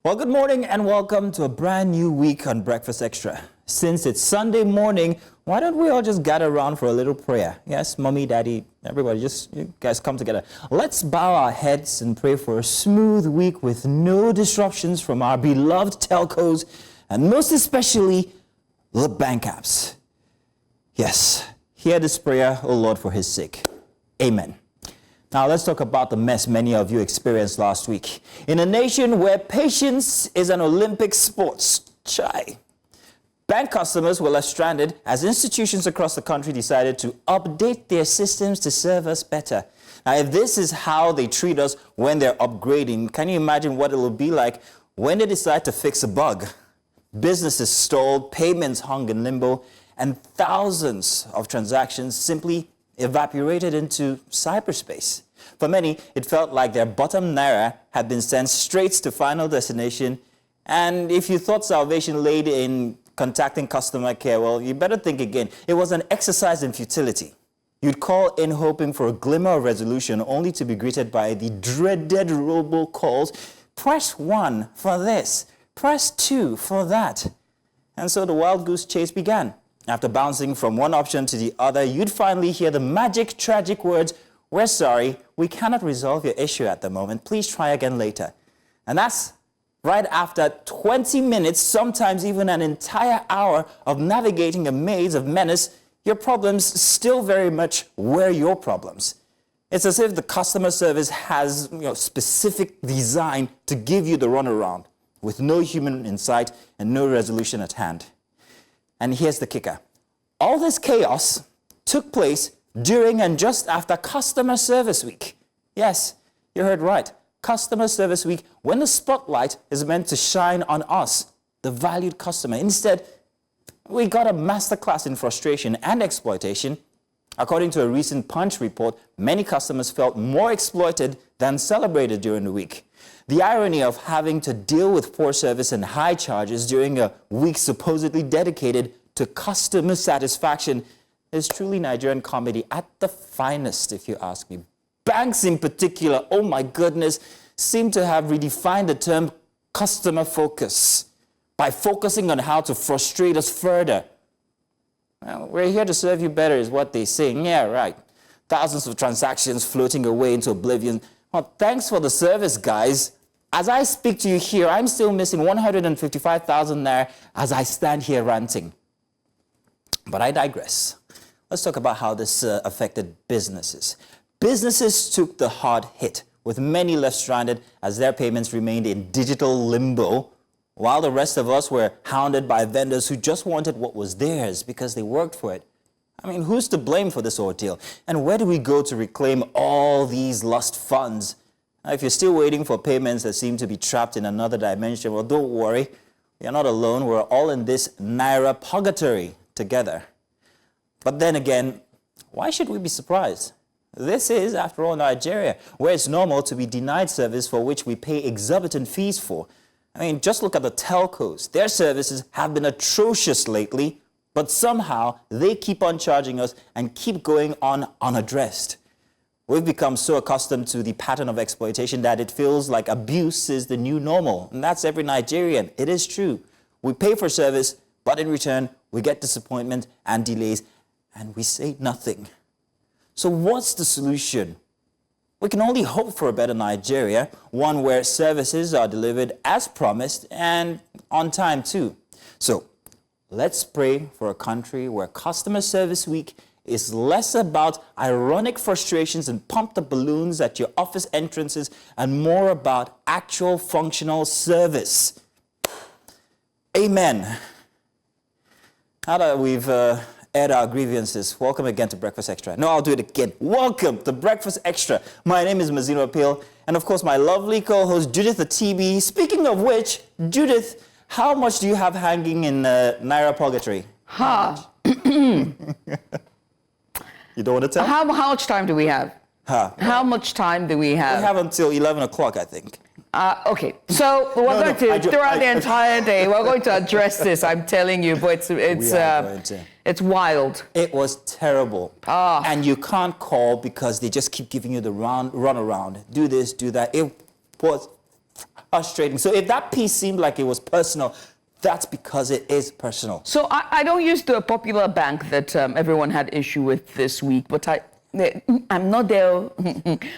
Well, good morning and welcome to a brand new week on Breakfast Extra. Since it's Sunday morning, why don't we all just gather around for a little prayer? Yes, mommy, daddy, everybody, just you guys come together. Let's bow our heads and pray for a smooth week with no disruptions from our beloved telcos and most especially the bank apps. Yes, hear this prayer, O Lord, for his sake. Amen. Now let's talk about the mess many of you experienced last week. In a nation where patience is an Olympic sport, bank customers were left stranded as institutions across the country decided to update their systems to serve us better. Now, if this is how they treat us when they're upgrading, can you imagine what it will be like when they decide to fix a bug? Businesses stalled, payments hung in limbo, and thousands of transactions simply evaporated into cyberspace. For many, it felt like their bottom naira had been sent straight to final destination. And if you thought salvation lay in contacting customer care, well, you better think again. It was an exercise in futility. You'd call in hoping for a glimmer of resolution, only to be greeted by the dreaded robocalls. Press 1 for this, press 2 for that. And so the wild goose chase began. After bouncing from one option to the other, you'd finally hear the magic, tragic words, "We're sorry, we cannot resolve your issue at the moment. Please try again later." And that's right after 20 minutes, sometimes even an entire hour of navigating a maze of menace. Your problems still very much were your problems. It's as if the customer service has specific design to give you the runaround with no human insight and no resolution at hand. And here's the kicker. All this chaos took place during and just after Customer Service Week. Yes, you heard right. Customer Service Week, when the spotlight is meant to shine on us, the valued customer. Instead, we got a masterclass in frustration and exploitation. According to a recent Punch report, many customers felt more exploited than celebrated during the week. The irony of having to deal with poor service and high charges during a week supposedly dedicated to customer satisfaction is truly Nigerian comedy at the finest, if you ask me. Banks in particular, oh my goodness, seem to have redefined the term customer focus by focusing on how to frustrate us further. Well, we're here to serve you better is what they say. Yeah, right. Thousands of transactions floating away into oblivion. Well, thanks for the service, guys. As I speak to you here, I'm still missing 155,000 naira as I stand here ranting. But I digress. Let's talk about how this affected businesses. Businesses took the hard hit, with many left stranded as their payments remained in digital limbo, while the rest of us were hounded by vendors who just wanted what was theirs because they worked for it. I mean, who's to blame for this ordeal? And where do we go to reclaim all these lost funds? Now, if you're still waiting for payments that seem to be trapped in another dimension, well, don't worry. You're not alone. We're all in this naira purgatory together. But then again, why should we be surprised? This is, after all, Nigeria, where it's normal to be denied service for which we pay exorbitant fees for. I mean, just look at the telcos. Their services have been atrocious lately, but somehow they keep on charging us and keep going on unaddressed. We've become so accustomed to the pattern of exploitation that it feels like abuse is the new normal. And that's every Nigerian. It is true. We pay for service, but in return, we get disappointment and delays, and we say nothing. So what's the solution? We can only hope for a better Nigeria, one where services are delivered as promised and on time too. So let's pray for a country where Customer Service Week is less about ironic frustrations and pumped up balloons at your office entrances and more about actual functional service. Amen. Now that we've aired our grievances, welcome again to Breakfast Extra. No, I'll do it again. Welcome to Breakfast Extra. My name is Mazino Appeal, and of course my lovely co-host Judith the TB. Speaking of which, Judith, how much do you have hanging in Naira Purgatory? You don't want to tell? How much time do we have? How much time do we have? We have until 11 o'clock, I think. Okay, so we're going to, throughout the entire day, we're going to address this, I'm telling you, but it's wild. It was terrible. And you can't call because they just keep giving you the run around. Do this, do that. It was us trading. So if that piece seemed like it was personal, that's because it is personal. So I don't use the popular bank that everyone had issue with this week, but I'm not there.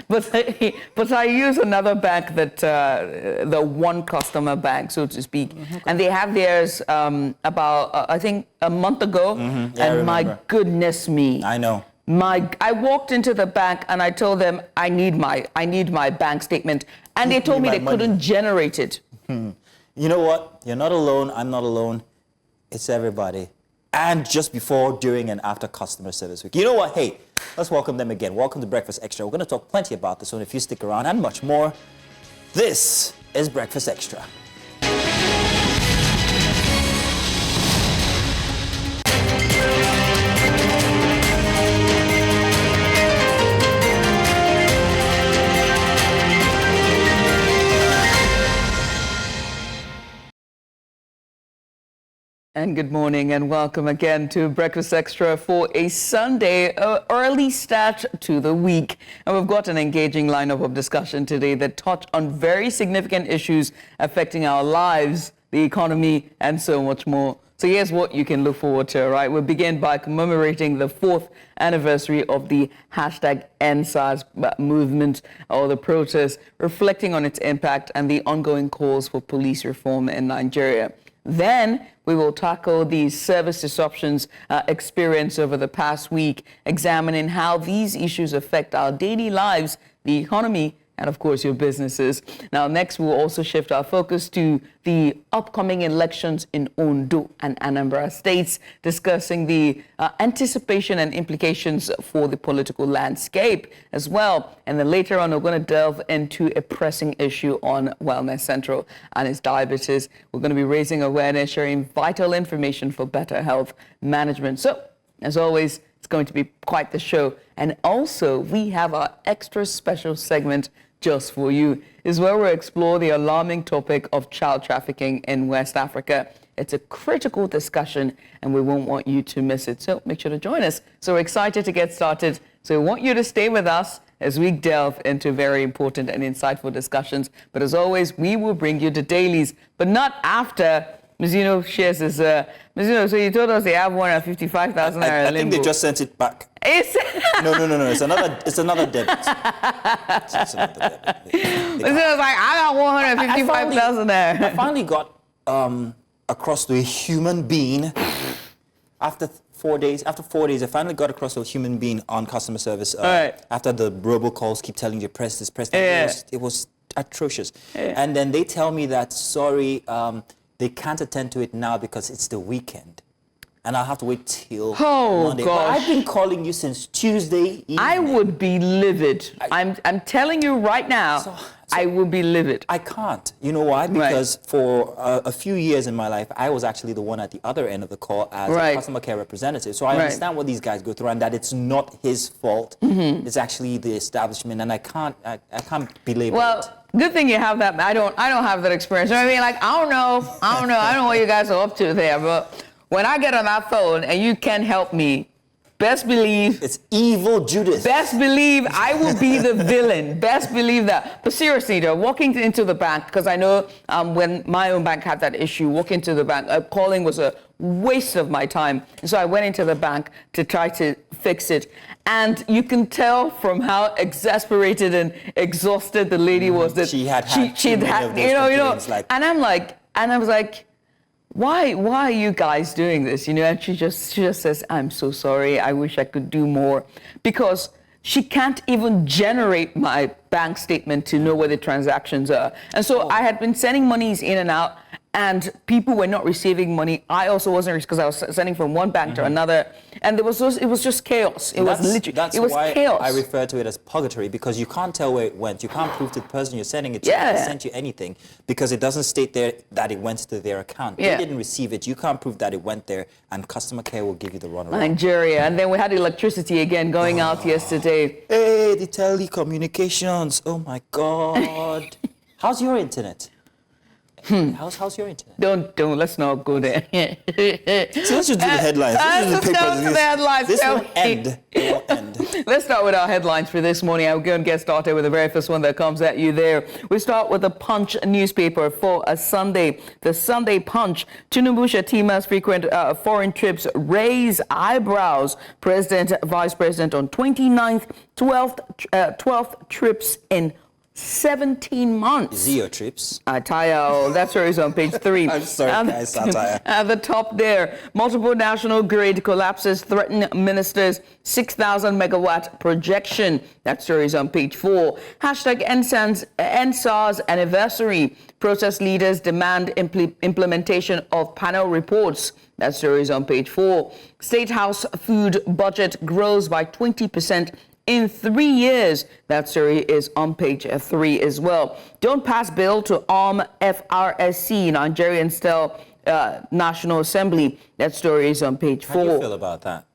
but I use another bank that the one customer bank, so to speak, and they have theirs about I think a month ago, and my goodness me, I know. I walked into the bank and I told them I need my bank statement, and they told me they couldn't generate it. You know what? You're not alone. I'm not alone. It's everybody. And just before, during, and after customer service week. You know what? Hey, let's welcome them again. Welcome to Breakfast Extra. We're going to talk plenty about this one if you stick around, and much more. This is Breakfast Extra. And good morning and welcome again to Breakfast Extra for a Sunday early start to the week. And we've got an engaging lineup of discussion today that touch on very significant issues affecting our lives, the economy, and so much more. So here's what you can look forward to, right? We'll begin by commemorating the 4th anniversary of the #EndSARS movement or the protest, reflecting on its impact and the ongoing calls for police reform in Nigeria. Then we will tackle the service disruptions experienced over the past week, examining how these issues affect our daily lives, the economy, and of course your businesses. Now next we'll also shift our focus to the upcoming elections in Ondo and Anambra states, discussing the anticipation and implications for the political landscape as well. And then later on we're going to delve into a pressing issue on Wellness Central and its diabetes. We're going to be raising awareness, sharing vital information for better health management. So as always, it's going to be quite the show. And also we have our extra special segment just for you, is where we'll explore the alarming topic of child trafficking in West Africa. It's a critical discussion and we won't want you to miss it. So make sure to join us. So we're excited to get started. So we want you to stay with us as we delve into very important and insightful discussions. But as always, we will bring you the dailies, but not after Mizuno shares his, Mizuno, so you told us they have 155,000 naira I think they just sent it back. No. It's another debit. It's another debit. Mizuno's like, I got 155,000 naira. I finally got across to a human being after 4 days. After 4 days, I finally got across to a human being on customer service. Right. After the robocalls keep telling you, press this, press that. Yeah. It was atrocious. Yeah. And then they tell me that, sorry, they can't attend to it now because it's the weekend. And I'll have to wait till Monday. Gosh. But I've been calling you since Tuesday evening. I would be livid. I'm telling you right now, I would be livid. I can't. You know why? Because for a few years in my life, I was actually the one at the other end of the call as a customer care representative. So I understand what these guys go through and that it's not his fault. It's actually the establishment, and I can't belabor it. Good thing you have that. I don't have that experience. You know what I mean? Like, I don't know what you guys are up to there, but when I get on that phone and you can't help me, best believe it's evil Judas. Best believe I will be the villain. Best believe that. But seriously, though, walking into the bank, because I know when my own bank had that issue, walking to the bank, calling was a waste of my time. And so I went into the bank to try to fix it. And you can tell from how exasperated and exhausted the lady was that she'd had you know, and I was like, why are you guys doing this? You know, and she just says, I'm so sorry. I wish I could do more, because she can't even generate my bank statement to know where the transactions are. And so I had been sending monies in and out, and people were not receiving money. I also wasn't, because I was sending from one bank to another, and it was just chaos. It was literally, that's it was why chaos. I refer to it as purgatory, because you can't tell where it went. You can't prove to the person you're sending it to that they sent you anything, because it doesn't state there that it went to their account. They didn't receive it. You can't prove that it went there, and customer care will give you the runaround. Nigeria, and then we had electricity again going out yesterday. Hey, the telecommunications. Oh my God. How's your internet? How's your internet? Don't. Let's not go there. So let's just do the headlines. Let's go to the headlines. This won't end. It won't end. Let's start with our headlines for this morning. I'm going to get started with the very first one that comes at you there. We start with the Punch newspaper for a Sunday. The Sunday Punch. Tinubu Shetima's frequent foreign trips raise eyebrows. President, Vice President on 29th, 12th trips in 17 months. Zero trips. Attire, that story is on page 3. I'm sorry, guys, satire. At the top there, multiple national grid collapses threaten ministers' 6,000 megawatt projection. That story is on page 4. Hashtag end SARS anniversary. Protest leaders demand implementation of panel reports. That story is on page 4. State House food budget grows by 20% in 3 years. That story is on page 3 as well. Don't pass bill to arm FRSC, Nigerian-style National Assembly. That story is on page 4. How do you feel about that?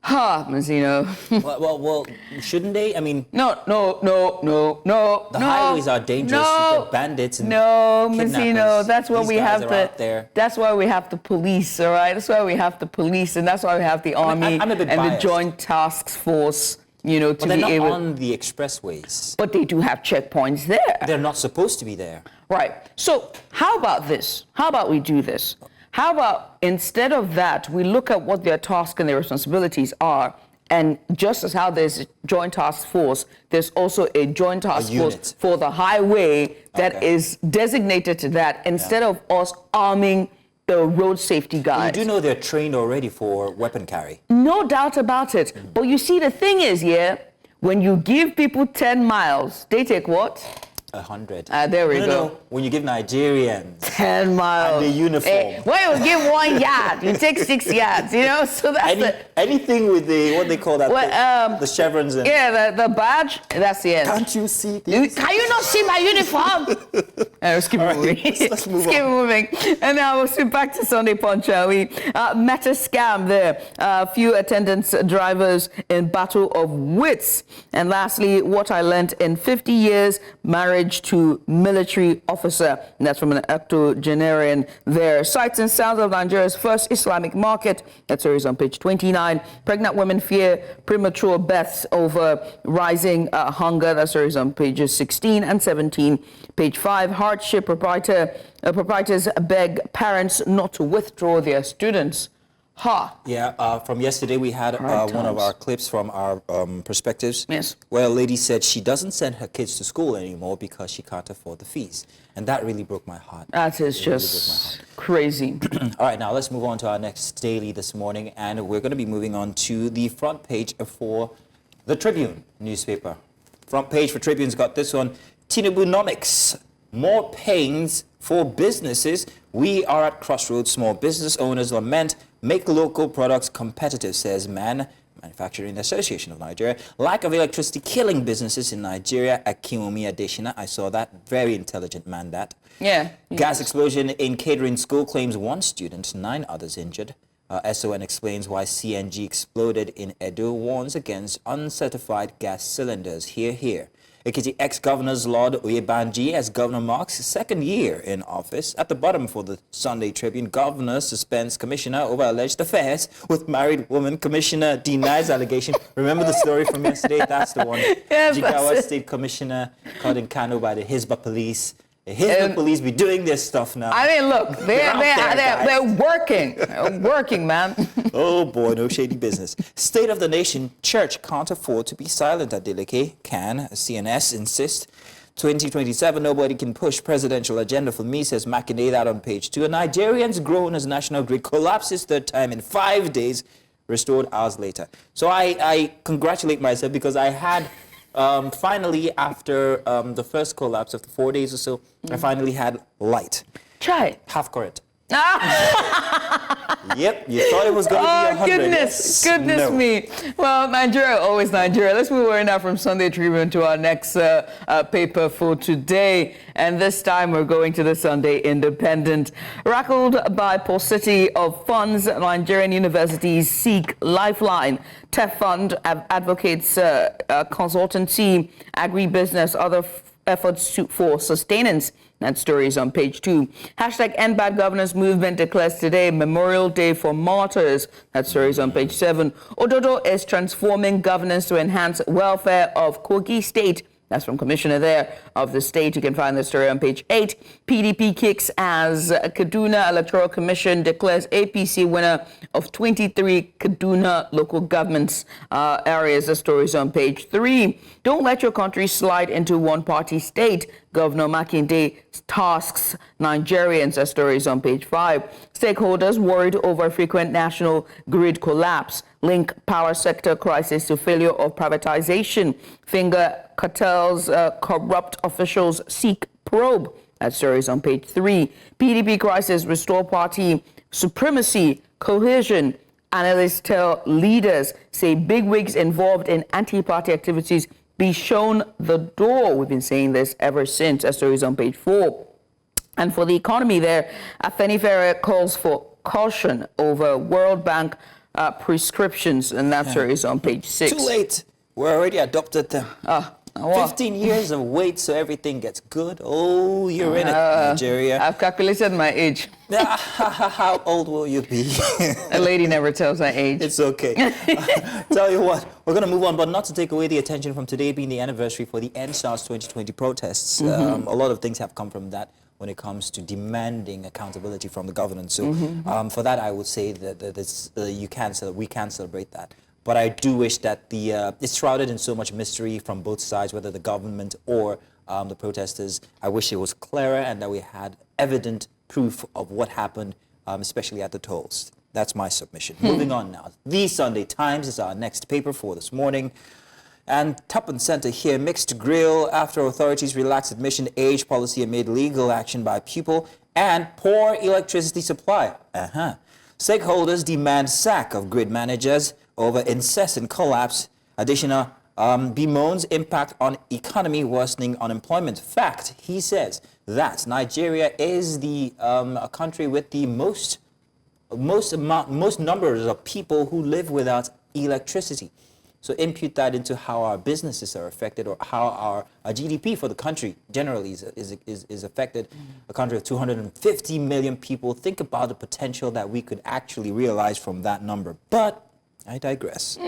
Mazzino. well, shouldn't they? I mean... No. The highways are dangerous. You get bandits and Mazzino, that's why we have the... That's why we have the police, all right? That's why we have the police, and that's why we have the army I'm a bit and biased. the joint task force, you know, to But they're be not able... on the expressways. But they do have checkpoints there. They're not supposed to be there. Right. So how about this? How about we do this? How about instead of that, we look at what their tasks and their responsibilities are, and just as how there's a joint task force, there's also a joint task force for the highway that is designated to that, instead of us arming the road safety guys. You do know they're trained already for weapon carry. No doubt about it. But you see, the thing is, when you give people 10 miles, they take what? 100. There we go. No. When you give Nigerians 10 miles and the uniform. Well, you give 1 yard, you take 6 yards, you know? So that's anything with the, what they call that, the chevrons. And the badge, that's the end. Can't you see this? Can you not see my uniform? Let's keep moving. Let's move keep on. moving. And now we'll swing back to Sunday Punch, shall we? Meta scam there. Few attendance drivers in battle of wits. And lastly, what I learned in 50 years, marriage to military officer. And that's from an octogenarian there. Sights and sounds of Nigeria's first Islamic market. That story is on page 29. Pregnant women fear premature births over rising hunger. That story is on pages 16 and 17. Page 5. Hardship proprietors beg parents not to withdraw their students. Yeah, from yesterday we had one of our clips from our perspectives. Yes. Where a lady said she doesn't send her kids to school anymore because she can't afford the fees. And that really broke my heart. That is just crazy. All right, now let's move on to our next daily this morning. And we're going to be moving on to the front page for the Tribune newspaper. Front page for Tribune's got this one. Tinubunomics. More pains for businesses. We are at crossroads. Small business owners lament. Make local products competitive, says Manufacturing Association of Nigeria. Lack of electricity killing businesses in Nigeria. Akinomi Adeshina. I saw that. Very intelligent man, that. Yeah. Gas explosion in catering school claims 1 student, 9 others injured. SON explains why CNG exploded in Edo. Warns against uncertified gas cylinders. Hear. Ekiti ex-governors Lord Oyebanji as governor marks his 2nd year in office. At the bottom for the Sunday Tribune, governor suspends commissioner over alleged affairs with married woman. Commissioner denies allegation. Remember the story from yesterday? That's the one. Yeah, Jigawa State Commissioner caught in Kano by the Hisba police. The Hisba police be doing this stuff now. I mean, look, they're working. They're working, man. Oh boy, no shady business. State of the nation, church can't afford to be silent at Lekki. Can CNS insist? 2027, nobody can push presidential agenda for me, says Makinde, that on page 2. A Nigerians grown as national grid collapses 3rd time in 5 days, restored hours later. So I congratulate myself because I had finally, after the first collapse of the 4 days or so, I finally had light. Try. Half current. Yep, you thought it was going to be 100. Goodness me. Well, Nigeria, always Nigeria. Let's move on now from Sunday Tribune to our next paper for today. And this time we're going to the Sunday Independent. Rackled by paucity of funds, Nigerian universities seek lifeline. TEF Fund advocates consultancy, agribusiness, other efforts for sustenance. That story is on page 2. Hashtag End Bad Governance movement declares today Memorial Day for Martyrs. That story is on page 7. Ododo is transforming governance to enhance welfare of Kogi State. That's from Commissioner there of the state. You can find the story on page 8. PDP kicks as Kaduna Electoral Commission declares APC winner of 23 Kaduna local governments areas. The story is on page 3. Don't let your country slide into one-party state. Governor Makinde tasks Nigerians. The story is on page 5. Stakeholders worried over frequent national grid collapse. Link power sector crisis to failure of privatization. Finger cartels, corrupt officials seek probe. That story is on page 3. PDP crisis, restore party supremacy, cohesion. Analysts tell leaders, say bigwigs involved in anti-party activities be shown the door. We've been saying this ever since. That story is on page 4. And for the economy there, Afenifere calls for caution over World Bank prescriptions, and that story is on page 6. Too late. We already adopted them. 15 years of wait so everything gets good. Oh, you're in it, Nigeria. I've calculated my age. How old will you be? A lady never tells her age. It's okay. Tell you what, we're going to move on, but not to take away the attention from today being the anniversary for the SARS 2020 protests. A lot of things have come from that when it comes to demanding accountability from the government. So for that, I would say that we can celebrate that. But I do wish that it's shrouded in so much mystery from both sides, whether the government or the protesters. I wish it was clearer and that we had evident proof of what happened, especially at the tolls. That's my submission. Moving on now. The Sunday Times is our next paper for this morning. And top and center here, mixed grill after authorities relaxed admission age policy amid legal action by pupil and poor electricity supply. Stakeholders demand sack of grid managers over incessant collapse. Additional bemoans impact on economy, worsening unemployment. Fact, he says that Nigeria is a country with the most numbers of people who live without electricity. So impute that into how our businesses are affected, or how our GDP for the country generally is affected. A country of 250 million people. Think about the potential that we could actually realize from that number. But I digress.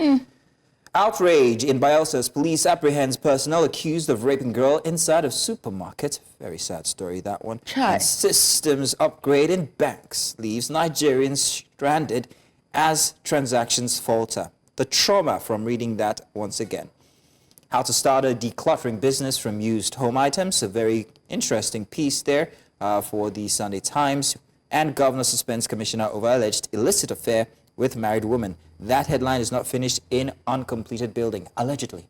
Outrage in Bayelsa. Police apprehends personnel accused of raping girl inside of supermarket. Very sad story, that one. And systems upgrade in banks leaves Nigerians stranded as transactions falter. The trauma from reading that once again. How to start a decluttering business from used home items. A very interesting piece there for the Sunday Times. And governor suspends commissioner over alleged illicit affair with married woman. That headline is not finished in uncompleted building. Allegedly.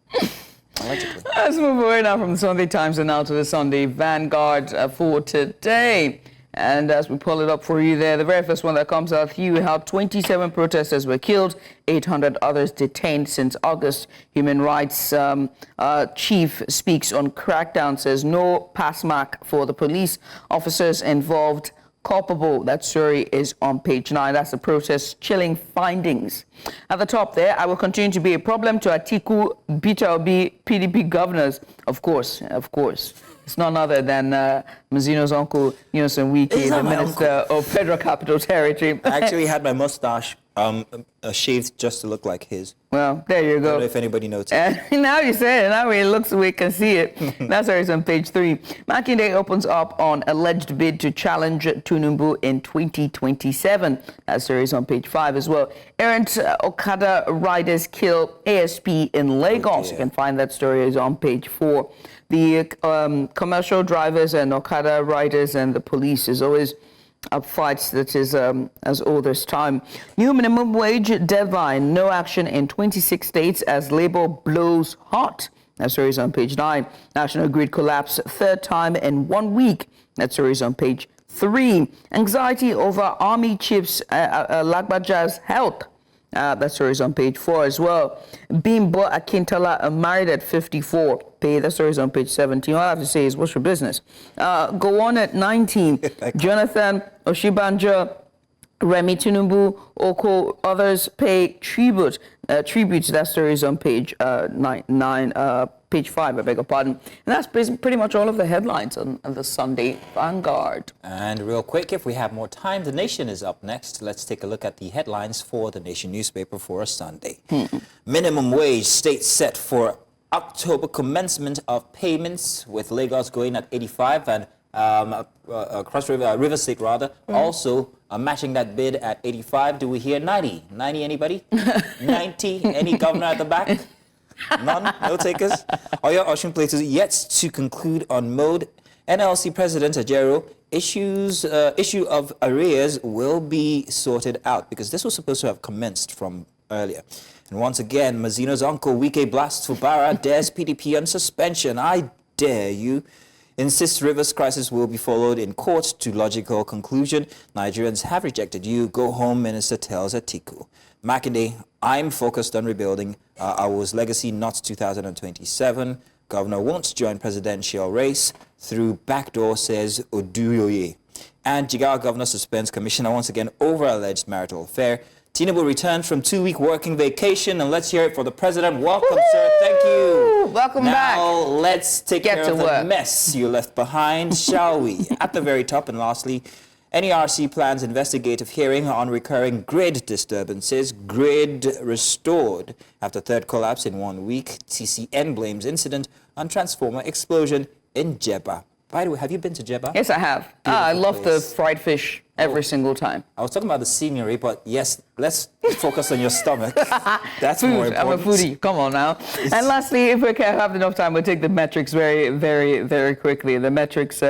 Allegedly. Let's move away now from the Sunday Times and now to the Sunday Vanguard for today. And as we pull it up for you there, the very first one that comes out here, how 27 protesters were killed, 800 others detained since August. Human Rights Chief speaks on crackdown, says no pass mark for the police officers involved culpable. That story is on page 9. That's the protest chilling findings. At the top there, I will continue to be a problem to Atiku, Peter Obi, PDP governors. Of course. It's none other than Mazino's uncle, Yoson Wike, the Minister of Federal Capital Territory. I actually had my mustache shaved just to look like his. Well, there you go. I don't know if anybody noticed. Now you say it. Now it looks, we can see it. That's where it's on page 3. Makinde opens up on alleged bid to challenge Tinubu in 2027. That story is on page 5 as well. Errant Okada riders kill ASP in Lagos. You can find that story is on page 4. The commercial drivers and Okada riders and the police is always a fight that is as old as time. New minimum wage deadline, no action in 26 states as labor blows hot. That story is on page 9. National grid collapse, third time in 1 week. That story is on page 3. Anxiety over army chiefs, Lagbaja's health. That story is on page 4 as well. Bimbo Akintala married at 54. That story is on page 17. All I have to say is, what's your business? Go on at 19. Jonathan Oshibanjo, Remi Tinubu, Oko, others pay tribute. tribute to that story is on page page 5, I beg your pardon. And that's pretty much all of the headlines on the Sunday Vanguard. And real quick, if we have more time, The Nation is up next. Let's take a look at the headlines for The Nation newspaper for a Sunday. Minimum wage state set for October commencement of payments, with Lagos going at 85 and River State also matching that bid at 85. Do we hear 90? 90 anybody? 90? Any governor at the back? None? No takers? Oyo Osun places yet to conclude on mode. NLC President Ajero issue of arrears will be sorted out, because this was supposed to have commenced from earlier. And once again, Mazino's uncle Wike blasts Fubara, dares PDP on suspension. I dare you. Insists Rivers crisis will be followed in court to logical conclusion. Nigerians have rejected you. Go home, Minister tells Atiku. Makinde, I'm focused on rebuilding Awo's legacy, not 2027. Governor won't join presidential race through backdoor, says Oduyoye. And Jigawa governor suspends commissioner once again over alleged marital affair. Tinubu returned from 2-week working vacation, and let's hear it for the president. Welcome, sir. Thank you. Welcome back. Now let's take care of the mess you left behind, shall we? At the very top, and lastly, NERC plans investigative hearing on recurring grid disturbances. Grid restored after third collapse in 1 week. TCN blames incident on transformer explosion in Jebba. By the way, have you been to Jebba? Yes, I have. I love the fried fish every single time. I was talking about the scenery, but yes, let's focus on your stomach. That's Food. more important. I'm a foodie. Come on now. And lastly, if we can have enough time, we'll take the metrics very quickly. The metrics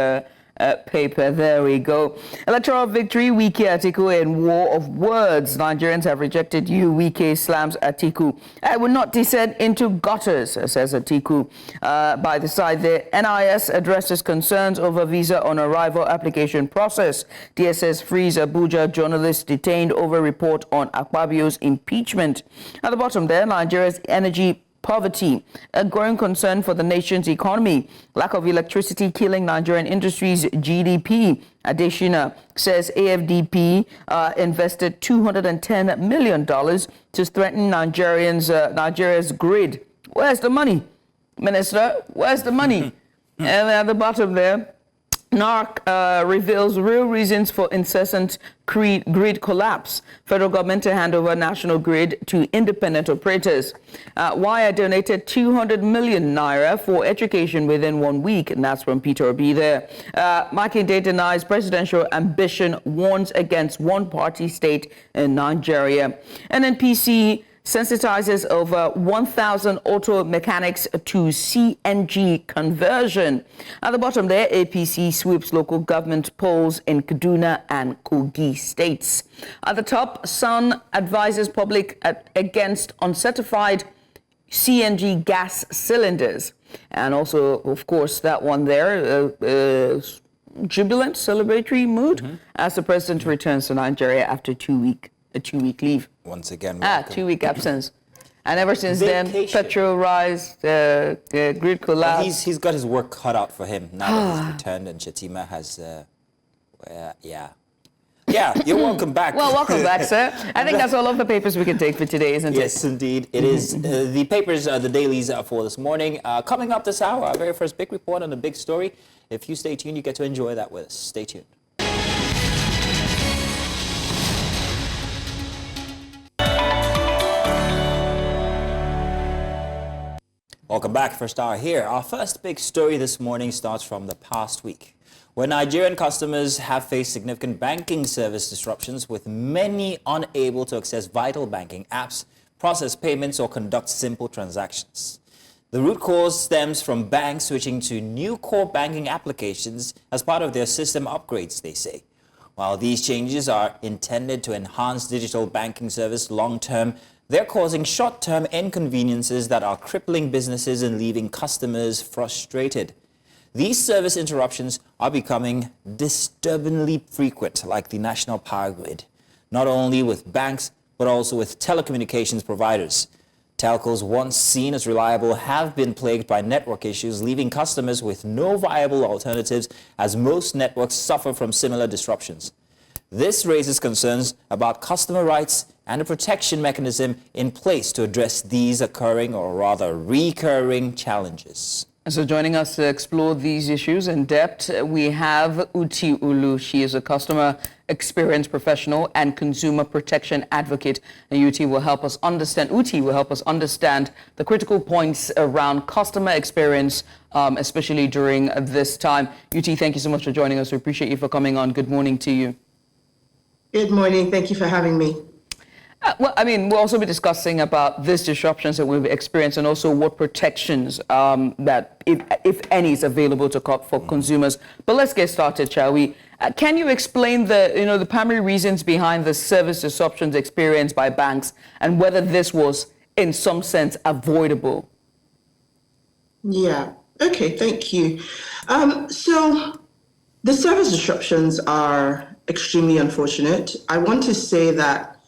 paper. There we go. Electoral victory, Wike Atiku in war of words. Nigerians have rejected you. Wike slams Atiku. I will not descend into gutters, says Atiku. By the side there, NIS addresses concerns over visa on arrival application process. DSS frees Abuja journalist detained over report on Akpabio's impeachment. At the bottom there, Nigeria's energy poverty, a growing concern for the nation's economy. Lack of electricity killing Nigerian industries' GDP. Adeshina says AFDP invested $210 million to strengthen Nigeria's grid. Where's the money, Minister? Where's the money? And at the bottom there, NARC reveals real reasons for incessant grid collapse. Federal government to hand over national grid to independent operators. Wire donated 200 million naira for education within 1 week, and that's from Peter Obi there. Makinde denies presidential ambition, warns against one-party state in Nigeria. NNPC sensitizes over 1,000 auto mechanics to CNG conversion. At the bottom there, APC sweeps local government polls in Kaduna and Kogi states. At the top, Sun advises public against uncertified CNG gas cylinders. And also, of course, that one there, jubilant, celebratory mood as the president returns to Nigeria after a two-week leave. Once again, 2-week absence. And ever since then, petrol rise, grid collapse. He's got his work cut out for him now that he's returned, and Shetima has, Yeah, you're welcome back. Well, welcome back, sir. I think that's all of the papers we can take for today, isn't it? Yes, indeed. It is. The papers, the dailies for this morning. Coming up this hour, our very first big report on a big story. If you stay tuned, you get to enjoy that with us. Stay tuned. Welcome back, First Hour here. Our first big story this morning starts from the past week, where Nigerian customers have faced significant banking service disruptions, with many unable to access vital banking apps, process payments, or conduct simple transactions. The root cause stems from banks switching to new core banking applications as part of their system upgrades, they say. While these changes are intended to enhance digital banking service long-term, they're causing short-term inconveniences that are crippling businesses and leaving customers frustrated. These service interruptions are becoming disturbingly frequent, like the national power grid, not only with banks, but also with telecommunications providers. Telcos, once seen as reliable, have been plagued by network issues, leaving customers with no viable alternatives, as most networks suffer from similar disruptions. This raises concerns about customer rights and a protection mechanism in place to address these occurring or rather recurring challenges. So joining us to explore these issues in depth, we have Uti Ulu. She is a customer experience professional and consumer protection advocate. And Uti will help us understand the critical points around customer experience, especially during this time. Uti, thank you so much for joining us. We appreciate you for coming on. Good morning to you. Good morning. Thank you for having me. Well, I mean, we'll also be discussing about these disruptions that we've experienced and also what protections that, if any, is available for consumers. But let's get started, shall we? Can you explain the primary reasons behind the service disruptions experienced by banks and whether this was, in some sense, avoidable? Yeah. Okay. Thank you. So the service disruptions are extremely unfortunate. I want to say that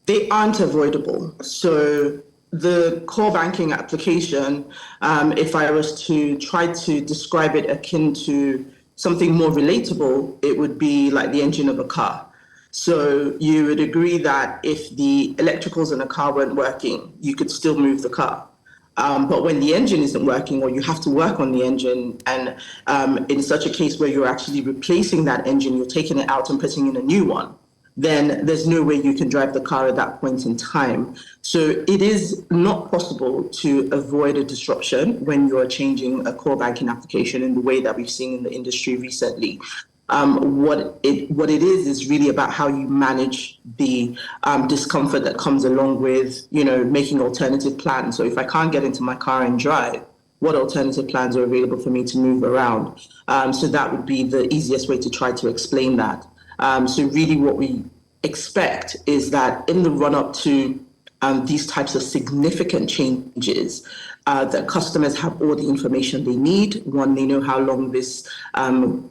they aren't avoidable. So the core banking application, if I was to try to describe it akin to something more relatable, it would be like the engine of a car. So you would agree that if the electricals in a car weren't working, you could still move the car. But when the engine isn't working or you have to work on the engine, and in such a case where you're actually replacing that engine, you're taking it out and putting in a new one, then there's no way you can drive the car at that point in time. So it is not possible to avoid a disruption when you're changing a core banking application in the way that we've seen in the industry recently. What it is really about how you manage the discomfort that comes along with, making alternative plans. So if I can't get into my car and drive, what alternative plans are available for me to move around? So that would be the easiest way to try to explain that. So really what we expect is that in the run-up to these types of significant changes, that customers have all the information they need. One, they know how long this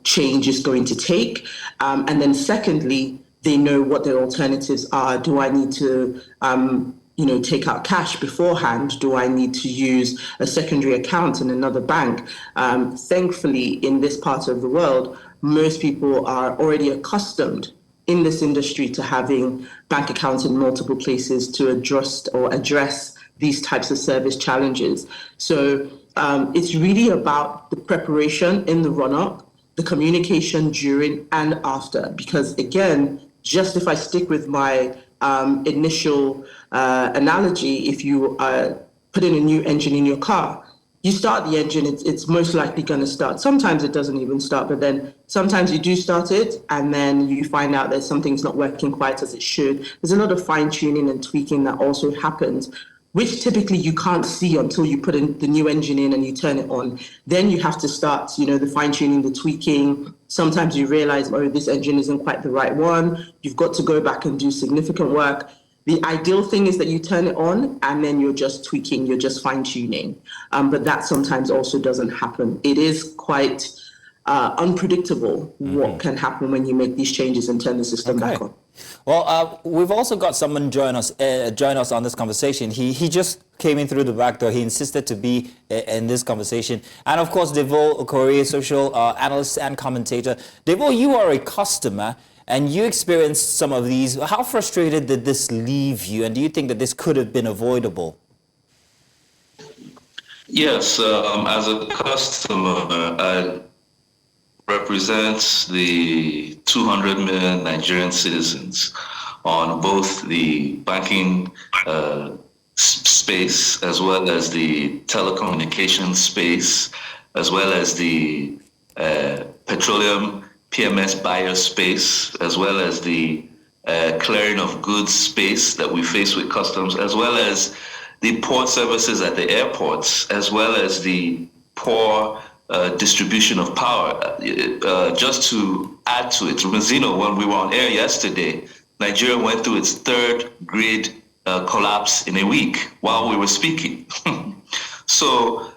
change is going to take. And then secondly, they know what their alternatives are. Do I need to take out cash beforehand? Do I need to use a secondary account in another bank? Thankfully, in this part of the world, most people are already accustomed in this industry to having bank accounts in multiple places to address these types of service challenges. So it's really about the preparation in the run-up, the communication during and after. Because again, just if I stick with my initial analogy, if you put in a new engine in your car, you start the engine, it's most likely going to start. Sometimes it doesn't even start, but then sometimes you do start it and then you find out that something's not working quite as it should. There's a lot of fine tuning and tweaking that also happens, which typically you can't see until you put in the new engine in and you turn it on. Then you have to start, the fine tuning, the tweaking. Sometimes you realize, this engine isn't quite the right one. You've got to go back and do significant work. The ideal thing is that you turn it on and then you're just tweaking, you're just fine tuning. But that sometimes also doesn't happen. It is quite unpredictable what can happen when you make these changes and turn the system back on. Well, we've also got someone join us on this conversation. He just came in through the back door. He insisted to be in this conversation. And of course, Devo Okorie, social analyst and commentator. Devo, you are a customer and you experienced some of these. How frustrated did this leave you? And do you think that this could have been avoidable? Yes, as a customer, I represent the 200 million Nigerian citizens on both the banking space as well as the telecommunications space, as well as the petroleum PMS buyer space, as well as the clearing of goods space that we face with customs, as well as the port services at the airports, as well as the poor distribution of power. Just to add to it, Mazino, when we were on air yesterday, Nigeria went through its third grade collapse in a week while we were speaking. So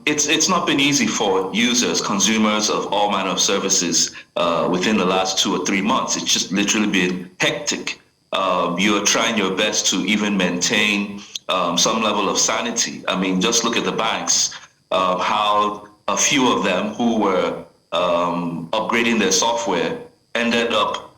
it's not been easy for users, consumers of all manner of services within the last 2 or 3 months. It's just literally been hectic. You're trying your best to even maintain some level of sanity. I mean, just look at the banks, how a few of them who were upgrading their software ended up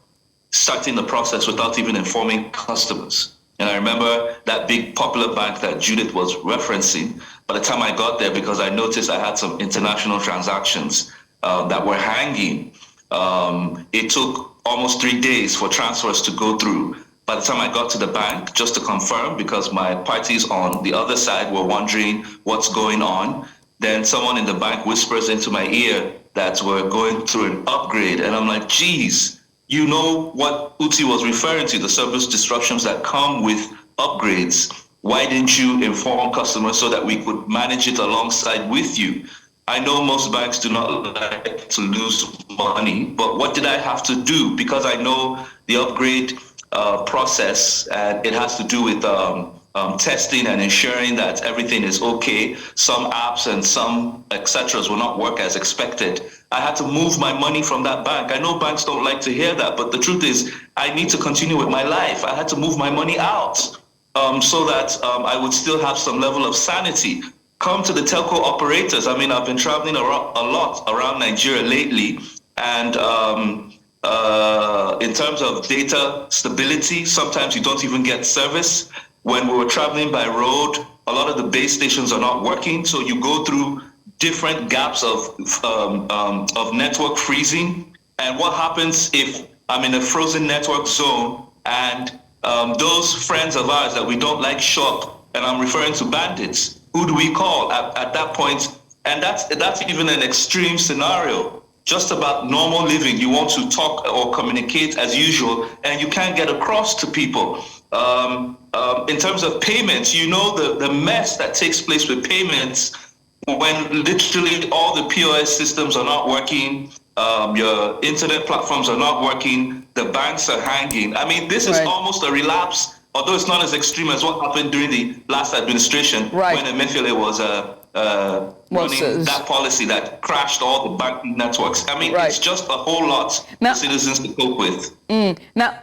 starting the process without even informing customers. And I remember that big popular bank that Judith was referencing. By the time I got there, because I noticed I had some international transactions that were hanging, it took almost 3 days for transfers to go through. By the time I got to the bank, just to confirm, because my parties on the other side were wondering what's going on, then someone in the bank whispers into my ear that we're going through an upgrade. And I'm like, geez, you know what Uti was referring to, the service disruptions that come with upgrades. Why didn't you inform customers so that we could manage it alongside with you? I know most banks do not like to lose money, but what did I have to do? Because I know the upgrade process, and it has to do with testing and ensuring that everything is okay. Some apps and some et ceteras will not work as expected. I had to move my money from that bank. I know banks don't like to hear that, but the truth is I need to continue with my life. I had to move my money out so that I would still have some level of sanity. Come to the telco operators. I mean, I've been traveling a lot around Nigeria lately, and in terms of data stability, sometimes you don't even get service. When we were traveling by road, a lot of the base stations are not working, so you go through different gaps of network freezing. And what happens if I'm in a frozen network zone and those friends of ours that we don't like show up, and I'm referring to bandits? Who do we call at that point? And that's even an extreme scenario. Just about normal living, you want to talk or communicate as usual, and you can't get across to people. In terms of payments, you know the mess that takes place with payments when literally all the POS systems are not working, your internet platforms are not working, the banks are hanging. I mean, this is almost a relapse, although it's not as extreme as what happened during the last administration when Emefiele was running that policy that crashed all the banking networks. I mean, it's just a whole lot for citizens to cope with. Now,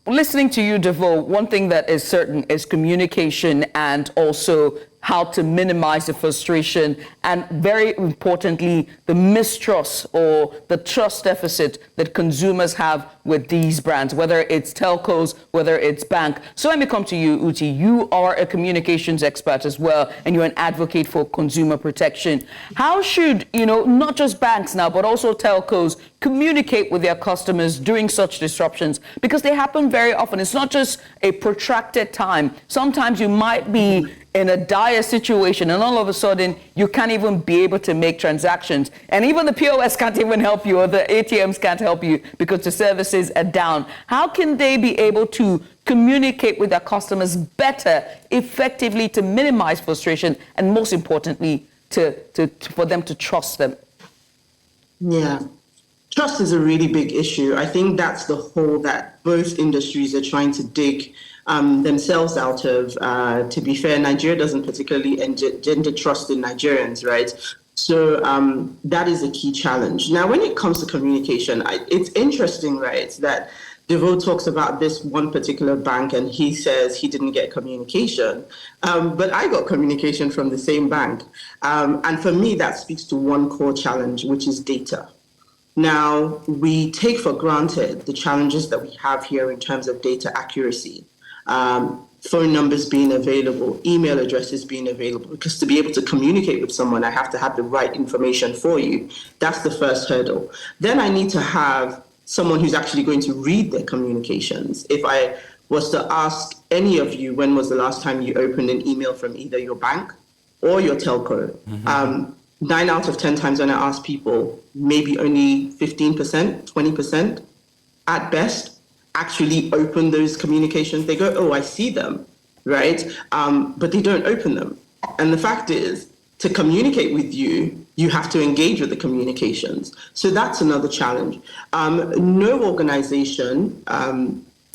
listening to you, Devo, one thing that is certain is communication and also how to minimize the frustration and, very importantly, the mistrust or the trust deficit that consumers have with these brands, whether it's telcos, whether it's bank. So let me come to you, Uti. You are a communications expert as well, and you're an advocate for consumer protection. How should, not just banks now, but also telcos communicate with their customers during such disruptions? Because they happen very often. It's not just a protracted time. Sometimes you might be in a dire situation and all of a sudden you can't even be able to make transactions, and even the POS can't even help you, or the ATMs can't help you because the services are down. How can they be able to communicate with their customers better, effectively, to minimize frustration and, most importantly, for them to trust them? Yeah. Trust is a really big issue. I think that's the hole that both industries are trying to dig themselves out of. To be fair, Nigeria doesn't particularly engender trust in Nigerians, right? So that is a key challenge. Now, when it comes to communication, it's interesting, right, that Devo talks about this one particular bank and he says he didn't get communication, but I got communication from the same bank. And for me, that speaks to one core challenge, which is data. Now, we take for granted the challenges that we have here in terms of data accuracy, phone numbers being available, email addresses being available, because to be able to communicate with someone, I have to have the right information for you. That's the first hurdle. Then I need to have someone who's actually going to read their communications. If I was to ask any of you, when was the last time you opened an email from either your bank or your telco? 9 out of 10 times when I ask people, maybe only 15%, 20% at best actually open those communications. They go, oh, I see them, right? But they don't open them. And the fact is, to communicate with you, you have to engage with the communications. So that's another challenge. No organization,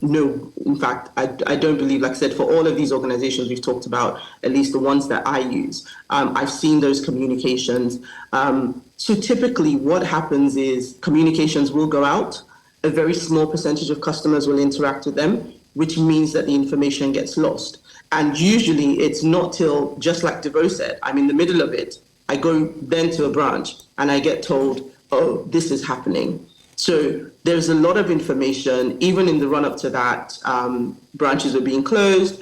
no, in fact, I don't believe, like I said, for all of these organizations we've talked about, at least the ones that I use, I've seen those communications. So typically what happens is communications will go out, a very small percentage of customers will interact with them, which means that the information gets lost. And usually it's not till, just like Devo said, I'm in the middle of it, I go then to a branch and I get told, oh, this is happening. So there's a lot of information. Even in the run-up to that, branches were being closed.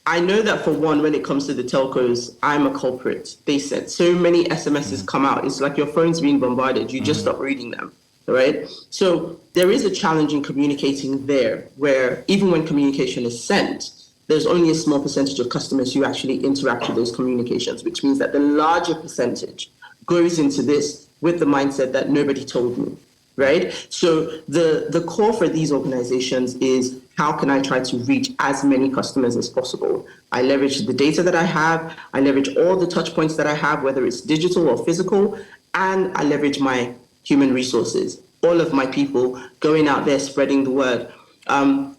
I know that for one, when it comes to the telcos, I'm a culprit. They said so many SMSs come out. It's like your phone's being bombarded. You just stop reading them, right? So there is a challenge in communicating there, where even when communication is sent, there's only a small percentage of customers who actually interact with those communications, which means that the larger percentage goes into this with the mindset that nobody told me, right? So the core for these organizations is, how can I try to reach as many customers as possible? I leverage the data that I have, I leverage all the touch points that I have, whether it's digital or physical, and I leverage my human resources, all of my people going out there spreading the word.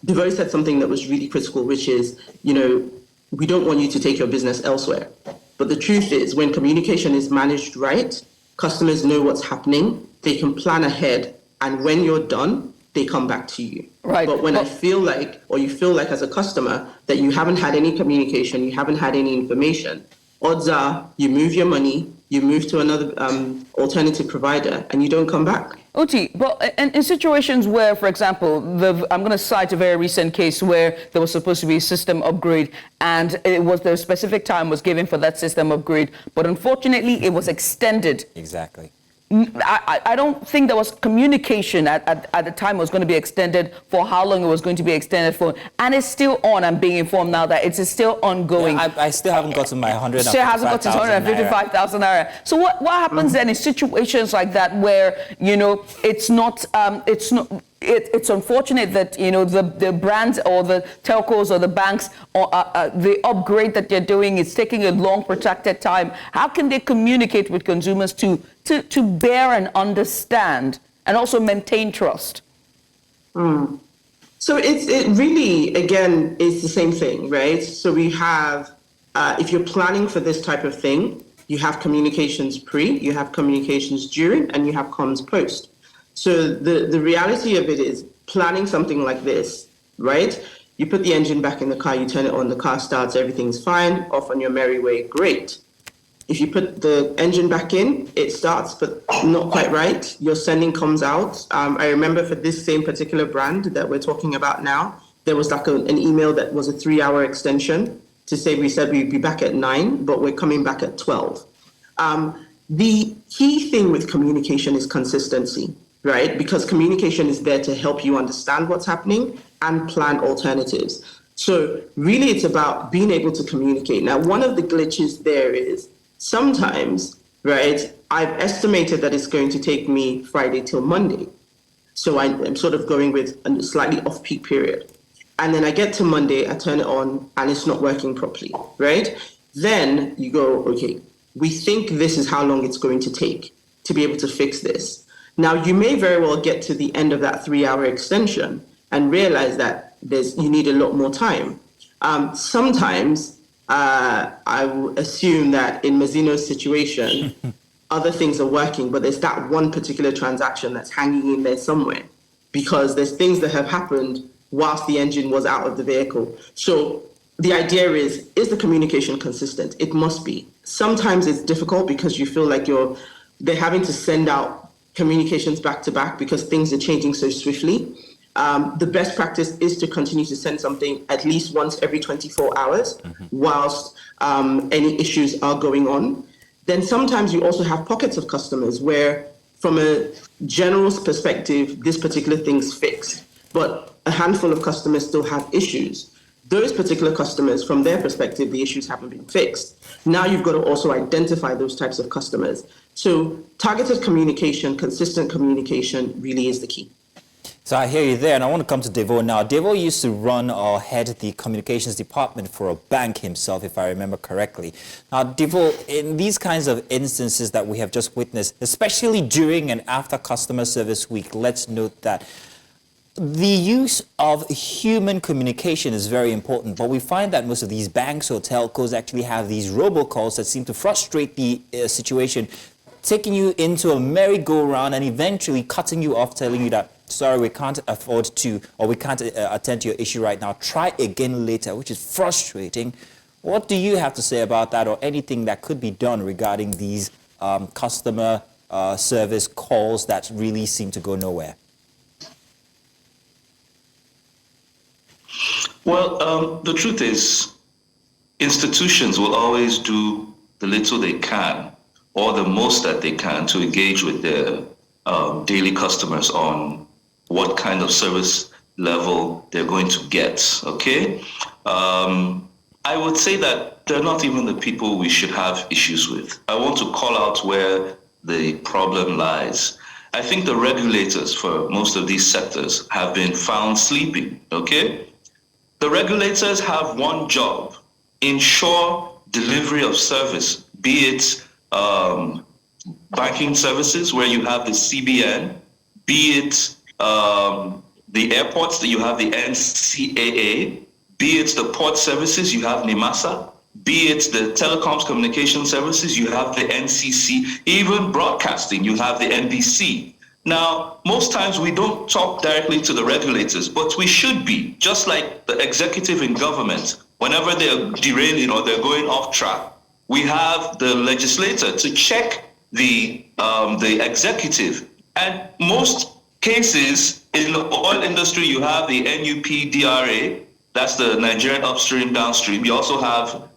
Devoe said something that was really critical, which is, we don't want you to take your business elsewhere. But the truth is, when communication is managed right, customers know what's happening, they can plan ahead, and when you're done, they come back to you. Right. But when you feel like as a customer that you haven't had any communication, you haven't had any information, odds are you move your money, you move to another alternative provider, and you don't come back. Oti, but in situations where, for example, I'm going to cite a very recent case where there was supposed to be a system upgrade, and the specific time was given for that system upgrade, but unfortunately it was extended. Exactly. I don't think there was communication at the time it was going to be extended, for how long it was going to be extended for, and it's still on. I'm being informed now that it's still ongoing. Yeah, I still haven't gotten my 155,000. Still hasn't got to 155,000 naira. So what happens then in situations like that where it's unfortunate that the brands or the telcos or the banks or the upgrade that they're doing is taking a long protracted time? How can they communicate with consumers to bear and understand and also maintain trust? So it really, again, is the same thing, right? So we have, if you're planning for this type of thing, you have communications pre, you have communications during, and you have comms post. So the reality of it is, planning something like this, right? You put the engine back in the car, you turn it on, the car starts, everything's fine, off on your merry way, great. If you put the engine back in, it starts, but not quite right. Your sending comes out. I remember for this same particular brand that we're talking about now, there was like an email that was a 3-hour extension to say, we said we'd be back at 9, but we're coming back at 12. The key thing with communication is consistency, right? Because communication is there to help you understand what's happening and plan alternatives. So really it's about being able to communicate. Now, one of the glitches there is sometimes, right, I've estimated that it's going to take me Friday till Monday. So I'm sort of going with a slightly off-peak period. And then I get to Monday, I turn it on, and it's not working properly, right? Then you go, okay, we think this is how long it's going to take to be able to fix this. Now, you may very well get to the end of that 3-hour extension and realize that you need a lot more time. Sometimes I will assume that in Mazzino's situation, other things are working, but there's that one particular transaction that's hanging in there somewhere, because there's things that have happened whilst the engine was out of the vehicle. So the idea is the communication consistent? It must be. Sometimes it's difficult because you feel like they're having to send out communications back to back because things are changing so swiftly. The best practice is to continue to send something at least once every 24 hours whilst any issues are going on. Then sometimes you also have pockets of customers where, from a general perspective, this particular thing's fixed, but a handful of customers still have issues. Those particular customers, from their perspective, the issues haven't been fixed. Now you've got to also identify those types of customers. So targeted communication, consistent communication really is the key. So I hear you there, and I want to come to Devoe now. Devoe used to run or head the communications department for a bank himself, if I remember correctly. Now, Devoe, in these kinds of instances that we have just witnessed, especially during and after Customer Service Week, let's note that the use of human communication is very important, but we find that most of these banks or telcos actually have these robocalls that seem to frustrate the situation, taking you into a merry-go-round and eventually cutting you off, telling you that, sorry, we can't afford to, or we can't attend to your issue right now, try again later, which is frustrating. What do you have to say about that, or anything that could be done regarding these customer service calls that really seem to go nowhere? Well, the truth is, institutions will always do the little they can or the most that they can to engage with their daily customers on what kind of service level they're going to get, okay? I would say that they're not even the people we should have issues with. I want to call out where the problem lies. I think the regulators for most of these sectors have been found sleeping, okay? The regulators have one job: ensure delivery of service, be it banking services where you have the CBN, be it the airports that you have the NCAA, be it the port services, you have NIMASA, be it the telecoms communication services, you have the NCC, even broadcasting, you have the NBC. Now, most times we don't talk directly to the regulators, but we should be, just like the executive in government. Whenever they're derailing or they're going off track, we have the legislator to check the executive. And most cases in the oil industry, you have the NUPDRA, that's the Nigerian upstream, downstream. You also have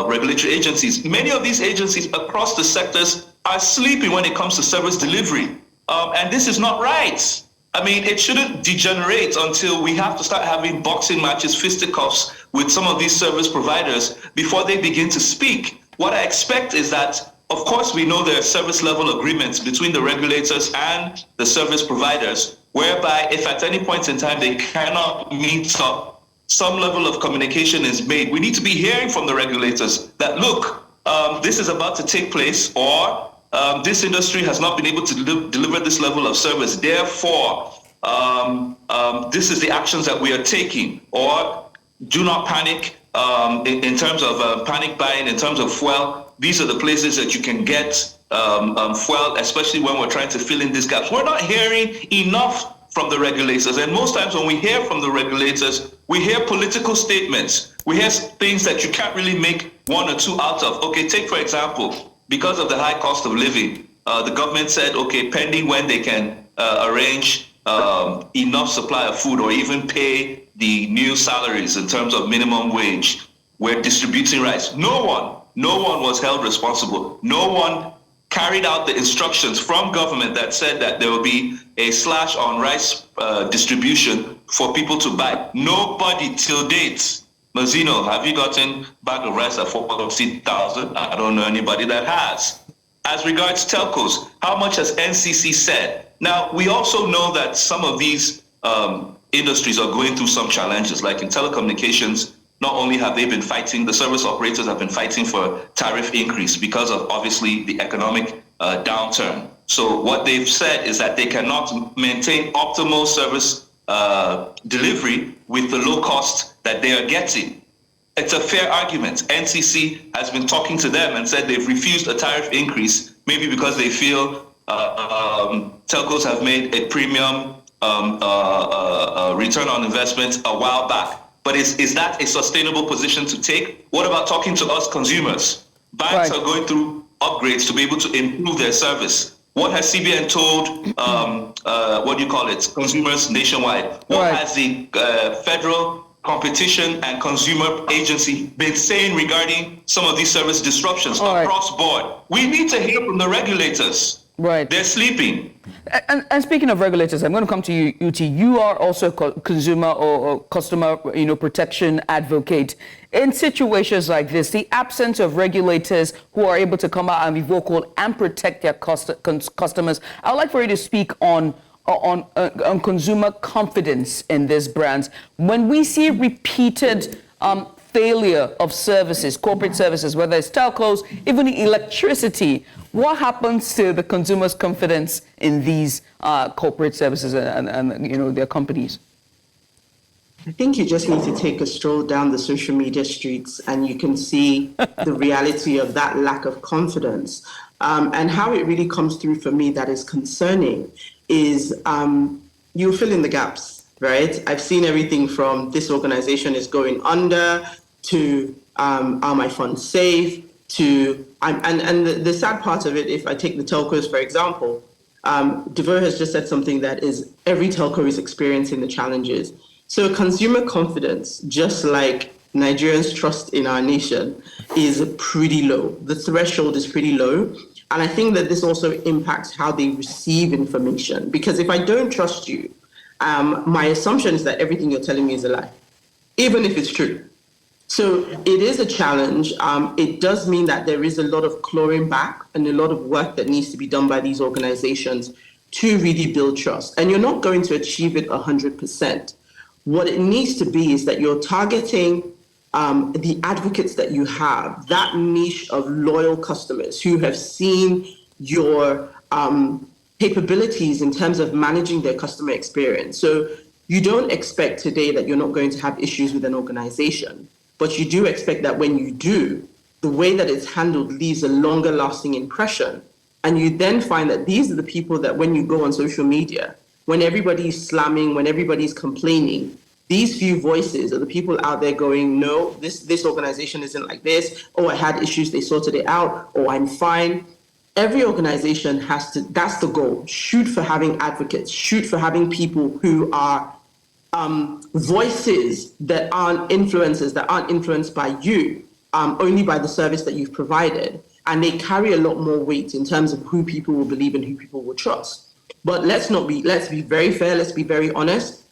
regulatory agencies. Many of these agencies across the sectors are sleeping when it comes to service delivery. And this is not right. I mean, it shouldn't degenerate until we have to start having boxing matches, fisticuffs with some of these service providers before they begin to speak. What I expect is that, of course, we know there are service level agreements between the regulators and the service providers, whereby if at any point in time they cannot meet up, some level of communication is made. We need to be hearing from the regulators that, look, this is about to take place, or this industry has not been able to deliver this level of service. Therefore, this is the actions that we are taking. Or do not panic in terms of panic buying, in terms of fuel. These are the places that you can get fuel, especially when we're trying to fill in these gaps. We're not hearing enough from the regulators. And most times when we hear from the regulators, we hear political statements. We hear things that you can't really make one or two out of. Okay, take for example, because of the high cost of living, the government said, okay, pending when they can arrange enough supply of food or even pay the new salaries in terms of minimum wage, we're distributing rice. No one was held responsible. No one carried out the instructions from government that said that there will be a slash on rice distribution for people to buy. Nobody till date. Mazino, have you gotten bag of rice at 40,000? I don't know anybody that has. As regards telcos, how much has NCC said? Now, we also know that some of these industries are going through some challenges, like in telecommunications. Not only have they been fighting, the service operators have been fighting for tariff increase because of obviously the economic downturn. So what they've said is that they cannot maintain optimal service delivery with the low cost that they are getting. It's a fair argument. NCC has been talking to them and said they've refused a tariff increase, maybe because they feel telcos have made a premium return on investment a while back. But is that a sustainable position to take? What about talking to us consumers? Banks are going through upgrades to be able to improve their service. What has CBN told, consumers nationwide? What has the Federal Competition and Consumer Agency been saying regarding some of these service disruptions across board? We need to hear from the regulators. Right. They're sleeping. And speaking of regulators, I'm going to come to you, Uti. You are also a consumer or customer, protection advocate. In situations like this, the absence of regulators who are able to come out and be vocal and protect their customers, I would like for you to speak on consumer confidence in these brands. When we see repeated failure of services, corporate services, whether it's telcos, even electricity, what happens to the consumer's confidence in these corporate services and their companies? I think you just need to take a stroll down the social media streets and you can see the reality of that lack of confidence. And how it really comes through for me that is concerning is you fill in the gaps, right? I've seen everything from this organization is going under to are my funds safe to, and the sad part of it, if I take the telcos, for example, Devo has just said something that is every telco is experiencing the challenges. So consumer confidence, just like Nigerians' trust in our nation, is pretty low. The threshold is pretty low. And I think that this also impacts how they receive information. Because if I don't trust you, my assumption is that everything you're telling me is a lie, even if it's true. So it is a challenge. It does mean that there is a lot of clawing back and a lot of work that needs to be done by these organizations to really build trust. And you're not going to achieve it 100%. What it needs to be is that you're targeting the advocates that you have, that niche of loyal customers who have seen your capabilities in terms of managing their customer experience. So you don't expect today that you're not going to have issues with an organization, but you do expect that when you do, the way that it's handled leaves a longer lasting impression. And you then find that these are the people that when you go on social media, when everybody's slamming, when everybody's complaining, these few voices are the people out there going, no, this organization isn't like this. Oh, I had issues, they sorted it out. Oh, I'm fine. Every organization has to, that's the goal. Shoot for having advocates, shoot for having people who are voices that aren't influencers, that aren't influenced by you, only by the service that you've provided. And they carry a lot more weight in terms of who people will believe and who people will trust. But let's be very fair, let's be very honest.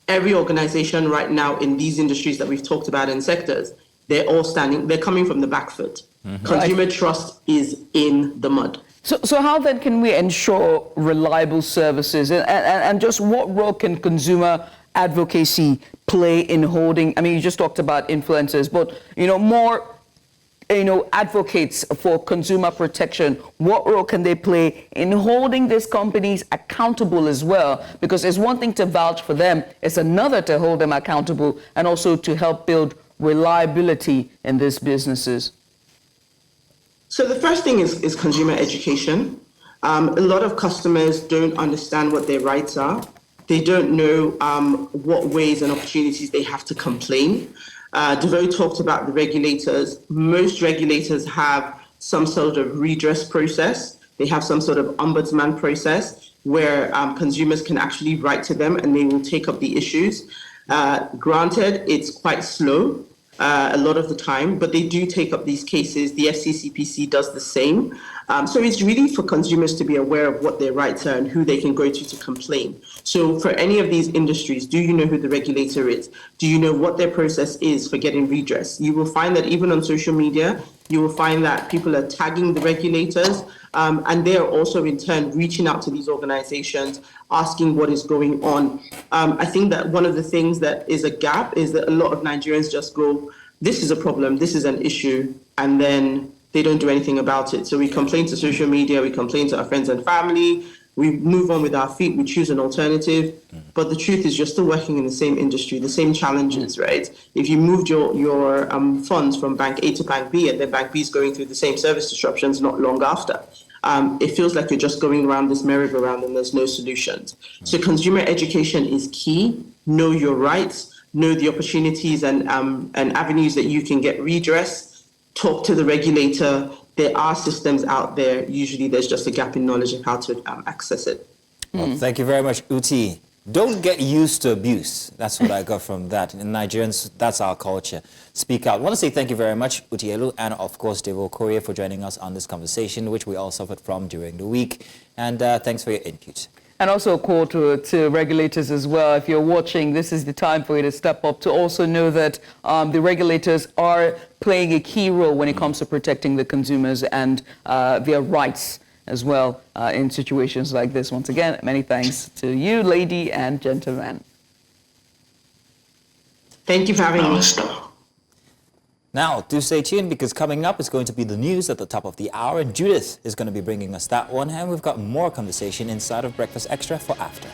Every organization right now in these industries that we've talked about in sectors, they're coming from the back foot. Mm-hmm. Consumer trust is in the mud. So how then can we ensure reliable services and just what role can consumer advocacy play in holding, I mean, you just talked about influencers, but, more, advocates for consumer protection, what role can they play in holding these companies accountable as well? Because it's one thing to vouch for them, it's another to hold them accountable and also to help build reliability in these businesses. So the first thing is consumer education. A lot of customers don't understand what their rights are. They don't know what ways and opportunities they have to complain. Devo talked about the regulators. Most regulators have some sort of redress process. They have some sort of ombudsman process where consumers can actually write to them and they will take up the issues. Granted, it's quite slow a lot of the time, but they do take up these cases. The FCCPC does the same. So it's really for consumers to be aware of what their rights are and who they can go to complain. So for any of these industries, do you know who the regulator is? Do you know what their process is for getting redress? You will find that even on social media, you will find that people are tagging the regulators, and they are also in turn reaching out to these organizations, asking what is going on. I think that one of the things that is a gap is that a lot of Nigerians just go, this is a problem, this is an issue, and then they don't do anything about it. So we complain to social media, we complain to our friends and family, we move on with our feet, we choose an alternative. But the truth is you're still working in the same industry, the same challenges, right? If you moved your funds from bank A to bank B and then bank B is going through the same service disruptions not long after, it feels like you're just going around this merry-go-round and there's no solutions. So consumer education is key. Know your rights, know the opportunities and avenues that you can get redress. Talk to the regulator. There are systems out there. Usually there's just a gap in knowledge of how to access it. Well, thank you very much, Uti. Don't get used to abuse. That's what I got from that. In Nigerians, that's our culture. Speak out. I want to say thank you very much, Uti Elu, and of course, Devo Korea, for joining us on this conversation, which we all suffered from during the week. And thanks for your input. And also a call to regulators as well. If you're watching, this is the time for you to step up, to also know that the regulators are playing a key role when it comes to protecting the consumers and their rights as well in situations like this. Once again, many thanks to you, lady and gentleman. Thank you for having me. Now, do stay tuned because coming up is going to be the news at the top of the hour, and Judith is going to be bringing us that one, and we've got more conversation inside of Breakfast Extra for after.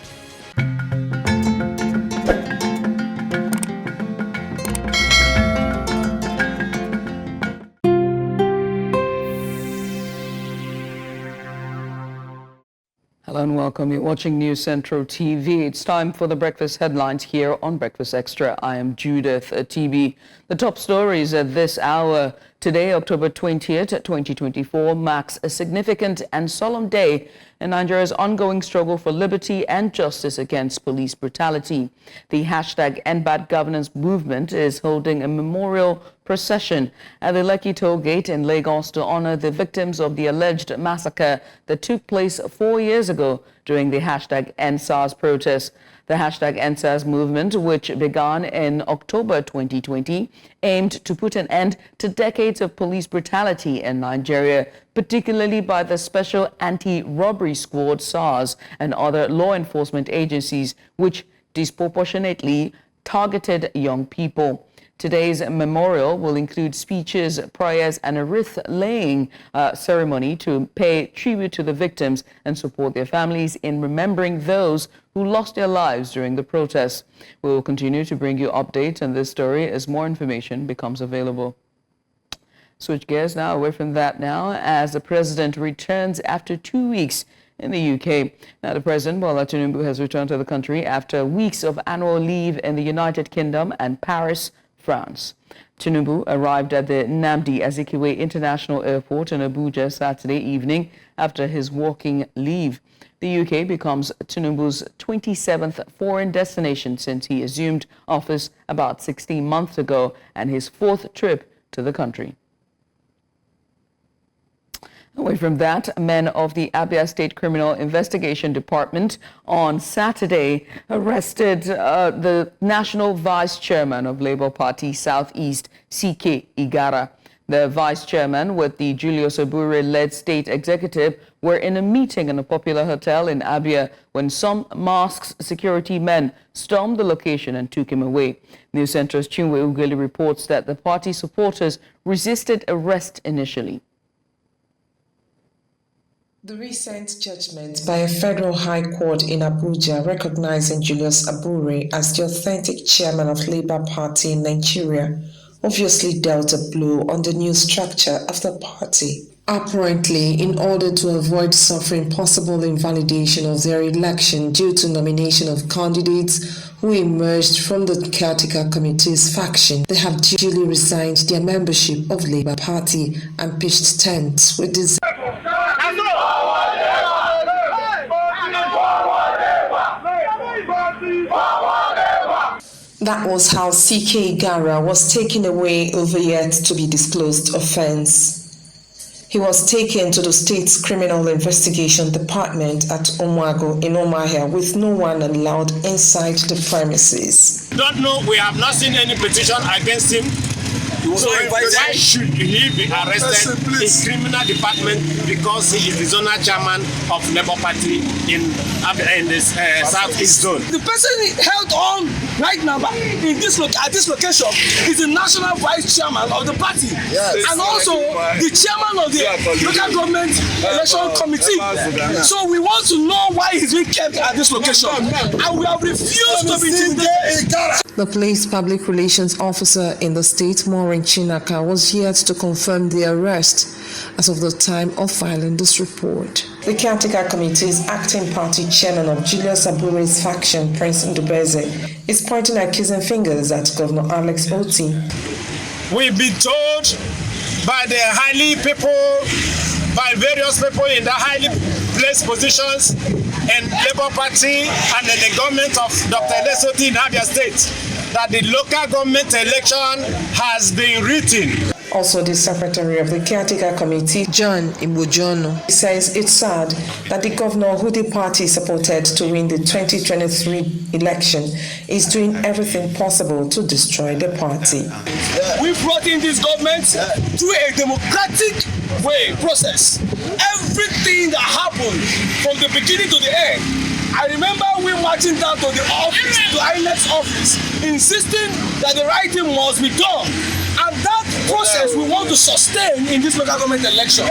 Hello and welcome. You're watching News Central TV. It's time for the breakfast headlines here on Breakfast Extra. I am Judith TB. The top stories at this hour. Today, October 20th, 2024, marks a significant and solemn day in Nigeria's ongoing struggle for liberty and justice against police brutality. The hashtag #EndBadGovernance movement is holding a memorial procession at the Lekki Toll Gate in Lagos to honor the victims of the alleged massacre that took place 4 years ago during the hashtag #EndSARS protest. The hashtag #EndSARS movement, which began in October 2020, aimed to put an end to decades of police brutality in Nigeria, particularly by the Special Anti-Robbery Squad, SARS, and other law enforcement agencies, which disproportionately targeted young people. Today's memorial will include speeches, prayers, and a wreath-laying ceremony to pay tribute to the victims and support their families in remembering those who lost their lives during the protests. We will continue to bring you updates on this story as more information becomes available. Switch gears now, away from that now, as the president returns after 2 weeks in the UK. Now, the president, Bola Tinubu, has returned to the country after weeks of annual leave in the United Kingdom and Paris, France. Tinubu arrived at the Nnamdi Azikiwe International Airport in Abuja Saturday evening after his walking leave. The UK becomes Tinubu's 27th foreign destination since he assumed office about 16 months ago, and his 4th trip to the country. Away from that, men of the Abia State Criminal Investigation Department on Saturday arrested the National Vice Chairman of Labour Party Southeast, CK Igara. The Vice Chairman with the Julius Abure-led state executive were in a meeting in a popular hotel in Abia when some masked security men stormed the location and took him away. News Center's Chinwe Ugeli reports that the party supporters resisted arrest initially. The recent judgment by a federal high court in Abuja recognizing Julius Abure as the authentic chairman of Labour Party in Nigeria obviously dealt a blow on the new structure of the party. Apparently, in order to avoid suffering possible invalidation of their election due to nomination of candidates who emerged from the caretaker committee's faction, they have duly resigned their membership of Labour Party and pitched tents with this. That was how CK Igara was taken away over yet to be disclosed offense. He was taken to the state's criminal investigation department at Omwago in Omahia with no one allowed inside the premises. Don't know, we have not seen any petition against him. So why should he be arrested in criminal department because he is the zonal chairman of Labour Party in this Southeast zone? The person held on right now in this at this location is the national vice chairman of the party, and also the chairman of the local government election committee. So we want to know why he's being kept at this location, and we have refused to be intimidated. The police public relations officer in the state, Maureen Chinaka, was yet to confirm the arrest as of the time of filing this report. The caretaker committee's acting party chairman of Julius Abure's faction, Prince Ndubeze, is pointing accusing fingers at Governor Alex Otti. We've been told by various people in the highly placed positions in Labour Party and in the government of Dr. Lesoti in Abia State that the local government election has been written. Also, the secretary of the caretaker committee, John Imbojono, says it's sad that the governor who the party supported to win the 2023 election is doing everything possible to destroy the party. We brought in this government through a democratic process. Everything that happened from the beginning to the end. I remember we marching down to the office, to INEC's office, insisting that the right thing must be done. And that process we want to sustain in this local government election.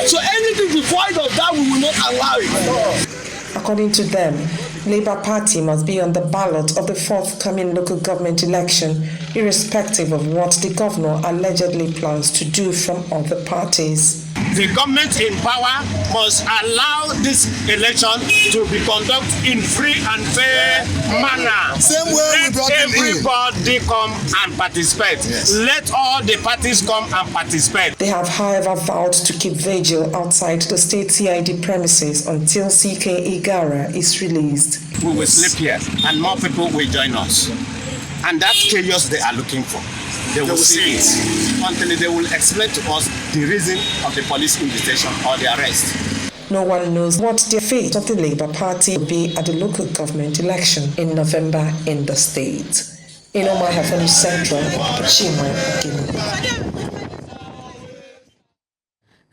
So anything devoid of that, we will not allow it. According to them, Labour Party must be on the ballot of the forthcoming local government election, irrespective of what the governor allegedly plans to do from other parties. The government in power must allow this election to be conducted in free and fair manner. Same way we brought him in. Everybody everybody come and participate. Yes. Let all the parties come and participate. They have, however, vowed to keep vigil outside the state CID premises until CK Igara is released. We will sleep here and more people will join us. And that chaos they are looking for, they will see it until they will explain to us the reason of the police invitation or the arrest. No one knows what the fate of the Labour Party will be at the local government election in November in the state. In Omaha from Central, Chima Akinu.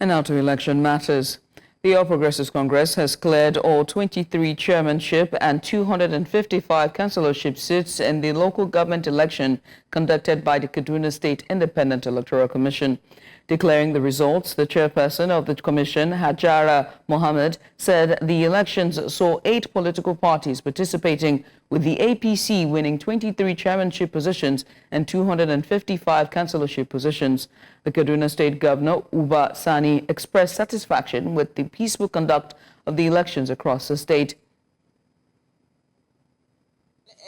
And now to election matters. The All Progressives Congress has cleared all 23 chairmanship and 255 councillorship seats in the local government election conducted by the Kaduna State Independent Electoral Commission. Declaring the results, the chairperson of the commission, Hajara Mohammed, said the elections saw 8 political parties participating, with the APC winning 23 chairmanship positions and 255 councillorship positions. The Kaduna State Governor, Uba Sani, expressed satisfaction with the peaceful conduct of the elections across the state.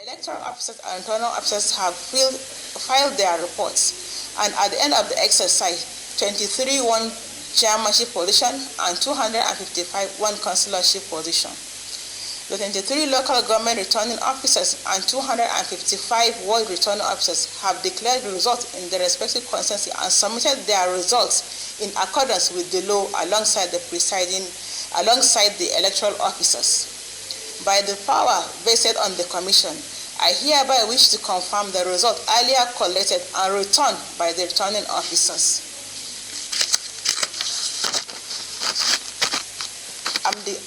Electoral officers and internal officers have filed their reports, and at the end of the exercise, 23 won chairmanship position and 255 won councillorship position. The 23 local government returning officers and 255 ward returning officers have declared the results in their respective constituency and submitted their results in accordance with the law alongside the electoral officers. By the power vested on the commission, I hereby wish to confirm the result earlier collected and returned by the returning officers.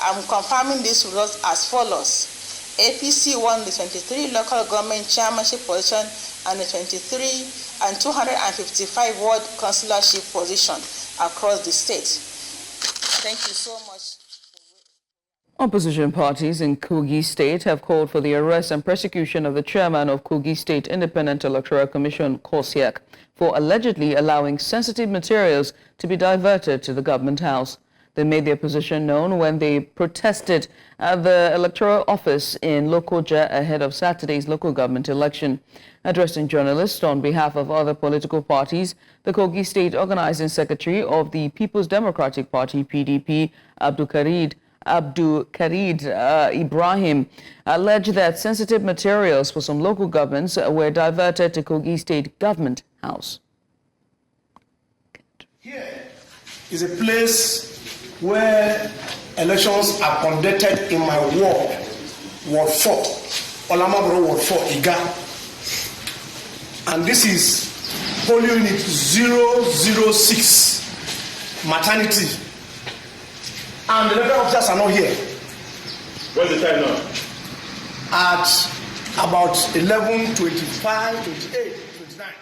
I'm confirming these results as follows. APC won the 23 local government chairmanship position and the 23 and 255 ward councillorship position across the state. Thank you so much. Opposition parties in Kogi State have called for the arrest and prosecution of the chairman of Kogi State Independent Electoral Commission, Kosiak, for allegedly allowing sensitive materials to be diverted to the government house. They made their position known when they protested at the electoral office in Lokoja ahead of Saturday's local government election. Addressing journalists on behalf of other political parties, the Kogi State Organizing Secretary of the People's Democratic Party, PDP, Abdul Karid Ibrahim, alleged that sensitive materials for some local governments were diverted to Kogi State Government House. Here is a place where elections are conducted in my ward, Ward 4, Olamabro Ward 4, Iga. And this is polio unit 006, maternity. And the electoral officers are not here. What's the time now? At about 11:25, 28, 29.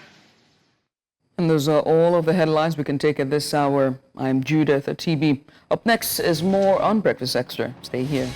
And those are all of the headlines we can take at this hour. I'm Judith at TB. Up next is more on Breakfast Extra. Stay here.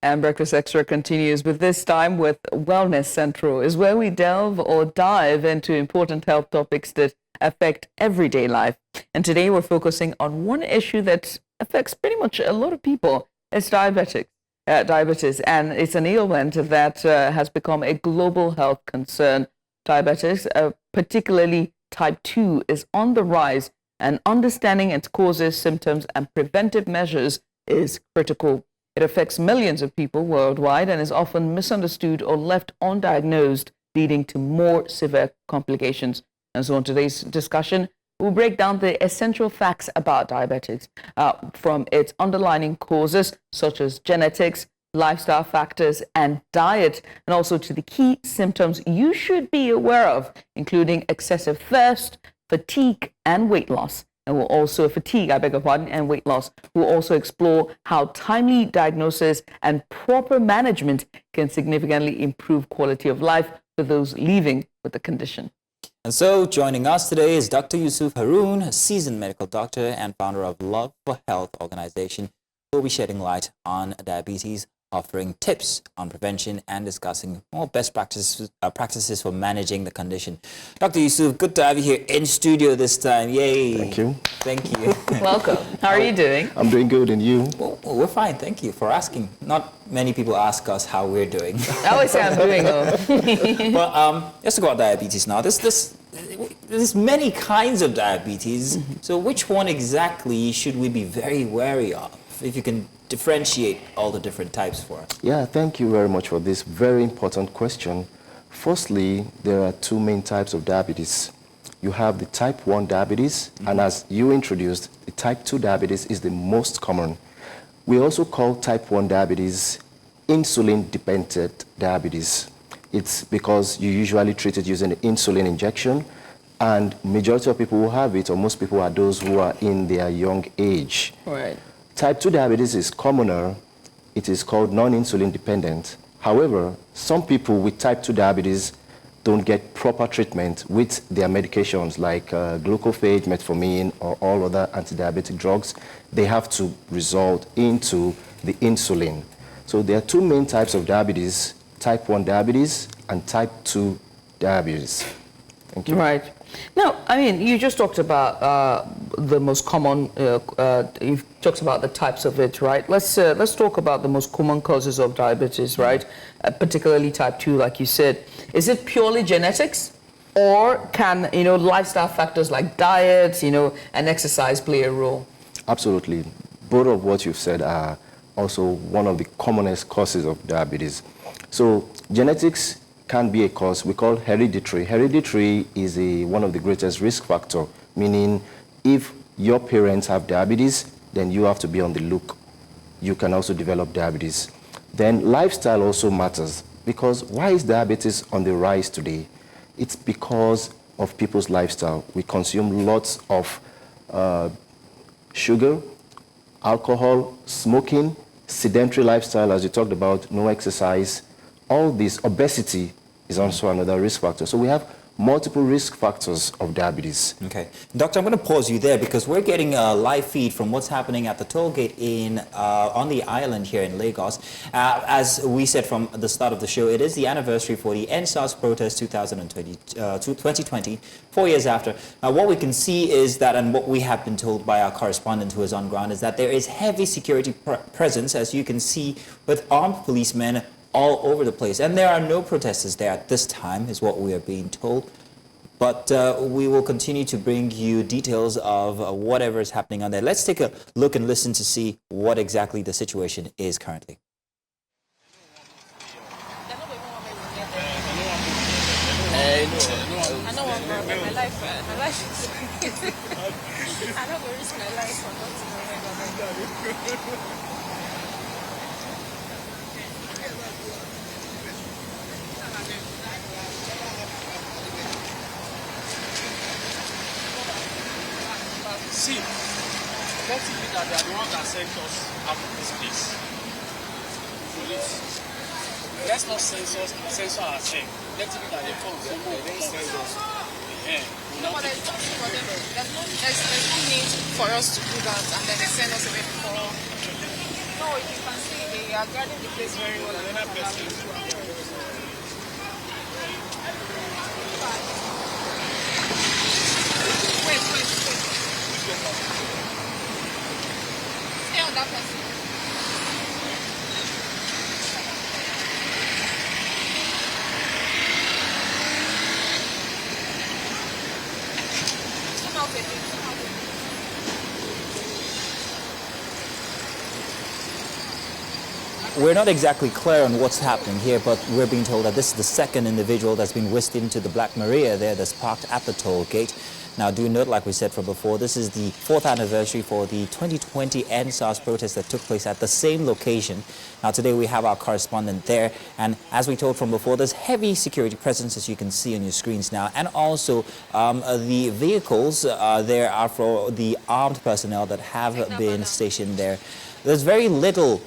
And Breakfast Extra continues, but this time with Wellness Central, is where we delve or dive into important health topics that affect everyday life. And today we're focusing on one issue that affects pretty much a lot of people. It's diabetes, and it's an ailment that has become a global health concern. Diabetes, particularly type 2, is on the rise, and understanding its causes, symptoms, and preventive measures is critical. It affects millions of people worldwide and is often misunderstood or left undiagnosed, leading to more severe complications. And so on today's discussion, we'll break down the essential facts about diabetes, from its underlying causes, such as genetics, lifestyle factors, and diet, and also to the key symptoms you should be aware of, including excessive thirst, fatigue, and weight loss. And we'll also, and weight loss. We'll also explore how timely diagnosis and proper management can significantly improve quality of life for those living with the condition. And so joining us today is Dr. Yusuf Haroon, a seasoned medical doctor and founder of Love for Health organization, who will be shedding light on diabetes offering tips on prevention and discussing more best practices for managing the condition. Dr. Yusuf, good to have you here in studio this time. Yay. Thank you. Thank you. Welcome. How are you doing? I'm doing good, and you? Well, we're fine. Thank you for asking. Not many people ask us how we're doing. I always say I'm doing well. Well, let's talk about diabetes now. There's many kinds of diabetes. So which one exactly should we be very wary of? If you can differentiate all the different types for us. Yeah, thank you very much for this very important question. Firstly, there are two main types of diabetes. You have the type 1 diabetes, and as you introduced, the type 2 diabetes is the most common. We also call type 1 diabetes insulin-dependent diabetes. It's because you usually treat it using the insulin injection, and majority of people who have it, or most people, are those who are in their young age. Right. Type 2 diabetes is commoner. It is called non-insulin dependent. However, some people with type 2 diabetes don't get proper treatment with their medications like glucophage, metformin, or all other anti-diabetic drugs. They have to resort into the insulin. So there are two main types of diabetes, type 1 diabetes and type 2 diabetes. Thank you. Right. Now, I mean, you just talked about the most common, you've talked about the types of it, right? Let's talk about the most common causes of diabetes, right? Particularly type 2, like you said. Is it purely genetics, or can, lifestyle factors like diet, and exercise play a role? Absolutely. Both of what you've said are also one of the commonest causes of diabetes. So genetics can be a cause. We call hereditary. Hereditary is one of the greatest risk factor, meaning if your parents have diabetes, then you have to be on the look. You can also develop diabetes. Then lifestyle also matters, because why is diabetes on the rise today? It's because of people's lifestyle. We consume lots of sugar, alcohol, smoking, sedentary lifestyle, as you talked about, no exercise. All this, obesity is also another risk factor. So we have multiple risk factors of diabetes. Okay. Doctor, I'm going to pause you there because we're getting a live feed from what's happening at the toll gate on the island here in Lagos. As we said from the start of the show, it is the anniversary for the SARS protest 2020, 4 years after. What we can see is that, and what we have been told by our correspondent who is on ground, is that there is heavy security presence, as you can see, with armed policemen all over the place. And there are no protesters there at this time, is what we are being told. But we will continue to bring you details of whatever is happening on there. Let's take a look and listen to see what exactly the situation is currently. See, let's see that they are the ones that sent us out of this place. Police. Let's not censor ourselves. Let's see that they come. They don't censor us. No, but there's nothing for them. There's no need for us to do that, and then they send us away before. No, you can see they are guarding the place very well. Another person. Wait. Stay on that person. We're not exactly clear on what's happening here, but we're being told that this is the second individual that's been whisked into the Black Maria there that's parked at the toll gate. Now, do note, like we said from before, this is the 4th anniversary for the 2020 SARS protest that took place at the same location. Now, today we have our correspondent there, and as we told from before, there's heavy security presence, as you can see on your screens now, and also the vehicles there are for the armed personnel that have been stationed there. There's very little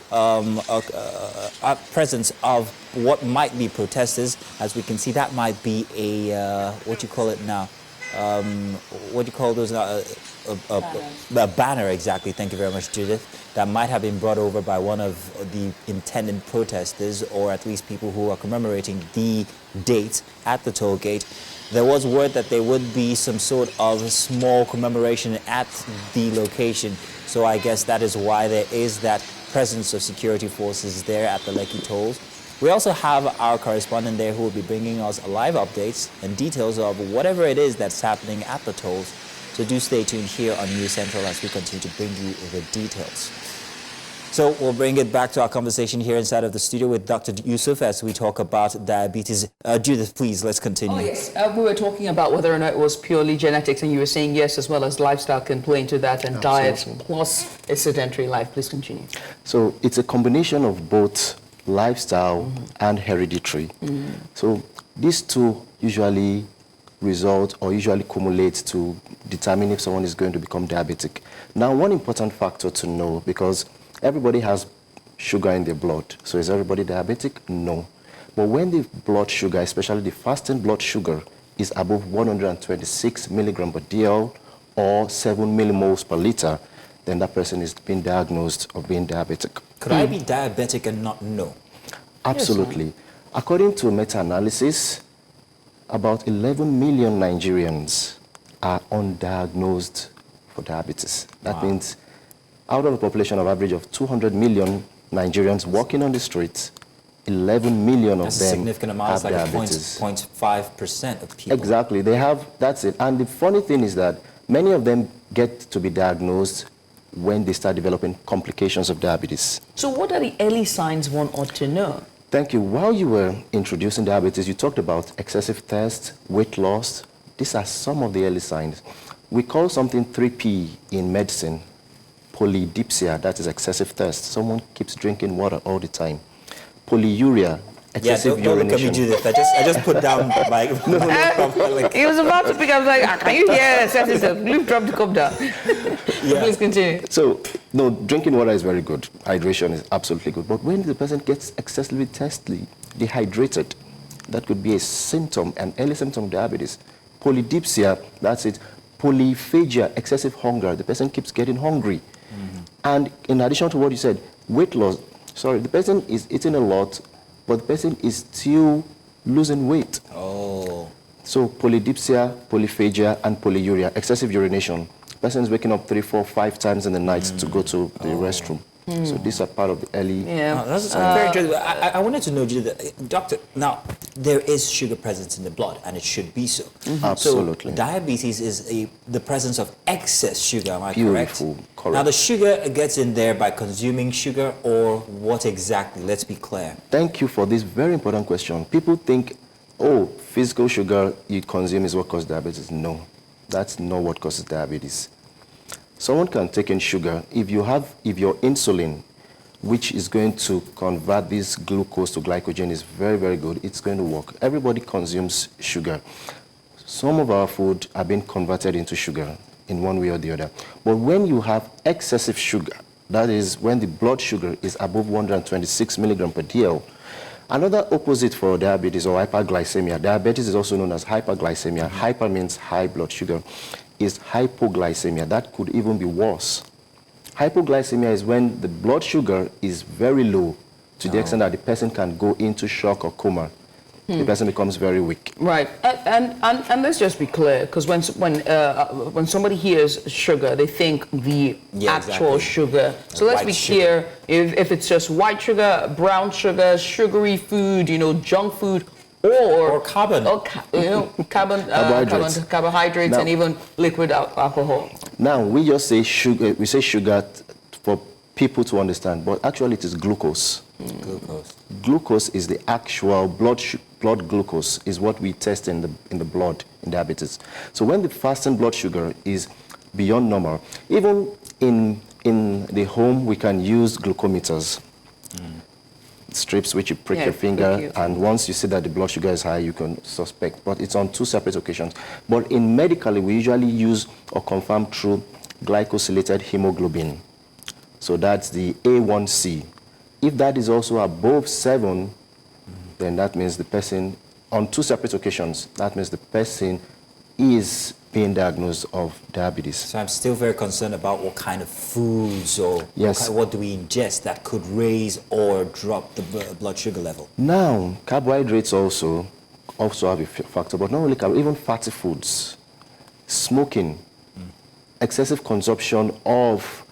presence of what might be protesters. As we can see, that might be a, what you call it now, what do you call those? A banner, exactly. Thank you very much, Judith. That might have been brought over by one of the intended protesters, or at least people who are commemorating the date at the toll gate. There was word that there would be some sort of small commemoration at the location. So I guess that is why there is that presence of security forces there at the Lekki tolls. We also have our correspondent there who will be bringing us live updates and details of whatever it is that's happening at the tolls. So do stay tuned here on News Central as we continue to bring you the details. So we'll bring it back to our conversation here inside of the studio with Dr. Yusuf as we talk about diabetes. Judith, please, let's continue. Oh, yes. We were talking about whether or not it was purely genetics, and you were saying yes, as well as lifestyle can play into that, and diet plus a sedentary life. Please continue. So it's a combination of both lifestyle and hereditary. So these two usually result or usually cumulate to determine if someone is going to become diabetic. Now, one important factor to know, because everybody has sugar in their blood. So is everybody diabetic? No. But when the blood sugar, especially the fasting blood sugar, is above 126 milligram per dl or 7 millimoles per liter, then that person is being diagnosed of being diabetic. Could I be diabetic and not know? Absolutely. Yes, according to a meta-analysis, about 11 million Nigerians are undiagnosed for diabetes. That means out of a population of average of 200 million Nigerians walking on the streets, 11 million of them have diabetes. That's like 0.5% of people. Exactly. They have, that's it. And the funny thing is that many of them get to be diagnosed when they start developing complications of diabetes. So what are the early signs one ought to know? Thank you. While you were introducing diabetes, you talked about excessive thirst, weight loss. These are some of the early signs. We call something 3P in medicine, polydipsia, that is excessive thirst. Someone keeps drinking water all the time. Polyuria, excessive urination. Don't look at me do this. I just put down my... He was about to pick up, like, can you hear excessive? Luke dropped the cup down. Please continue. So, no, drinking water is very good. Hydration is absolutely good. But when the person gets excessively thirsty, dehydrated, that could be a symptom, an early symptom of diabetes. Polydipsia, that's it. Polyphagia, excessive hunger. The person keeps getting hungry. And in addition to what you said, weight loss. Sorry, the person is eating a lot, but the person is still losing weight. Oh. So polydipsia, polyphagia, and polyuria, excessive urination. The person is waking up 3, 4, 5 times in the night to go to the restroom. So these are part of the early... Yeah. That's very interesting. I wanted to know, Doctor, now, there is sugar present in the blood, and it should be so. Absolutely. So diabetes is the presence of excess sugar, am I correct? Correct. Now, the sugar gets in there by consuming sugar, or what exactly? Let's be clear. Thank you for this very important question. People think, oh, physical sugar you consume is what causes diabetes. No, that's not what causes diabetes. Someone can take in sugar. If your insulin, which is going to convert this glucose to glycogen, is very, very good, it's going to work. Everybody consumes sugar. Some of our food are being converted into sugar in one way or the other. But when you have excessive sugar, that is when the blood sugar is above 126 milligram per dl, another opposite for diabetes or hyperglycemia, diabetes is also known as hyperglycemia. Hyper means high blood sugar. Is hypoglycemia. That could even be worse. Hypoglycemia is when the blood sugar is very low to the extent that the person can go into shock or coma. The person becomes very weak. Right, and let's just be clear, because when somebody hears sugar, they think the actual sugar. So let's be clear, if it's just white sugar, brown sugar, sugary food, junk food, or carbon, carbohydrates, now, and even liquid alcohol. Now we just say sugar. We say sugar for people to understand, but actually it is glucose. Glucose is the actual blood glucose is what we test in the blood in diabetes. So when the fasting blood sugar is beyond normal, even in the home we can use glucometers. Strips which you prick your finger, and once you see that the blood sugar is high, you can suspect. But it's on 2 separate occasions. But in medically, we usually use or confirm through glycosylated hemoglobin. So that's the A1C. If that is also above 7, then that means the person, on 2 separate occasions, that means the person is being diagnosed of diabetes. So I'm still very concerned about what kind of foods or Yes. what do we ingest that could raise or drop the blood sugar level. Now, carbohydrates also have a factor, but not only carbohydrates, even fatty foods, smoking, excessive consumption of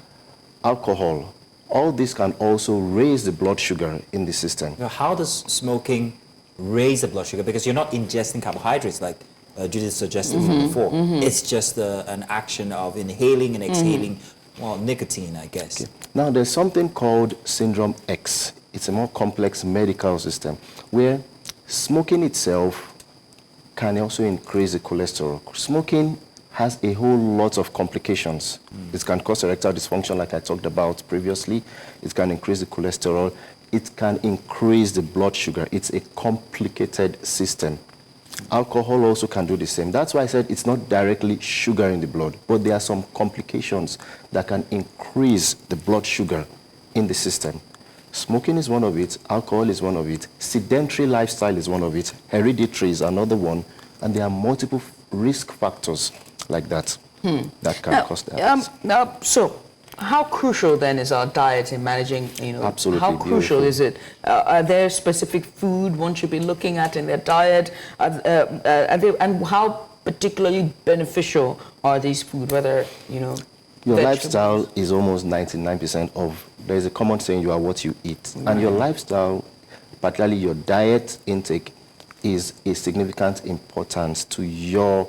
alcohol, all this can also raise the blood sugar in the system. Now, how does smoking raise the blood sugar? Because you're not ingesting carbohydrates like Judith suggested before. It's just an action of inhaling and exhaling, well, nicotine, I guess. Okay. Now, there's something called syndrome X. It's a more complex medical system where smoking itself can also increase the cholesterol. Smoking has a whole lot of complications. It can cause erectile dysfunction, like I talked about previously. It can increase the cholesterol. It can increase the blood sugar. It's a complicated system. Alcohol also can do the same. That's why I said it's not directly sugar in the blood, but there are some complications that can increase the blood sugar in the system. Smoking is one of it, alcohol is one of it, sedentary lifestyle is one of it, hereditary is another one, and there are multiple risk factors like that that can cause diabetes. So, how crucial then is our diet in managing, Absolutely how crucial beautiful. is it? Are there specific food one should be looking at in their diet? And how particularly beneficial are these food, whether, Your vegetables? lifestyle is almost 99% of, there's a common saying, you are what you eat. And your lifestyle, particularly your diet intake, is a significant importance to your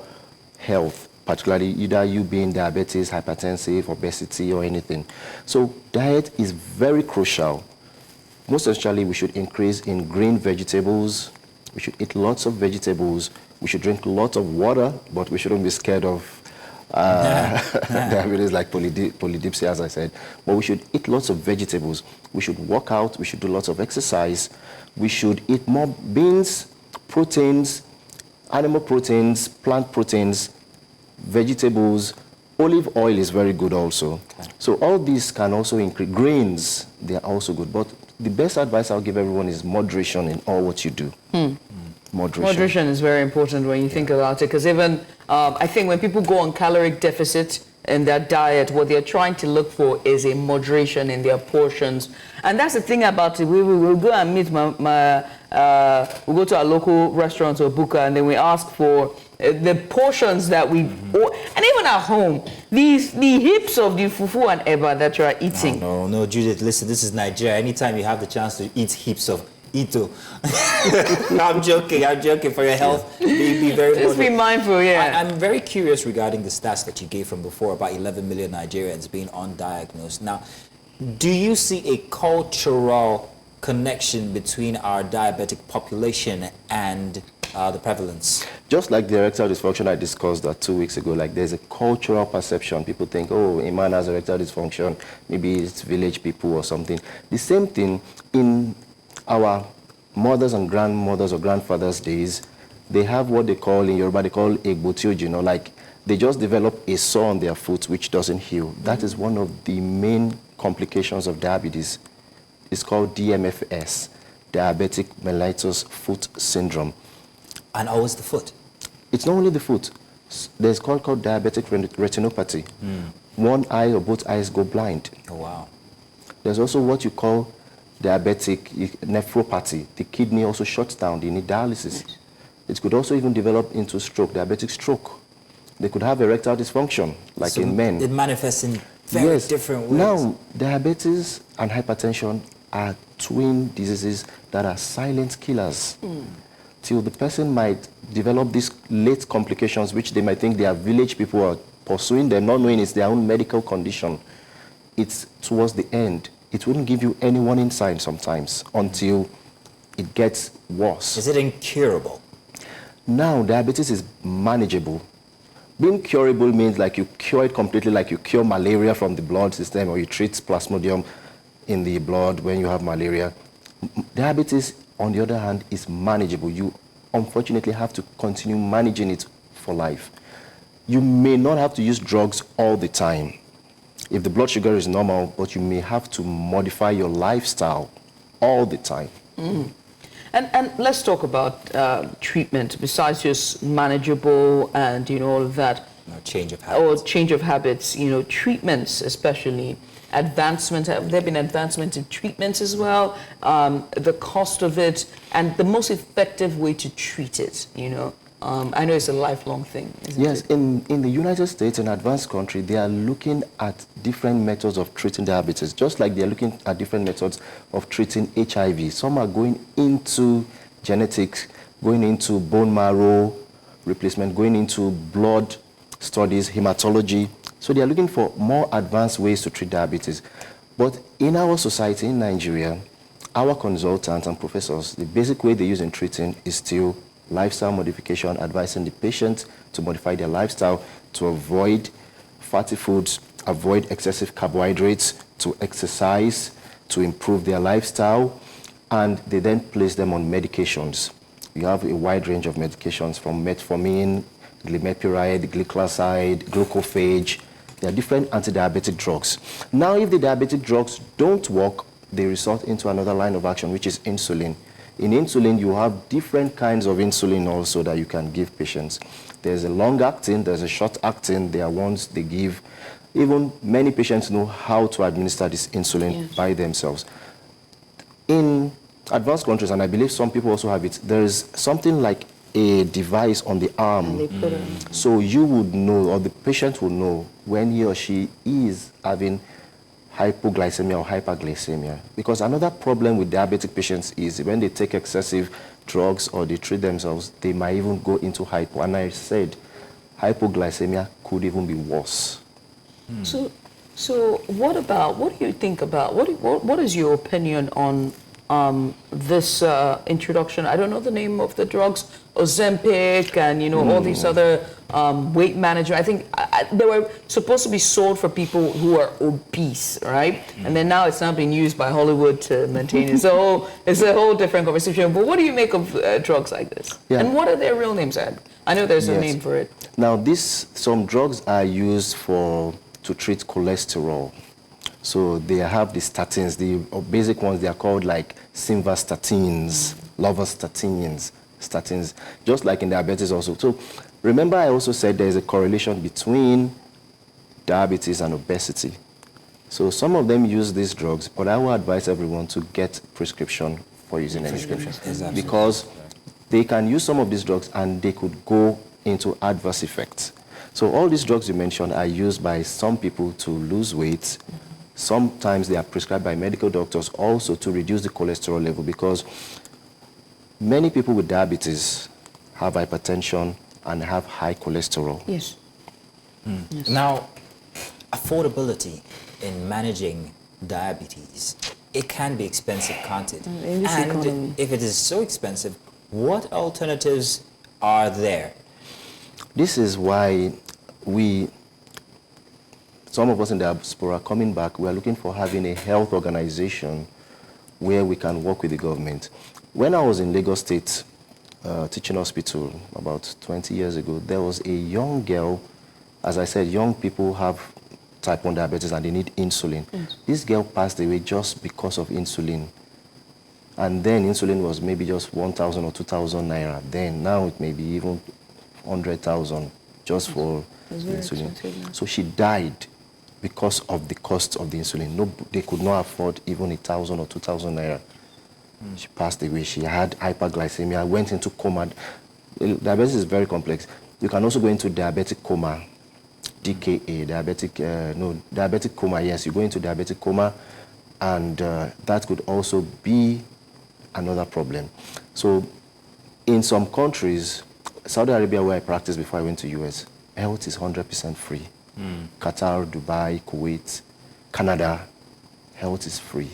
health, particularly either you being diabetes, hypertensive, obesity, or anything. So diet is very crucial. Most especially, we should increase in green vegetables. We should eat lots of vegetables. We should drink lots of water, but we shouldn't be scared of diabetes like polydipsia, as I said. But we should eat lots of vegetables. We should work out. We should do lots of exercise. We should eat more beans, proteins, animal proteins, plant proteins, vegetables. Olive oil is very good also. Okay. So all these can also increase. Grains, they are also good. But the best advice I'll give everyone is moderation in all what you do. Moderation is very important when you think about it, because even I think when people go on caloric deficit in their diet, what they're trying to look for is a moderation in their portions. And that's the thing about it. We will go and meet we'll go to our local restaurant or buka, and then we ask for the portions that we, and even at home, the heaps of the fufu and eba that you are eating. No, Judith, listen, this is Nigeria. Anytime you have the chance to eat heaps of ito. I'm joking for your health. Be very Just be mindful, yeah. I'm very curious regarding the stats that you gave from before about 11 million Nigerians being undiagnosed. Now, do you see a cultural connection between our diabetic population and the prevalence? Just like the erectile dysfunction I discussed 2 weeks ago, like there's a cultural perception. People think, oh, a man has erectile dysfunction, maybe it's village people or something. The same thing in our mothers and grandmothers or grandfathers' days, they have what they call, in Yoruba, they call egbotioji, like they just develop a sore on their foot which doesn't heal. That is one of the main complications of diabetes. It's called DMFS, diabetic mellitus foot syndrome. And always the foot? It's not only the foot. There's called diabetic retinopathy. One eye or both eyes go blind. Oh, wow. There's also what you call diabetic nephropathy. The kidney also shuts down. They need dialysis. It could also even develop into stroke, diabetic stroke. They could have erectile dysfunction, like so in men. It manifests in very different ways. Now, diabetes and hypertension are twin diseases that are silent killers. Till the person might develop these late complications, which they might think their village people are pursuing them, not knowing it's their own medical condition. It's towards the end. It wouldn't give you any warning sign sometimes until it gets worse. Is it incurable? Now, diabetes is manageable. Being curable means like you cure it completely, like you cure malaria from the blood system, or you treat plasmodium in the blood when you have malaria. Diabetes, on the other hand, is manageable. You unfortunately have to continue managing it for life. You may not have to use drugs all the time if the blood sugar is normal, but you may have to modify your lifestyle all the time. And let's talk about treatment. Besides just manageable and all of that, change of habits. Or change of habits. Treatments, especially advancement. Have there been advancement in treatments as well? The cost of it and the most effective way to treat it. I know it's a lifelong thing. Yes, in the United States, an advanced country, they are looking at different methods of treating diabetes, just like they're looking at different methods of treating HIV. Some are going into genetics, going into bone marrow replacement, going into blood studies, hematology. So they are looking for more advanced ways to treat diabetes. But in our society, in Nigeria, our consultants and professors, the basic way they use in treating is still lifestyle modification, advising the patient to modify their lifestyle, to avoid fatty foods, avoid excessive carbohydrates, to exercise, to improve their lifestyle, and they then place them on medications. You have a wide range of medications from metformin, glimepiride, glycoside, glucophage. There are different anti-diabetic drugs. Now, if the diabetic drugs don't work, they resort into another line of action, which is insulin. In insulin, you have different kinds of insulin also that you can give patients. There's a long-acting, there's a short-acting, there are ones they give. Even many patients know how to administer this insulin by themselves. In advanced countries, and I believe some people also have it, there is something like a device on the arm. So you would know, or the patient would know, when he or she is having hypoglycemia or hyperglycemia. Because another problem with diabetic patients is when they take excessive drugs or they treat themselves, they might even go into hypo. And I said, hypoglycemia could even be worse. So what do you think about, what is your opinion on this introduction? I don't know the name of the drugs, Ozempic and all these other weight management. I think they were supposed to be sold for people who are obese, right? And then now it's not being used by Hollywood to maintain it. So it's a whole different conversation. But what do you make of drugs like this? And what are their real names? I know there's a name for it. Now, some drugs are used to treat cholesterol. So they have the statins, the basic ones, they are called like simvastatins, lovastatins, statins, just like in diabetes also. So remember I also said there is a correlation between diabetes and obesity. So some of them use these drugs, but I will advise everyone to get prescription for using any prescription. Because they can use some of these drugs and they could go into adverse effects. So all these drugs you mentioned are used by some people to lose weight. Sometimes they are prescribed by medical doctors also to reduce the cholesterol level, because many people with diabetes have hypertension and have high cholesterol. Yes. Yes. Now, affordability in managing diabetes, it can be expensive, can't it? And if it is so expensive, what alternatives are there? This is why some of us in the diaspora coming back, we are looking for having a health organization where we can work with the government. When I was in Lagos State Teaching Hospital about 20 years ago, there was a young girl. As I said, young people have type 1 diabetes and they need insulin. This girl passed away just because of insulin. And then insulin was maybe just 1,000 or 2,000 naira. Then now it may be even 100,000 just for insulin. So she died because of the cost of the insulin. No, they could not afford even 1,000 or 2,000 naira. She passed away. She had hyperglycemia, went into coma. Diabetes is very complex. You can also go into diabetic coma, DKA, diabetic coma. Yes, you go into diabetic coma, and that could also be another problem. So in some countries, Saudi Arabia, where I practiced before I went to US, health is 100% free. Qatar, Dubai, Kuwait, Canada, health is free.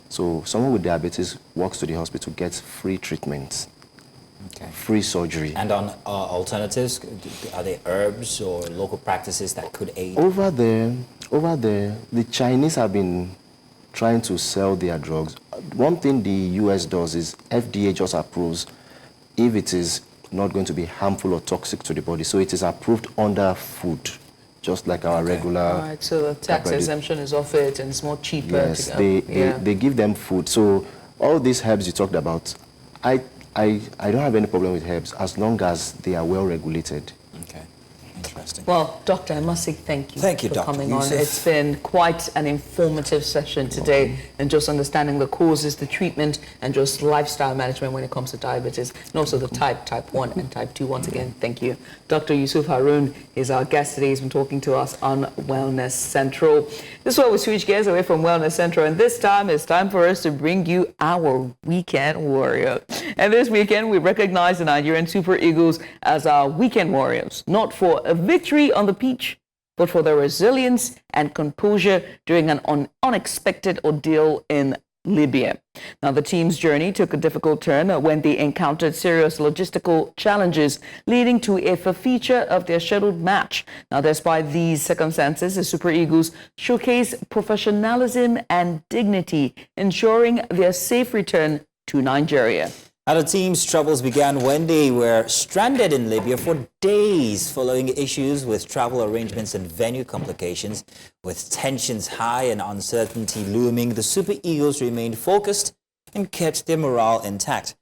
So someone with diabetes walks to the hospital, gets free treatment, free surgery. And on alternatives, are there herbs or local practices that could aid? Over there, the Chinese have been trying to sell their drugs. One thing the US does is FDA just approves if it is not going to be harmful or toxic to the body. So it is approved under food, just like our regular... All right, so the tax exemption is off it and it's more cheaper. Yes, they give them food. So all these herbs you talked about I don't have any problem with herbs as long as they are well regulated. Okay, interesting. Well, Doctor, I must say thank you, Thank you, for Dr. coming Yusuf. on. It's been quite an informative session today, and just understanding the causes, the treatment, and just lifestyle management when it comes to diabetes, and also the type 1 and type 2. Once again, thank you. Dr. Yusuf Harun is our guest today. He's been talking to us on Wellness Central. This is where we switch gears away from Wellness Central, and this time it's time for us to bring you our Weekend Warrior. And this weekend, we recognize the Nigerian Super Eagles as our Weekend Warriors, not for a victory on the pitch, but for their resilience and composure during an unexpected ordeal in Libya. Now, the team's journey took a difficult turn when they encountered serious logistical challenges, leading to a forfeiture of their scheduled match. Now, despite these circumstances, the Super Eagles showcased professionalism and dignity, ensuring their safe return to Nigeria. Now, the team's troubles began when they were stranded in Libya for days following issues with travel arrangements and venue complications. With tensions high and uncertainty looming, the Super Eagles remained focused and kept their morale intact.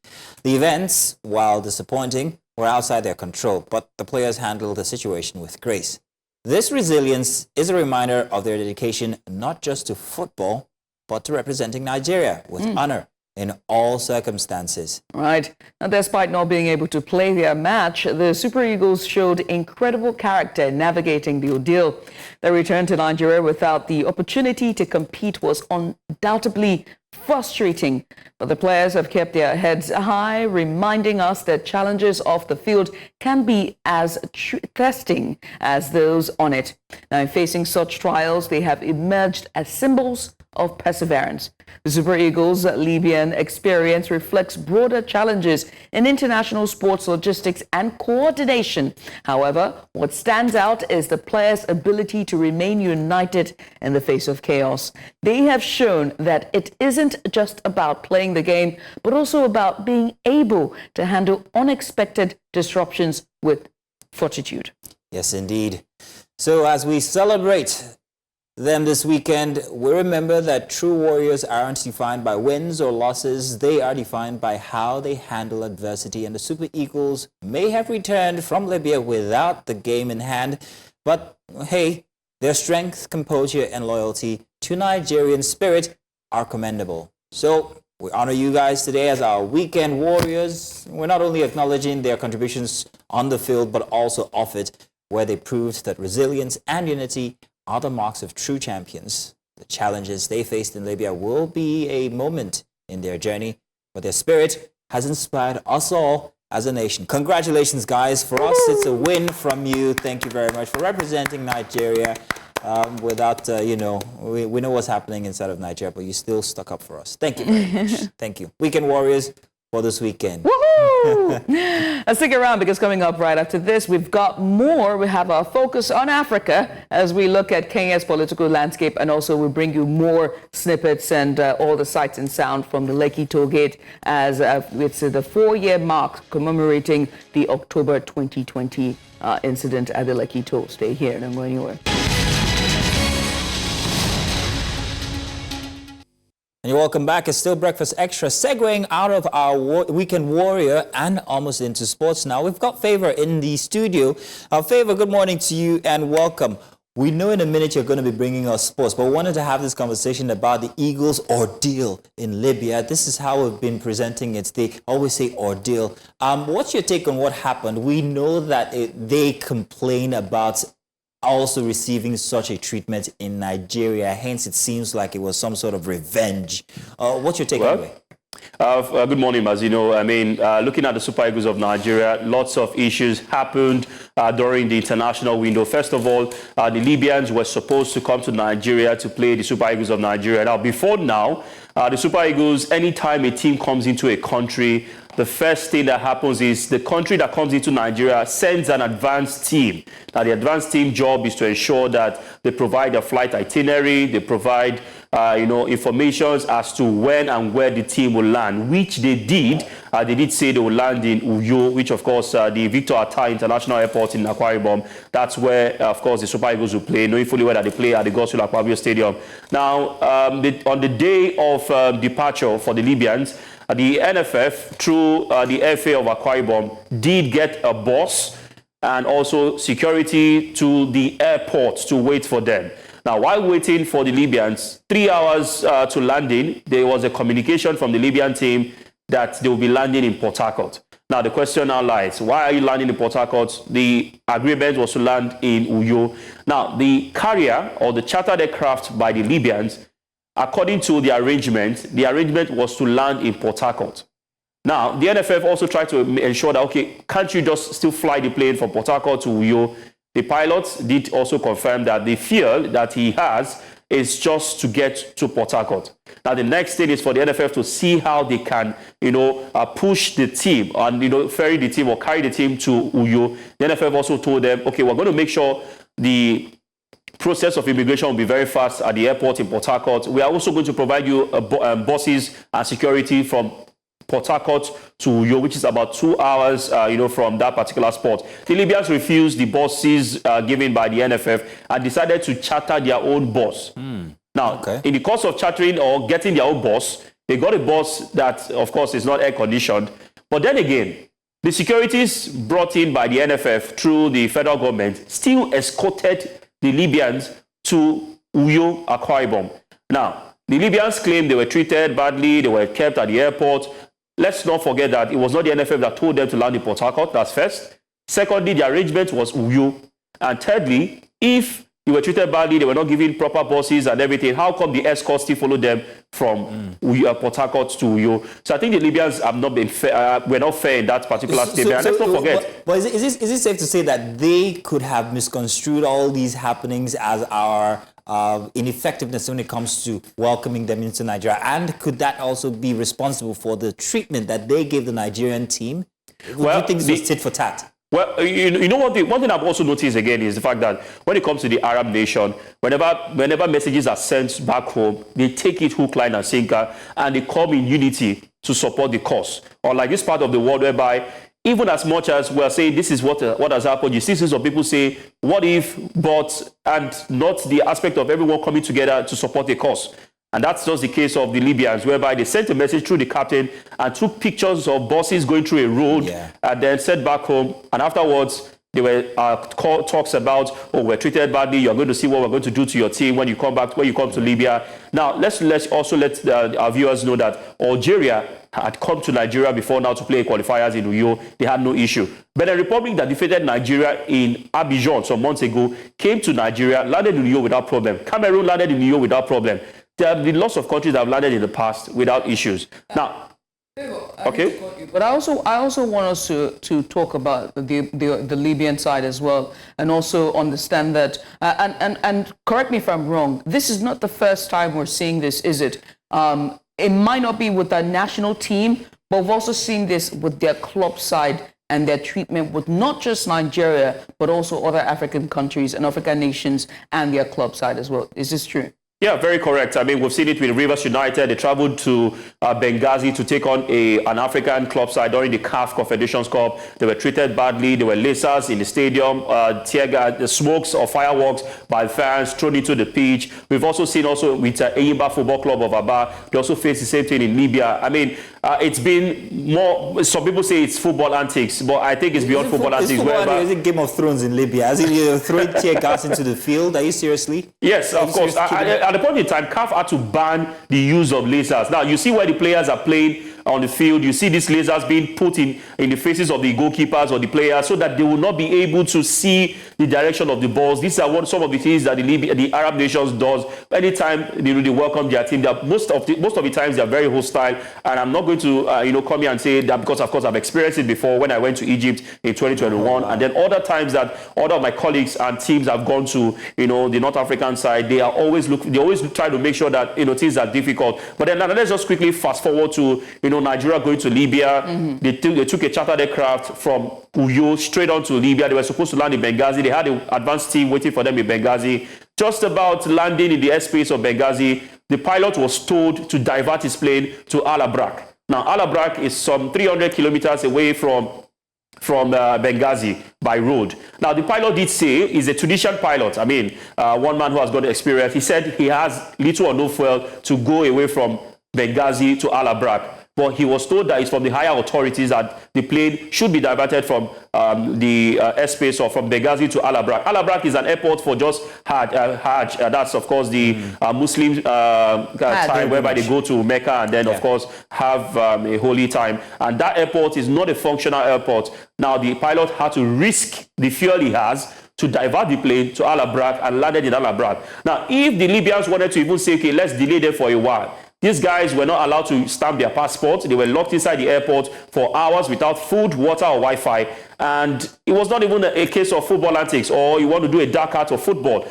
The events, while disappointing, were outside their control, but the players handled the situation with grace. This resilience is a reminder of their dedication not just to football, but to representing Nigeria with honor in all circumstances. Right. Now, despite not being able to play their match, the Super Eagles showed incredible character in navigating the ordeal. Their return to Nigeria without the opportunity to compete was undoubtedly frustrating, but the players have kept their heads high, reminding us that challenges off the field can be as testing as those on it. Now, in facing such trials, they have emerged as symbols of perseverance. The Super Eagles' Libyan experience reflects broader challenges in international sports logistics and coordination. However, what stands out is the players' ability to remain united in the face of chaos. They have shown that it isn't just about playing the game, but also about being able to handle unexpected disruptions with fortitude. Yes, indeed. So as we celebrate them this weekend, we remember that true warriors aren't defined by wins or losses. They are defined by how they handle adversity. And the Super Eagles may have returned from Libya without the game in hand, but hey, their strength, composure, and loyalty to Nigerian spirit are commendable. So we honor you guys today as our Weekend Warriors. We're not only acknowledging their contributions on the field, but also off it, where they proved that resilience and unity are the marks of true champions. The challenges they faced in Libya will be a moment in their journey, but their spirit has inspired us all as a nation. Congratulations, guys. For us, it's a win from you. Thank you very much for representing Nigeria. Without, we know what's happening inside of Nigeria, but you still stuck up for us. Thank you very much. Thank you. Weekend Warriors for this weekend. Woohoo! Stick around, because coming up right after this, we've got more. We have our focus on Africa as we look at Kenya's political landscape, and also we'll bring you more snippets and all the sights and sound from the Lekki Toll Gate as it's the 4-year mark commemorating the October 2020 incident at the Lekki Toll. Stay here, don't go anywhere. And you're welcome back. It's still Breakfast Extra, segueing out of our Weekend Warrior and almost into sports now. We've got Favor in the studio. Favor, good morning to you and welcome. We know in a minute you're going to be bringing us sports, but we wanted to have this conversation about the Eagles' ordeal in Libya. This is how we've been presenting it. They always say ordeal. What's your take on what happened? We know that they complain about also receiving such a treatment in Nigeria. Hence, it seems like it was some sort of revenge. What's your take on it? Good morning, Mazino. Looking at the Super Eagles of Nigeria, lots of issues happened during the international window. First of all, the Libyans were supposed to come to Nigeria to play the Super Eagles of Nigeria. Now, before now, the Super Eagles, anytime a team comes into a country, the first thing that happens is the country that comes into Nigeria sends an advanced team. Now, the advanced team job is to ensure that they provide a flight itinerary, they provide information as to when and where the team will land, which they did. They did say they will land in Uyo, which, of course, the Victor Atta International Airport in Akwa Ibom. That's where, of course, the Super Eagles will play, knowing fully well that they play at the Gospel Akpabio Stadium. Now, on the day of departure for the Libyans, the NFF, through the FA of Akwa Ibom, did get a bus and also security to the airport to wait for them. Now, while waiting for the Libyans, 3 hours to landing, there was a communication from the Libyan team that they will be landing in Port Harcourt. Now, the question now lies, why are you landing in Port Harcourt? The agreement was to land in Uyo. Now, the carrier or the chartered aircraft by the Libyans, according to the arrangement was to land in Port Harcourt. Now, the NFF also tried to ensure that, okay, can't you just still fly the plane from Port Harcourt to Uyo? The pilots did also confirm that the fear that he has is just to get to Port Harcourt. Now, the next thing is for the NFF to see how they can, push the team and, ferry the team or carry the team to Uyo. The NFF also told them, okay, we're going to make sure the process of immigration will be very fast at the airport in Port Harcourt. We are also going to provide you buses and security from Port Harcourt to Uyo, which is about 2 hours, from that particular spot. The Libyans refused the buses given by the NFF and decided to charter their own bus. Now, in the course of chartering or getting their own bus, they got a bus that, of course, is not air-conditioned. But then again, the securities brought in by the NFF through the federal government still escorted the Libyans to Uyo, Akwa Ibom. Now, the Libyans claim they were treated badly, they were kept at the airport. Let's not forget that it was not the NFF that told them to land in Port Harcourt, that's first. Secondly, the arrangement was Uyo. And thirdly, if they were treated badly, they were not given proper buses and everything, how come the escorts still followed them from Port Harcourt to Uyo? So I think the Libyans have not been fair, were not fair in that particular statement. Let's not forget. But is it safe to say that they could have misconstrued all these happenings as our ineffectiveness when it comes to welcoming them into Nigeria? And could that also be responsible for the treatment that they gave the Nigerian team? Would you think this was tit for tat? Well, you know what? One thing I've also noticed again is the fact that when it comes to the Arab nation, whenever messages are sent back home, they take it hook, line, and sinker, and they come in unity to support the cause. Or like this part of the world whereby, even as much as we're saying this is what has happened, you see some people say, what if, but, and not the aspect of everyone coming together to support the cause. And that's just the case of the Libyans, whereby they sent a message through the captain and took pictures of buses going through a road and then sent back home. And afterwards, there were talks about, oh, we're treated badly. You're going to see what we're going to do to your team when you come back, when you come to Libya. Now, let's also let our viewers know that Algeria had come to Nigeria before now to play qualifiers in Uyo. They had no issue. But the Republic that defeated Nigeria in Abidjan some months ago came to Nigeria, landed in Uyo without problem. Cameroon landed in Uyo without problem. There have been lots of countries that have landed in the past without issues. Now, okay. But I also want us to talk about the Libyan side as well, and also understand that and correct me if I'm wrong. This is not the first time we're seeing this, is it? It might not be with the national team, but we've also seen this with their club side and their treatment with not just Nigeria, but also other African countries and African nations and their club side as well. Is this true? Yeah, very correct. I mean, we've seen it with Rivers United. They traveled to Benghazi to take on an African club side during the CAF Confederations Cup. They were treated badly. There were lasers in the stadium, tear gas, the smokes or fireworks by fans thrown into the pitch. We've also seen with Eyimba Football Club of Aba, they also faced the same thing in Libya. I mean, it's been more, some people say it's football antics, but I think it's beyond football antics. Is it Game of Thrones in Libya? As in you're throwing tear gas into the field? Are you seriously? Yes, of course. At the point in time, CAF had to ban the use of lasers. Now, you see where the players are playing on the field, you see these lasers being put in the faces of the goalkeepers or the players so that they will not be able to see the direction of the balls. These are some of the things that the Arab nations does. Anytime they welcome their team, most of the times they are very hostile. And I'm not going to come here and say that because, of course, I've experienced it before when I went to Egypt in 2021. And then other times that other of my colleagues and teams have gone to the North African side, they always try to make sure that things are difficult. But then let's just quickly fast forward to Nigeria going to Libya. Mm-hmm. They took a chartered aircraft from Uyo straight on to Libya. They were supposed to land in Benghazi. They had an advanced team waiting for them in Benghazi. Just about landing in the airspace of Benghazi, the pilot was told to divert his plane to Al Abrak. Now, Al Abrak is some 300 kilometers away from Benghazi by road. Now, the pilot did say he's a Tunisian pilot. I mean, one man who has got experience. He said he has little or no fuel to go away from Benghazi to Al Abrak. but he was told that it's from the higher authorities that the plane should be diverted from the airspace or from Benghazi to Al-Abrak. Al-Abrak is an airport for just Hajj. That's, of course, the Muslim time whereby they go to Mecca and then, of course, have a holy time. And that airport is not a functional airport. Now, the pilot had to risk the fuel he has to divert the plane to Al-Abrak and landed in Al-Abrak. Now, if the Libyans wanted to even say, okay, let's delay them for a while, these guys were not allowed to stamp their passports. They were locked inside the airport for hours without food, water, or Wi-Fi. And it was not even a case of football antics or you want to do a dark art of football.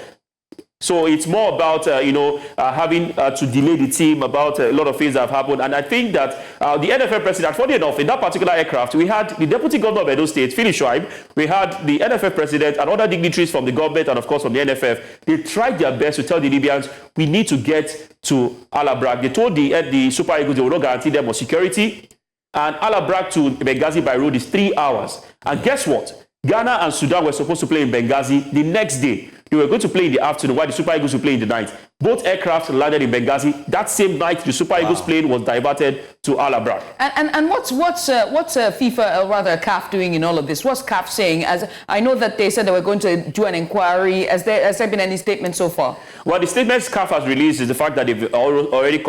So it's more about, having to delay the team, about a lot of things that have happened. And I think that the NFF president, funny enough, in that particular aircraft, we had the deputy governor of Edo State, Philip Schweib, we had the NFF president and other dignitaries from the government and, of course, from the NFF. They tried their best to tell the Libyans, we need to get to Al-Abrak. They told the Super Eagles they will not guarantee them more security. And Al-Abrak to Benghazi by road is 3 hours. And guess what? Ghana and Sudan were supposed to play in Benghazi the next day. They were going to play in the afternoon while the Super Eagles would play in the night. Both aircraft landed in Benghazi. That same night, the Super Eagles plane was diverted to Al-Abrak. And what's FIFA, or rather CAF, doing in all of this? What's CAF saying? As I know that they said they were going to do an inquiry. Has there been any statement so far? Well, the statements CAF has released is the fact that they've already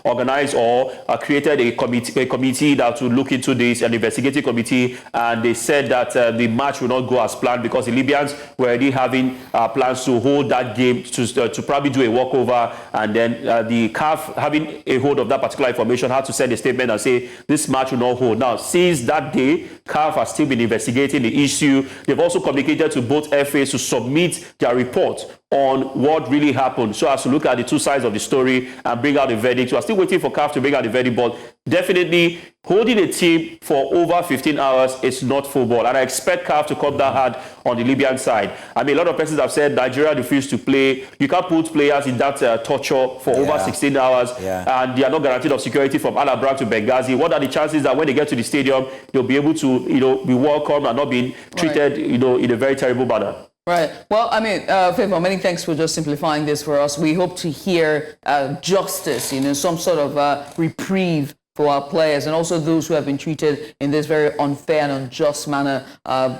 organized or created a committee that will look into this, an investigative committee, and they said that the match will not go as planned because the Libyans were already having plans to hold that game to probably do a walkover, and then the CAF, having a hold of that particular information, had to send a statement and say this match will not hold. Now, since that day, CAF has still been investigating the issue. They've also communicated to both FAs to submit their report on what really happened, so as to look at the two sides of the story and bring out a verdict. So I'm still waiting for CAF to bring out the verdict, but definitely holding a team for over 15 hours is not football, and I expect CAF to come down hard on the Libyan side. I mean, a lot of persons have said Nigeria refused to play. You can't put players in that torture for over 16 hours, and they are not guaranteed of security from Al-Abrak to Benghazi. What are the chances that when they get to the stadium, they'll be able to, be welcomed and not being treated, in a very terrible manner? Right. Well, I mean, Favor, many thanks for just simplifying this for us. We hope to hear justice, some sort of reprieve for our players and also those who have been treated in this very unfair and unjust manner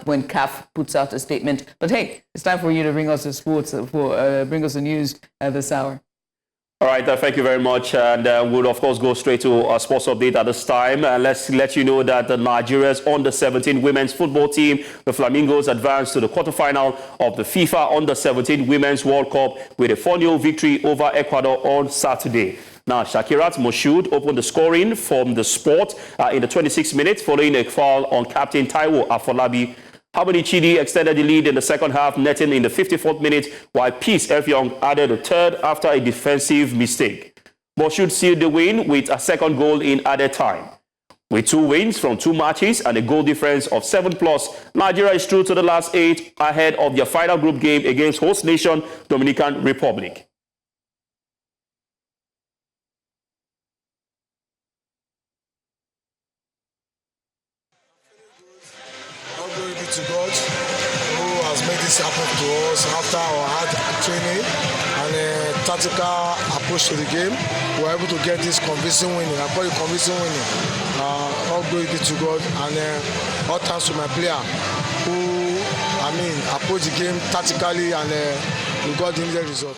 when CAF puts out a statement. But hey, it's time for you to bring us the sports, bring us the news this hour. All right, thank you very much. And we'll, of course, go straight to our sports update at this time. Let's let you know that Nigeria's under-17 women's football team, the Flamingos, advanced to the quarterfinal of the FIFA Under-17 Women's World Cup with a 4-0 victory over Ecuador on Saturday. Now, Shakirat Moshood opened the scoring from the spot in the 26th minute following a foul on captain Taiwo Afolabi. Hamani Chidi extended the lead in the second half, netting in the 54th minute, while Peace F. Young added a third after a defensive mistake. Moshood sealed the win with a second goal in added time. With 2 wins from 2 matches and a goal difference of 7+, Nigeria is through to the last 8 ahead of their final group game against host nation Dominican Republic. To God who has made this happen to us after our hard training and a tactical approach to the game. We were able to get this convincing winning. I call it convincing winning. All glory be to God and all thanks to my player who, approached the game tactically and we got the needed result.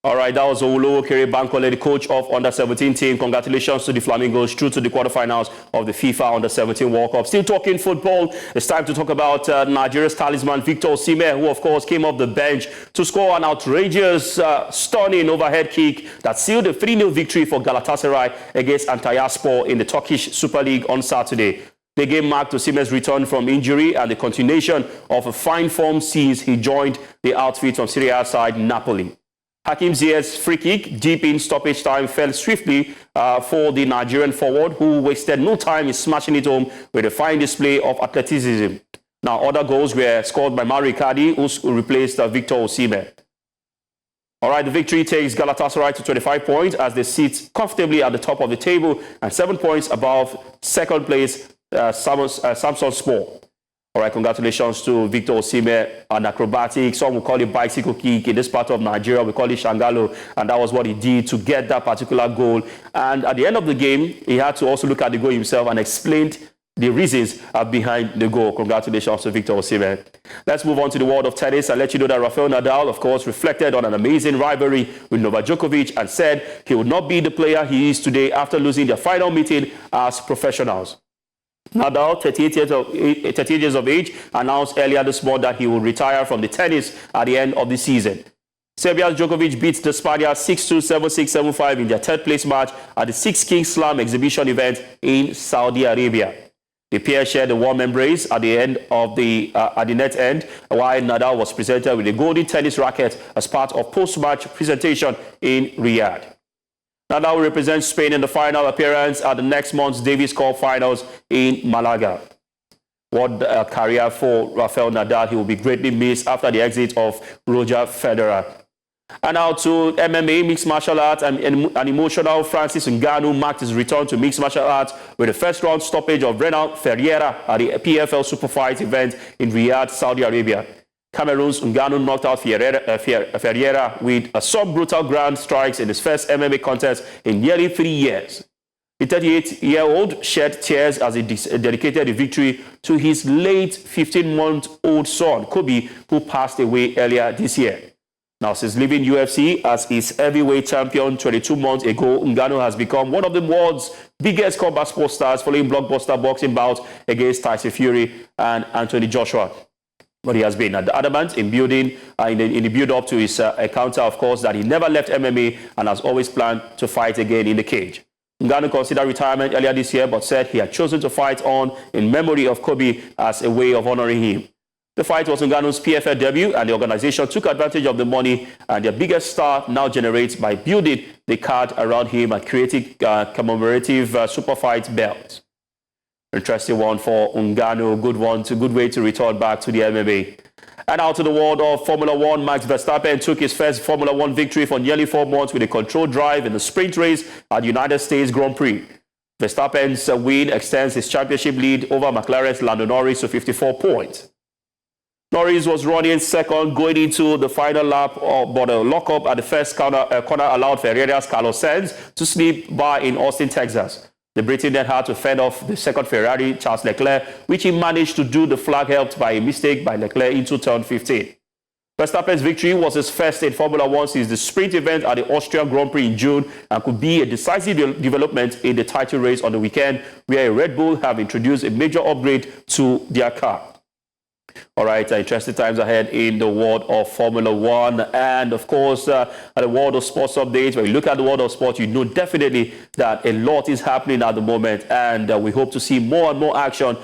All right, that was Owulowo Kere Bankole, the coach of Under-17 team. Congratulations to the Flamingos through to the quarterfinals of the FIFA Under-17 World Cup. Still talking football, it's time to talk about Nigeria's talisman, Victor Osimhen, who, of course, came off the bench to score an outrageous, stunning overhead kick that sealed a 3-0 victory for Galatasaray against Antalyaspor in the Turkish Super League on Saturday. The game marked Osimhen's return from injury and the continuation of a fine form since he joined the outfit from Serie A side Napoli. Hakim Ziyech's free kick deep in stoppage time fell swiftly for the Nigerian forward, who wasted no time in smashing it home with a fine display of athleticism. Now, other goals were scored by Mario Icardi, who replaced Victor Osimhen. All right, the victory takes Galatasaray to 25 points as they sit comfortably at the top of the table and 7 points above second place Samsunspor. All right, congratulations to Victor Osimhen, an acrobatic. Some will call it bicycle kick. In this part of Nigeria, we call it shangalo. And that was what he did to get that particular goal. And at the end of the game, he had to also look at the goal himself and explained the reasons behind the goal. Congratulations to Victor Osimhen. Let's move on to the world of tennis and let you know that Rafael Nadal, of course, reflected on an amazing rivalry with Novak Djokovic and said he would not be the player he is today after losing their final meeting as professionals. Nadal, 38 years of age, announced earlier this month that he will retire from the tennis at the end of the season. Serbia's Djokovic beat the Spaniard 6-2, 7-6, 7-5 in their third-place match at the Six Kings Slam exhibition event in Saudi Arabia. The pair shared a warm embrace at the end of at the net end, while Nadal was presented with a golden tennis racket as part of post-match presentation in Riyadh. Nadal will represent Spain in the final appearance at the next month's Davis Cup finals in Malaga. What a career for Rafael Nadal. He will be greatly missed after the exit of Roger Federer. And now to MMA, mixed martial arts, and an emotional Francis Ngannou marked his return to mixed martial arts with the first round stoppage of Renan Ferreira at the PFL Super Fight event in Riyadh, Saudi Arabia. Cameroon's Ngannou knocked out Ferreira with some brutal ground strikes in his first MMA contest in nearly 3 years. The 38-year-old shed tears as he dedicated the victory to his late 15-month-old son, Kobe, who passed away earlier this year. Now, since leaving UFC as his heavyweight champion 22 months ago, Ngannou has become one of the world's biggest combat sports stars, following blockbuster boxing bouts against Tyson Fury and Anthony Joshua. But he has been adamant in the build-up to his encounter, of course, that he never left MMA and has always planned to fight again in the cage. Ngannou considered retirement earlier this year, but said he had chosen to fight on in memory of Kobe as a way of honoring him. The fight was Ngannou's PFL debut, and the organization took advantage of the money and their biggest star now generates by building the card around him and creating commemorative super fight belts. Interesting one for Ngannou, good way to return back to the MMA. And out to the world of Formula One, Max Verstappen took his first Formula One victory for nearly 4 months with a controlled drive in the sprint race at the United States Grand Prix. Verstappen's win extends his championship lead over McLaren's Lando Norris to 54 points. Norris was running second going into the final lap, but a lockup at the first corner allowed Ferrari's Carlos Sainz to slip by in Austin, Texas. The Briton then had to fend off the second Ferrari, Charles Leclerc, which he managed to do. The flag helped by a mistake by Leclerc into turn 15. Verstappen's victory was his first in Formula One since the sprint event at the Austrian Grand Prix in June and could be a decisive development in the title race on the weekend, where Red Bull have introduced a major upgrade to their car. All right, interesting times ahead in the world of Formula One and, of course, the world of sports updates. When you look at the world of sports, you know definitely that a lot is happening at the moment, and we hope to see more and more action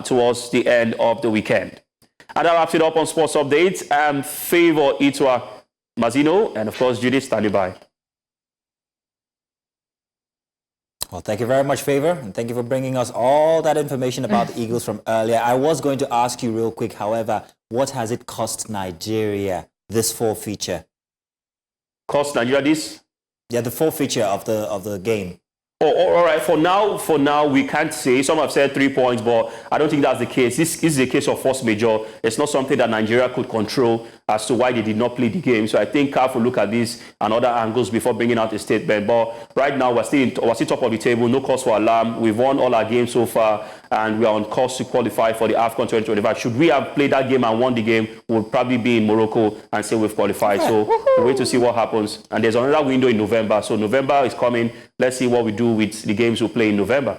towards the end of the weekend. And that wraps it up on sports updates. Favor Itwa Mazino and, of course, Judith standing by. Well, thank you very much, Favor, and thank you for bringing us all that information about the Eagles from earlier. I was going to ask you real quick, however, what has it cost Nigeria, this forfeiture? Cost Nigeria this? Yeah, the forfeiture of the game. Oh, all right. For now, we can't say. Some have said 3 points, but I don't think that's the case. This is a case of force majeure. It's not something that Nigeria could control as to why they did not play the game. So I think CAF will look at this and other angles before bringing out a statement. But right now, we're still top of the table. No cause for alarm. We've won all our games so far, and we are on course to qualify for the AFCON 2025. Should we have played that game and won the game, we'll probably be in Morocco and say we've qualified. So we'll wait to see what happens. And there's another window in November. So November is coming. Let's see what we do with the games we'll play in November.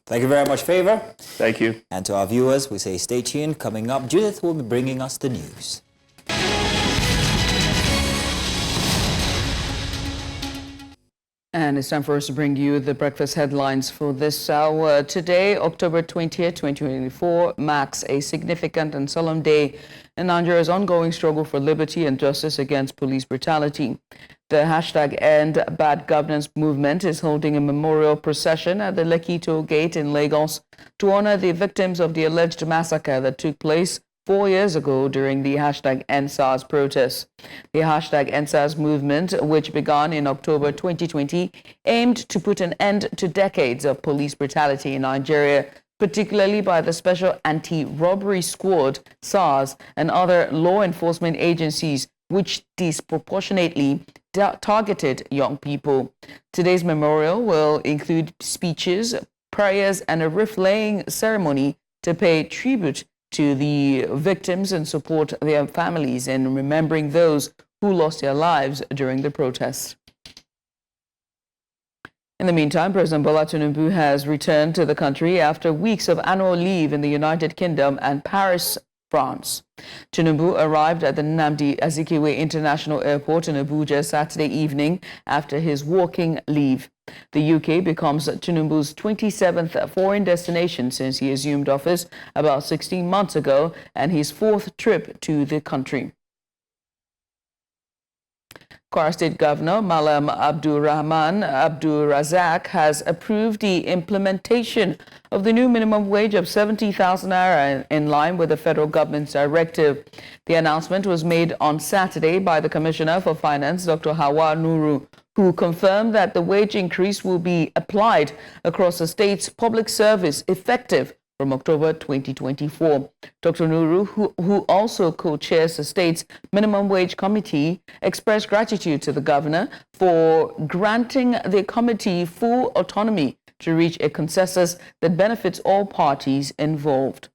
Thank you very much, Favor. Thank you. And to our viewers, we say stay tuned. Coming up, Judith will be bringing us the news. And it's time for us to bring you the breakfast headlines for this hour. Today, October 20th, 2024, marks a significant and solemn day in Nigeria's ongoing struggle for liberty and justice against police brutality. The #EndBadGovernance movement is holding a memorial procession at the Lekki Toll Gate in Lagos to honor the victims of the alleged massacre that took place 4 years ago during the #EndSARS protests. The #EndSARS movement, which began in October 2020, aimed to put an end to decades of police brutality in Nigeria particularly by the Special Anti-Robbery Squad, SARS, and other law enforcement agencies, which disproportionately targeted young people. Today's memorial will include speeches, prayers, and a wreath-laying ceremony to pay tribute to the victims and support their families in remembering those who lost their lives during the protests. In the meantime, President Bola Tinubu has returned to the country after weeks of annual leave in the United Kingdom and Paris, France. Tinubu arrived at the Nnamdi Azikiwe International Airport in Abuja Saturday evening after his walking leave. The UK becomes Tinubu's 27th foreign destination since he assumed office about 16 months ago and his fourth trip to the country. Kwara State Governor Malam Abdulrahman Abdulrazak has approved the implementation of the new minimum wage of 70,000 naira in line with the federal government's directive. The announcement was made on Saturday by the Commissioner for Finance, Dr. Hawa Nuru, who confirmed that the wage increase will be applied across the state's public service effective from October 2024. Dr. Nuru, who also co-chairs the state's minimum wage committee, expressed gratitude to the governor for granting the committee full autonomy to reach a consensus that benefits all parties involved.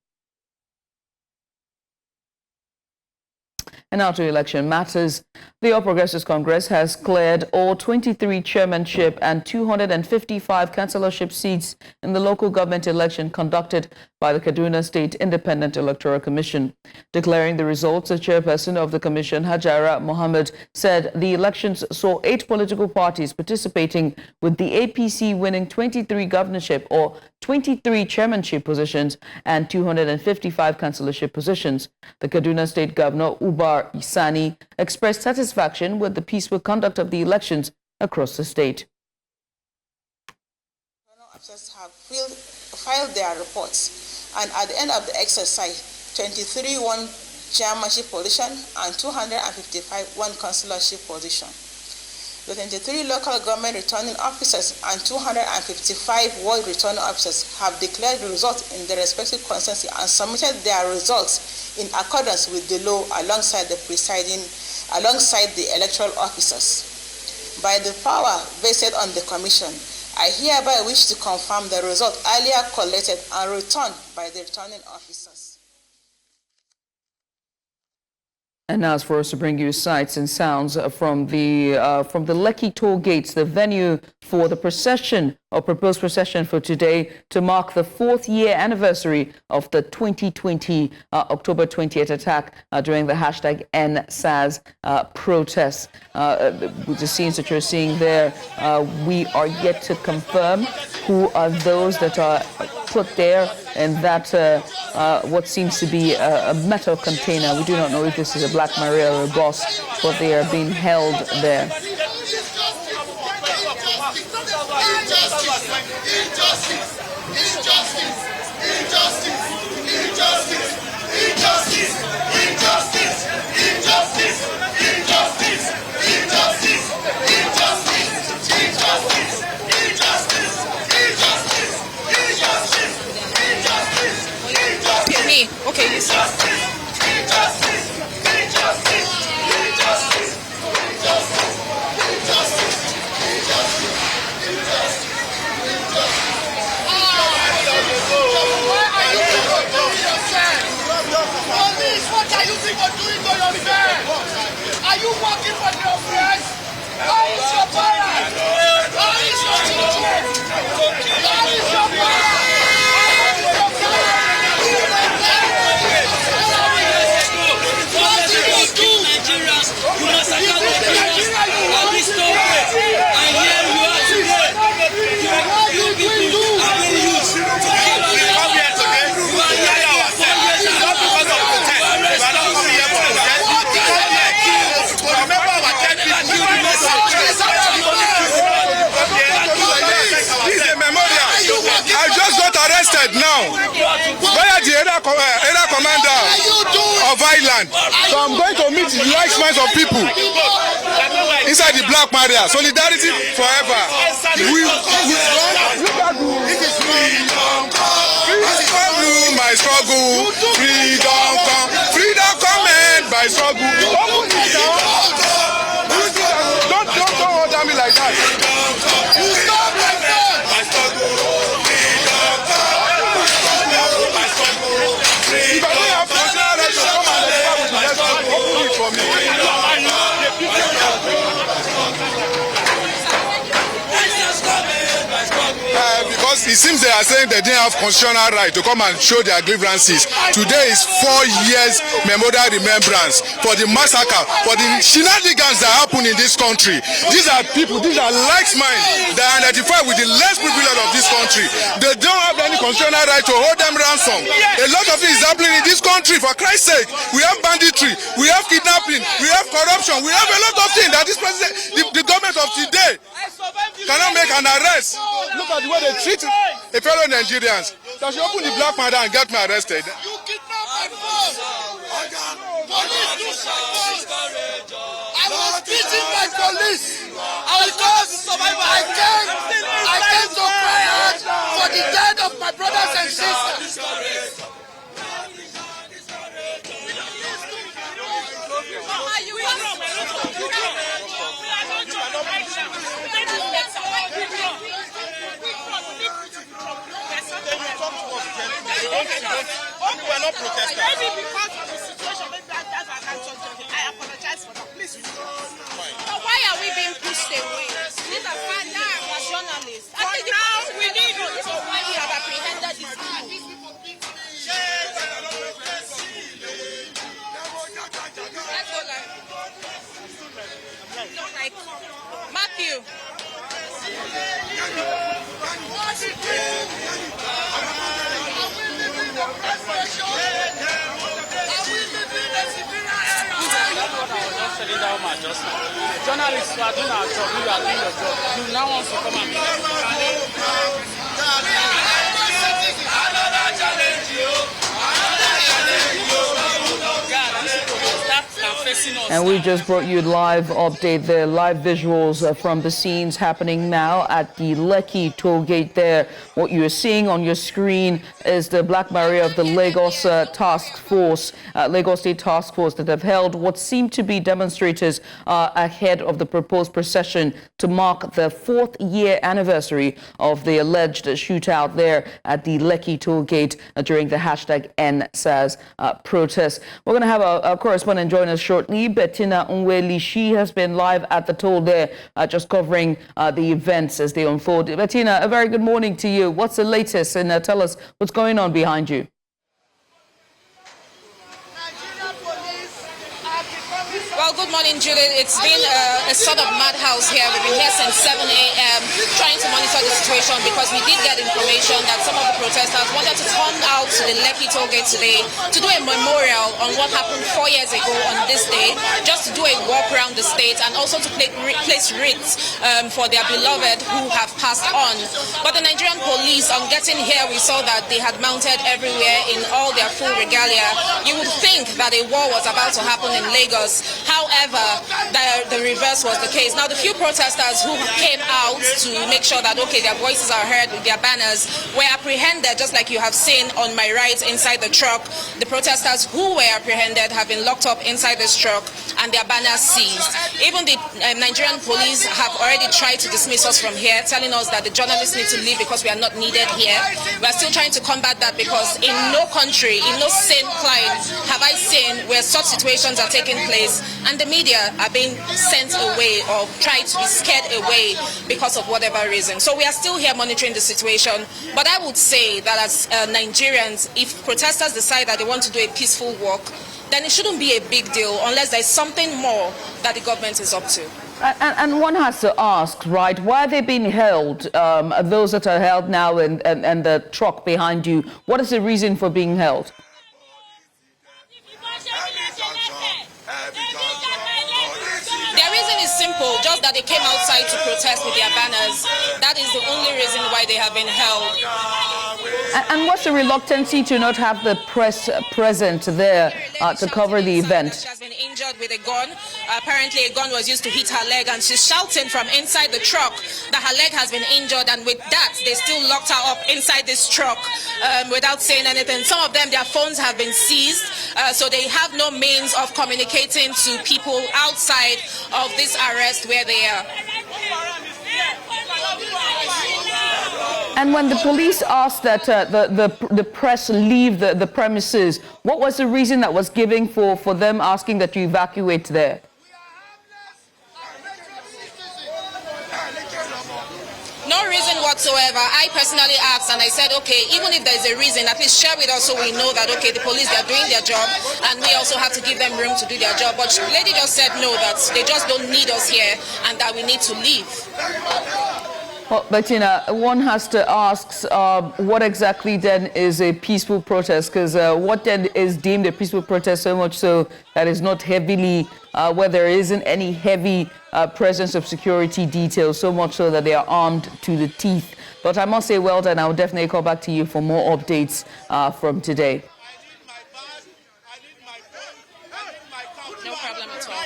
And now to election matters. The All Progressives Congress has cleared all 23 chairmanship and 255 councillorship seats in the local government election conducted by the Kaduna State Independent Electoral Commission. Declaring the results, the chairperson of the commission, Hajara Mohammed, said the elections saw 8 political parties participating, with the APC winning 23 governorship or 23 chairmanship positions and 255 councillorship positions. The Kaduna State Governor, Ubar Isani, expressed satisfaction with the peaceful conduct of the elections across the state. Officers have filed their reports, and at the end of the exercise, 23 won chairmanship position and 255 won councillorship position. The 23 local government returning officers and 255 ward returning officers have declared the results in their respective constituency and submitted their results in accordance with the law alongside the electoral officers. By the power vested on the commission, I hereby wish to confirm the result earlier collected and returned by the returning officers. And now it's for us to bring you sights and sounds from the Lekki Toll Gate, the venue for the procession or proposed procession for today to mark the 4th year anniversary of the 2020 October 20th attack during the hashtag #NSAS protests. With the scenes that you're seeing there, we are yet to confirm who are those that are put there in that what seems to be a metal container. We do not know if this is a Black Maria or a boss, but they are being held there. Okay, you see. What are you doing to your friends? Are you working for your friends? Where is your parents? Where is your children? Where is your parents? Arrested now. Where the area commander of Island? So I'm going to meet the likes minds of people inside the Black Maria. Solidarity forever. Look at by struggle. Freedom come by struggle. Don't order me like that. You stop my friend. By struggle. If I don't have personal right to come and deliver with the next one, open it for me. Because it seems they are saying they didn't have constitutional right to come and show their grievances. Today is 4 years memorial remembrance for the massacre, for the shenanigans that happen in this country. These are people, these are like minds that identify with the less privileged of this country. They don't have any constitutional right to hold them ransom. A lot of it is happening in this country, for Christ's sake. We have banditry, we have kidnapping, we have corruption, we have a lot of things that this president, the government of today cannot make an arrest. Look at the way they treat a fellow Nigerians. They should open the black matter and get me arrested. You kidnap my phone. Police do something. I was beaten by police. Because I came to cry out for the death of my brothers and sisters. We were not protesters. Maybe because of the situation, maybe that's why I can't talk to you. I apologize for that. Please. But why are we being pushed away? These are fine now as journalists. For now, we need you. This is why we have apprehended these people. Let's go like Matthew. Journalists who are doing our job, you are doing your job. You now want to come and And we just brought you live update there, live visuals from the scenes happening now at the Lekki Toll Gate there. What you are seeing on your screen is the Black Maria of the Lagos Task Force, Lagos State Task Force that have held what seem to be demonstrators ahead of the proposed procession to mark the 4th year anniversary of the alleged shootout there at the Lekki Toll Gate during the hashtag #EndSARS protest. We're going to have a correspondent join us shortly. Bettina Unweli, she has been live at the toll there, just covering the events as they unfold. Bettina, a very good morning to you. What's the latest? And tell us what's going on behind you. Well, good morning, Judith. It's been a sort of madhouse here. We've been here since 7 a.m. trying to monitor the situation because we did get information that some of the protesters wanted to come out to the Lekki Toll Gate today to do a memorial on what happened 4 years ago on this day, just to do a walk around the state and also to place wreaths for their beloved who have passed on. But the Nigerian police, on getting here, we saw that they had mounted everywhere in all their full regalia. You would think that a war was about to happen in Lagos. However, the reverse was the case. Now, the few protesters who came out to make sure that, okay, their voices are heard with their banners were apprehended, just like you have seen on my right inside the truck. The protesters who were apprehended have been locked up inside this truck and their banners seized. Even the Nigerian police have already tried to dismiss us from here, telling us that the journalists need to leave because we are not needed here. We are still trying to combat that because in no country, in no sane climate have I seen where such situations are taking place and the media are being sent away or tried to be scared away because of whatever reason. So we are still here monitoring the situation. But I would say that as Nigerians, if protesters decide that they want to do a peaceful walk, then it shouldn't be a big deal unless there's something more that the government is up to. And one has to ask, right, why are they being held, those that are held now and the truck behind you? What is the reason for being held? The reason is simple, just that they came outside to protest with their banners. That is the only reason why they have been held. And what's the reluctancy to not have the press present there to cover the event? Has been injured with a gun. Apparently a gun was used to hit her leg, and she's shouting from inside the truck that her leg has been injured, and with that they still locked her up inside this truck without saying anything. Some of them, their phones have been seized, so they have no means of communicating to people outside of this arrest where they are. And when the police asked that the press leave the premises, what was the reason that was given for them asking that you evacuate there? No reason whatsoever. I personally asked and I said, okay, even if there's a reason, at least share with us so we know that, okay, the police, they're doing their job and we also have to give them room to do their job. But the lady just said no, that they just don't need us here and that we need to leave. Well, but one has to ask what exactly then is a peaceful protest, because what then is deemed a peaceful protest, so much so that is not heavily, where there isn't any heavy presence of security details, so much so that they are armed to the teeth. But I must say, well done. I'll definitely call back to you for more updates from today. No problem at all.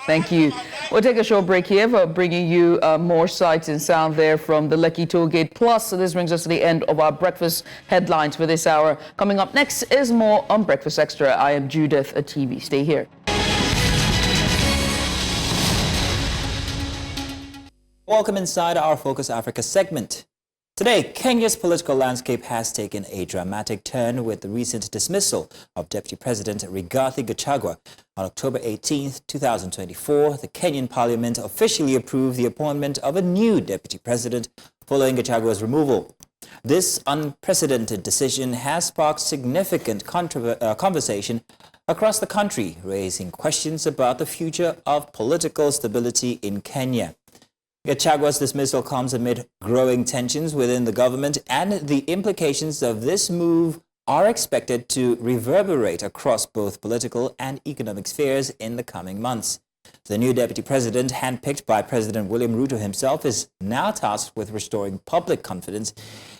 Thank you. We'll take a short break here for bringing you more sights and sound there from the Lekki Toll Gate. Plus, this brings us to the end of our breakfast headlines for this hour. Coming up next is more on Breakfast Extra. I am Judith at TV. Stay here. Welcome inside our Focus Africa segment. Today, Kenya's political landscape has taken a dramatic turn with the recent dismissal of Deputy President Rigathi Gachagua. On October 18, 2024, the Kenyan Parliament officially approved the appointment of a new Deputy President following Gachagua's removal. This unprecedented decision has sparked significant conversation across the country, raising questions about the future of political stability in Kenya. Gachagua's dismissal comes amid growing tensions within the government, and the implications of this move are expected to reverberate across both political and economic spheres in the coming months. The new deputy president, handpicked by President William Ruto himself, is now tasked with restoring public confidence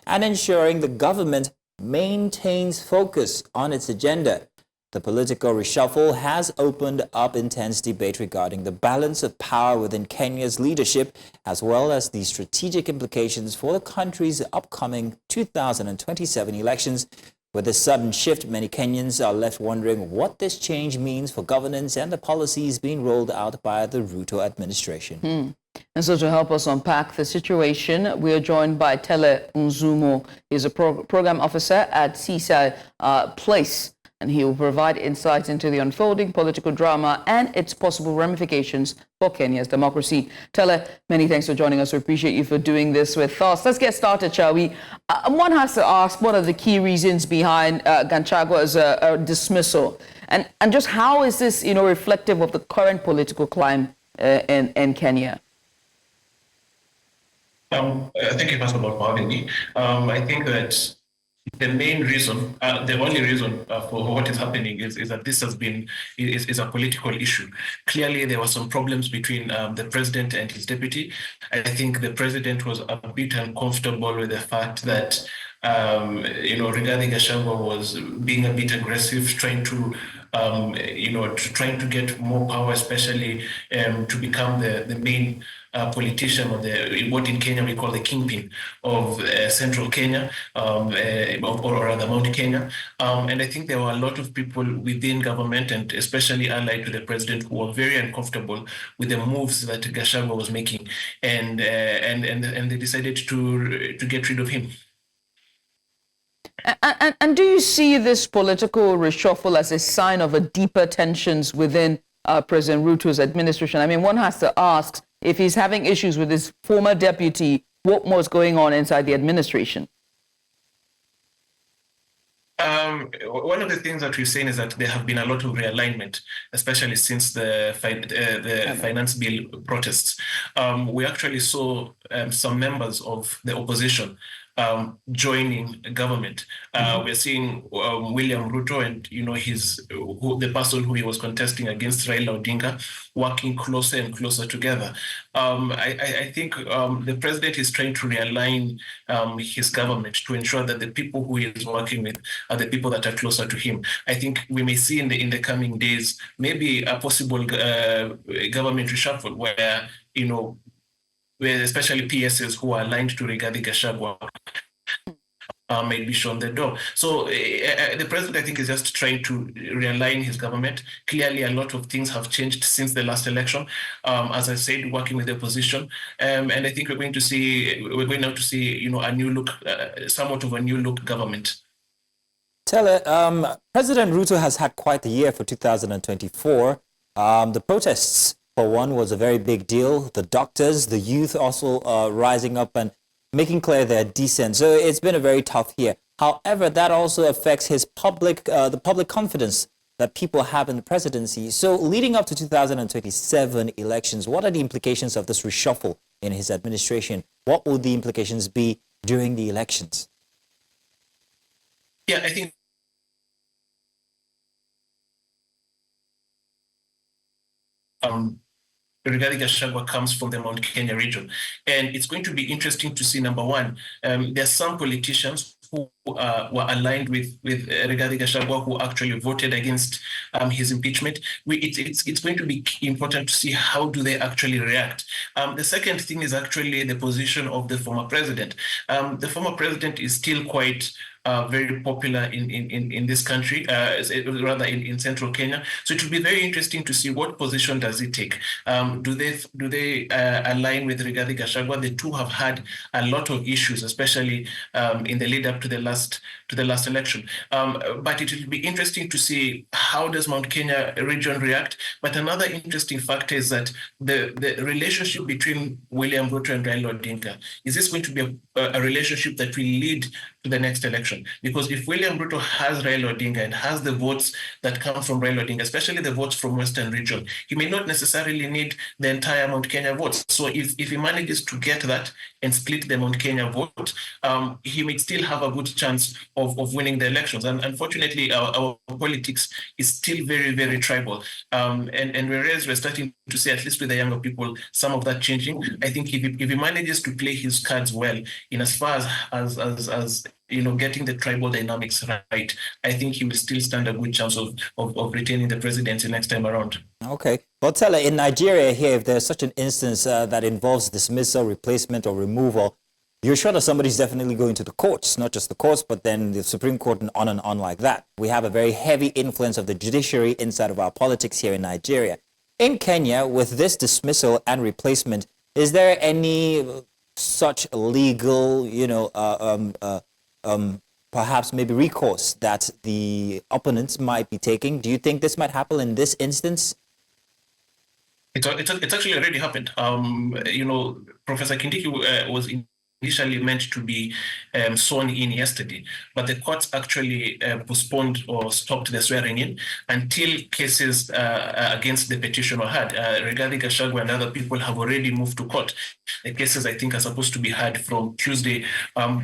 and ensuring the government maintains focus on its agenda. The political reshuffle has opened up intense debate regarding the balance of power within Kenya's leadership, as well as the strategic implications for the country's upcoming 2027 elections. With this sudden shift, many Kenyans are left wondering what this change means for governance and the policies being rolled out by the Ruto administration. And so to help us unpack the situation, we are joined by Tele Nzumo. He's a program officer at Seaside Place, and he will provide insights into the unfolding political drama and its possible ramifications for Kenya's democracy. Tele, many thanks for joining us. We appreciate you for doing this with us. Let's get started, shall we? One has to ask, what are the key reasons behind Gachagua's dismissal? And just how is this, reflective of the current political climate in Kenya? Thank you, Pastor, for having me. I think that the main reason, the only reason for what is happening is that this has been is a political issue. Clearly, there were some problems between the president and his deputy. I think the president was a bit uncomfortable with the fact that Rigathi Gachagua was being a bit aggressive, trying to trying to get more power, especially to become the main politician, or what in Kenya we call the kingpin of central Kenya, or rather Mount Kenya. And I think there were a lot of people within government, and especially allied to the president, who were very uncomfortable with the moves that Gachagua was making, and they decided to get rid of him. And do you see this political reshuffle as a sign of a deeper tensions within President Ruto's administration? I mean, one has to ask, if he's having issues with his former deputy, what was going on inside the administration? One of the things that we've seen is that there have been a lot of realignment, especially since the finance bill protests. We actually saw some members of the opposition joining government. We're seeing William Ruto and the person who he was contesting against, Raila Odinga, working closer and closer together. I think the president is trying to realign his government to ensure that the people who he is working with are the people that are closer to him. I think we may see in the coming days maybe a possible government reshuffle where where especially PSs who are aligned to Rigathi Gachagua may be shown the door. So the president, I think, is just trying to realign his government. Clearly, a lot of things have changed since the last election. As I said, working with the opposition, and I think we're going now to see, a new look, somewhat of a new look government. President Ruto has had quite the year for 2024. The protests, for one, was a very big deal. The doctors, the youth also rising up and making clear they're decent. So it's been a very tough year. However, that also affects his the public confidence that people have in the presidency. So leading up to 2027 elections, what are the implications of this reshuffle in his administration? What will the implications be during the elections? Yeah, I think Rigathi Gachagua comes from the Mount Kenya region. And it's going to be interesting to see, number one, there are some politicians who were aligned with Rigathi Gachagua who actually voted against his impeachment. It's going to be important to see how do they actually react. The second thing is actually the position of the former president. The former president is still quite very popular in this country, rather in central Kenya. So it will be very interesting to see what position does he take. Do they align with Rigathi Gachagua? The two have had a lot of issues, especially in the lead up to the last election. But it will be interesting to see how does Mount Kenya region react. But another interesting factor is that the relationship between William Ruto and Raila Odinga, is this going to be a relationship that will lead to the next election? Because if William Ruto has Raila Odinga and has the votes that come from Raila Odinga, especially the votes from Western region, he may not necessarily need the entire Mount Kenya votes. So if he manages to get that and split the Mount Kenya vote, he may still have a good chance of winning the elections. And unfortunately, our politics is still very, very tribal. And whereas we're starting to see, at least with the younger people, some of that changing, I think if he manages to play his cards well, in as far as getting the tribal dynamics right, I think he will still stand a good chance of retaining the presidency next time around. Okay. Well, Tella, in Nigeria here, if there's such an instance that involves dismissal, replacement, or removal, you're sure that somebody's definitely going to the courts, not just the courts, but then the Supreme Court and on like that. We have a very heavy influence of the judiciary inside of our politics here in Nigeria. In Kenya, with this dismissal and replacement, is there any such legal, perhaps maybe recourse that the opponents might be taking? Do you think this might happen in this instance? It's actually already happened. Professor Kindiki was initially meant to be sworn in yesterday, but the courts actually postponed or stopped the swearing in until cases against the petition were heard. Rigathi Gachagua and other people have already moved to court. The cases, I think, are supposed to be heard from Tuesday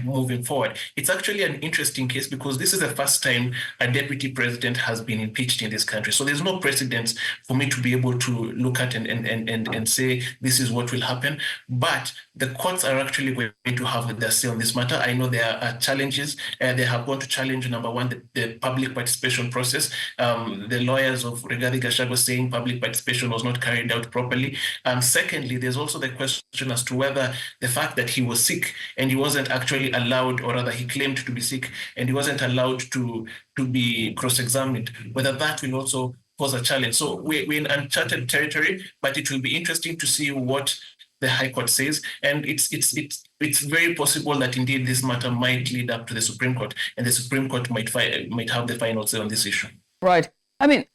moving forward. It's actually an interesting case because this is the first time a deputy president has been impeached in this country. So there's no precedent for me to be able to look at and say this is what will happen. But the courts are actually going to have their say on this matter. I know there are challenges. They have gone to challenge, number one, the public participation process. The lawyers of Rigathi Gachagua saying public participation was not carried out properly. Secondly, there's also the question as to whether the fact that he was sick and he wasn't actually allowed, or rather he claimed to be sick and he wasn't allowed to be cross-examined, whether that will also pose a challenge. So we're in uncharted territory, but it will be interesting to see what the High Court says, and it's very possible that indeed this matter might lead up to the Supreme Court, and the Supreme Court might have the final say on this issue. Right. I mean,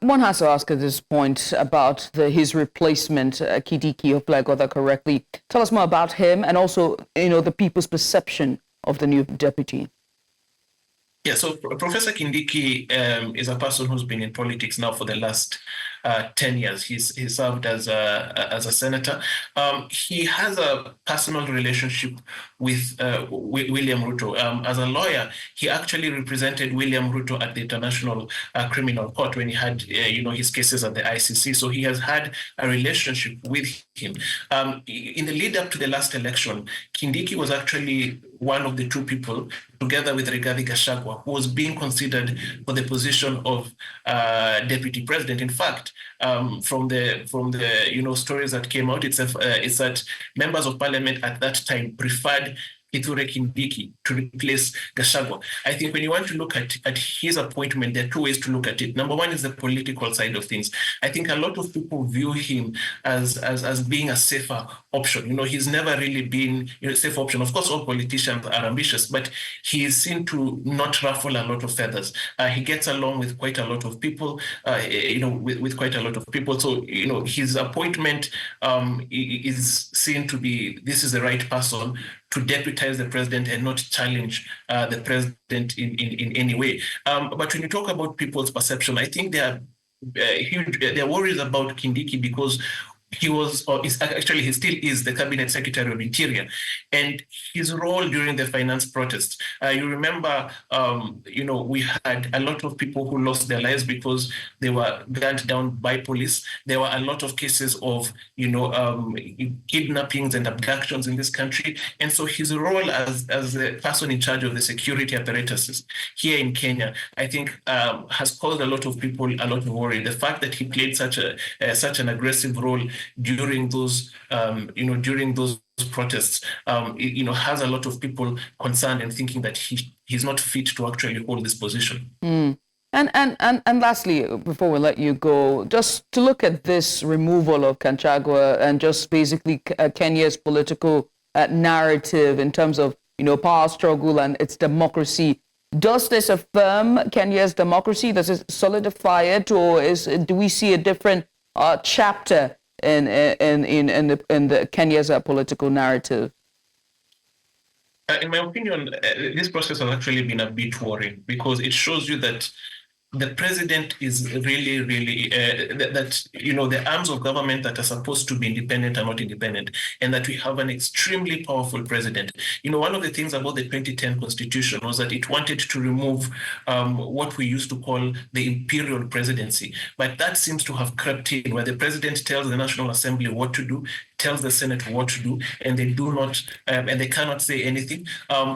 one has to ask at this point about his replacement, Kindiki, hopefully I got that correctly. Tell us more about him and also, the people's perception of the new deputy. Yeah, so Professor Kindiki is a person who's been in politics now for the last 10 years. He served as a senator. He has a personal relationship with William Ruto. As a lawyer, he actually represented William Ruto at the International Criminal Court when he had his cases at the ICC. So he has had a relationship with him. In the lead up to the last election, Kindiki was actually one of the two people, together with Rigathi Gachagua, who was being considered for the position of deputy president. In fact, from the stories that came out, it's that members of parliament at that time preferred Kithure Kindiki to replace Gachagua. I think when you want to look at his appointment, there are two ways to look at it. Number one is the political side of things. I think a lot of people view him as being a safer option. He's never really been a safe option. Of course, all politicians are ambitious, but he is seen to not ruffle a lot of feathers. He gets along with quite a lot of people, with quite a lot of people. So, his appointment is seen to be, this is the right person to deputize the president and not challenge the president in any way. But when you talk about people's perception, I think there are worries about Kindiki because he still is the cabinet secretary of Interior, and his role during the finance protests. You remember, we had a lot of people who lost their lives because they were gunned down by police. There were a lot of cases of, kidnappings and abductions in this country, and so his role as the person in charge of the security apparatuses here in Kenya, I think, has caused a lot of people a lot of worry. The fact that he played such an aggressive role during those protests, has a lot of people concerned and thinking that he's not fit to actually hold this position. And lastly, before we let you go, just to look at this removal of Gachagua and just basically Kenya's political narrative in terms of power struggle and its democracy. Does this affirm Kenya's democracy? Does it solidify it, or do we see a different chapter in the Kenya's political narrative? In my opinion, this process has actually been a bit worrying because it shows you that the president is really, really, the arms of government that are supposed to be independent are not independent, and that we have an extremely powerful president. One of the things about the 2010 constitution was that it wanted to remove what we used to call the imperial presidency. But that seems to have crept in, where the president tells the National Assembly what to do, tells the Senate what to do, and they do not, and they cannot say anything.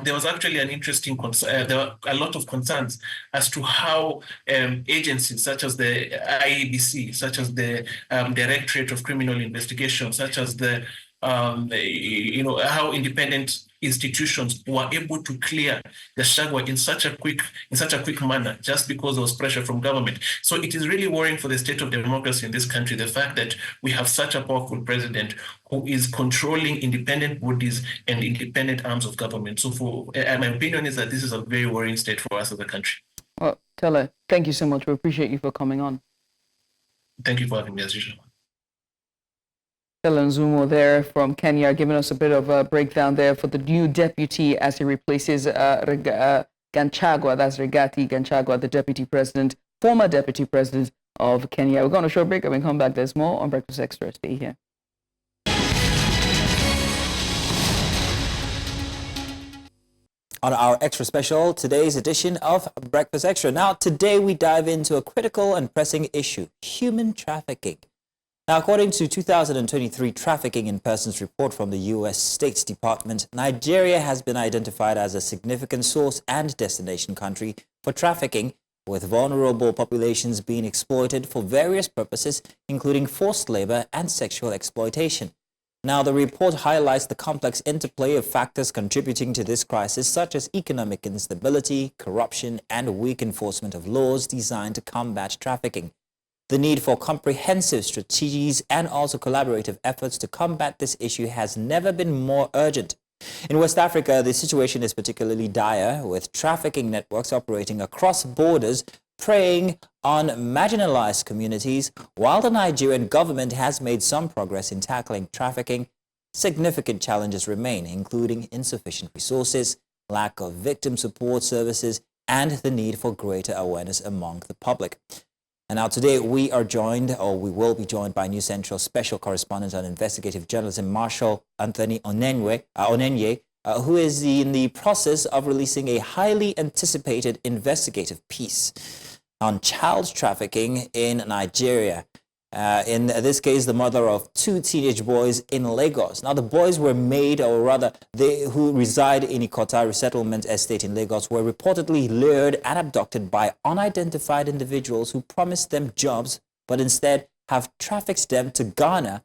There was actually an interesting there were a lot of concerns as to how agencies such as the IEBC, such as the Directorate of Criminal Investigation, such as the how independent institutions were able to clear Gachagua in such a quick manner just because there was pressure from government. So it is really worrying for the state of democracy in this country, the fact that we have such a powerful president who is controlling independent bodies and independent arms of government. So my opinion is that this is a very worrying state for us as a country. Well, Tele, thank you so much. We appreciate you for coming on. Thank you for having me as usual. Tele Nzumo there from Kenya, giving us a bit of a breakdown there for the new deputy as he replaces Gachagua. That's Rigathi Gachagua, the deputy president, former deputy president of Kenya. We're going to a short break and we come back. There's more on Breakfast Extra. Stay here. On our extra special, today's edition of Breakfast Extra. Now, today we dive into a critical and pressing issue, human trafficking. Now, according to 2023 Trafficking in Persons report from the U.S. State Department, Nigeria has been identified as a significant source and destination country for trafficking, with vulnerable populations being exploited for various purposes, including forced labor and sexual exploitation. Now, the report highlights the complex interplay of factors contributing to this crisis, such as economic instability, corruption, and weak enforcement of laws designed to combat trafficking. The need for comprehensive strategies and also collaborative efforts to combat this issue has never been more urgent. In West Africa, the situation is particularly dire, with trafficking networks operating across borders, preying on marginalized communities. While the Nigerian government has made some progress in tackling trafficking, significant challenges remain, including insufficient resources, lack of victim support services, and the need for greater awareness among the public. And now today we are joined, or we will be joined, by News Central Special Correspondent on Investigative Journalism, Marshal Anthony Onenye, who is in the process of releasing a highly anticipated investigative piece on child trafficking in Nigeria. In this case, the mother of 2 teenage boys in Lagos. Now, the boys were made, or rather, they who reside in Ikota resettlement estate in Lagos were reportedly lured and abducted by unidentified individuals who promised them jobs, but instead have trafficked them to Ghana.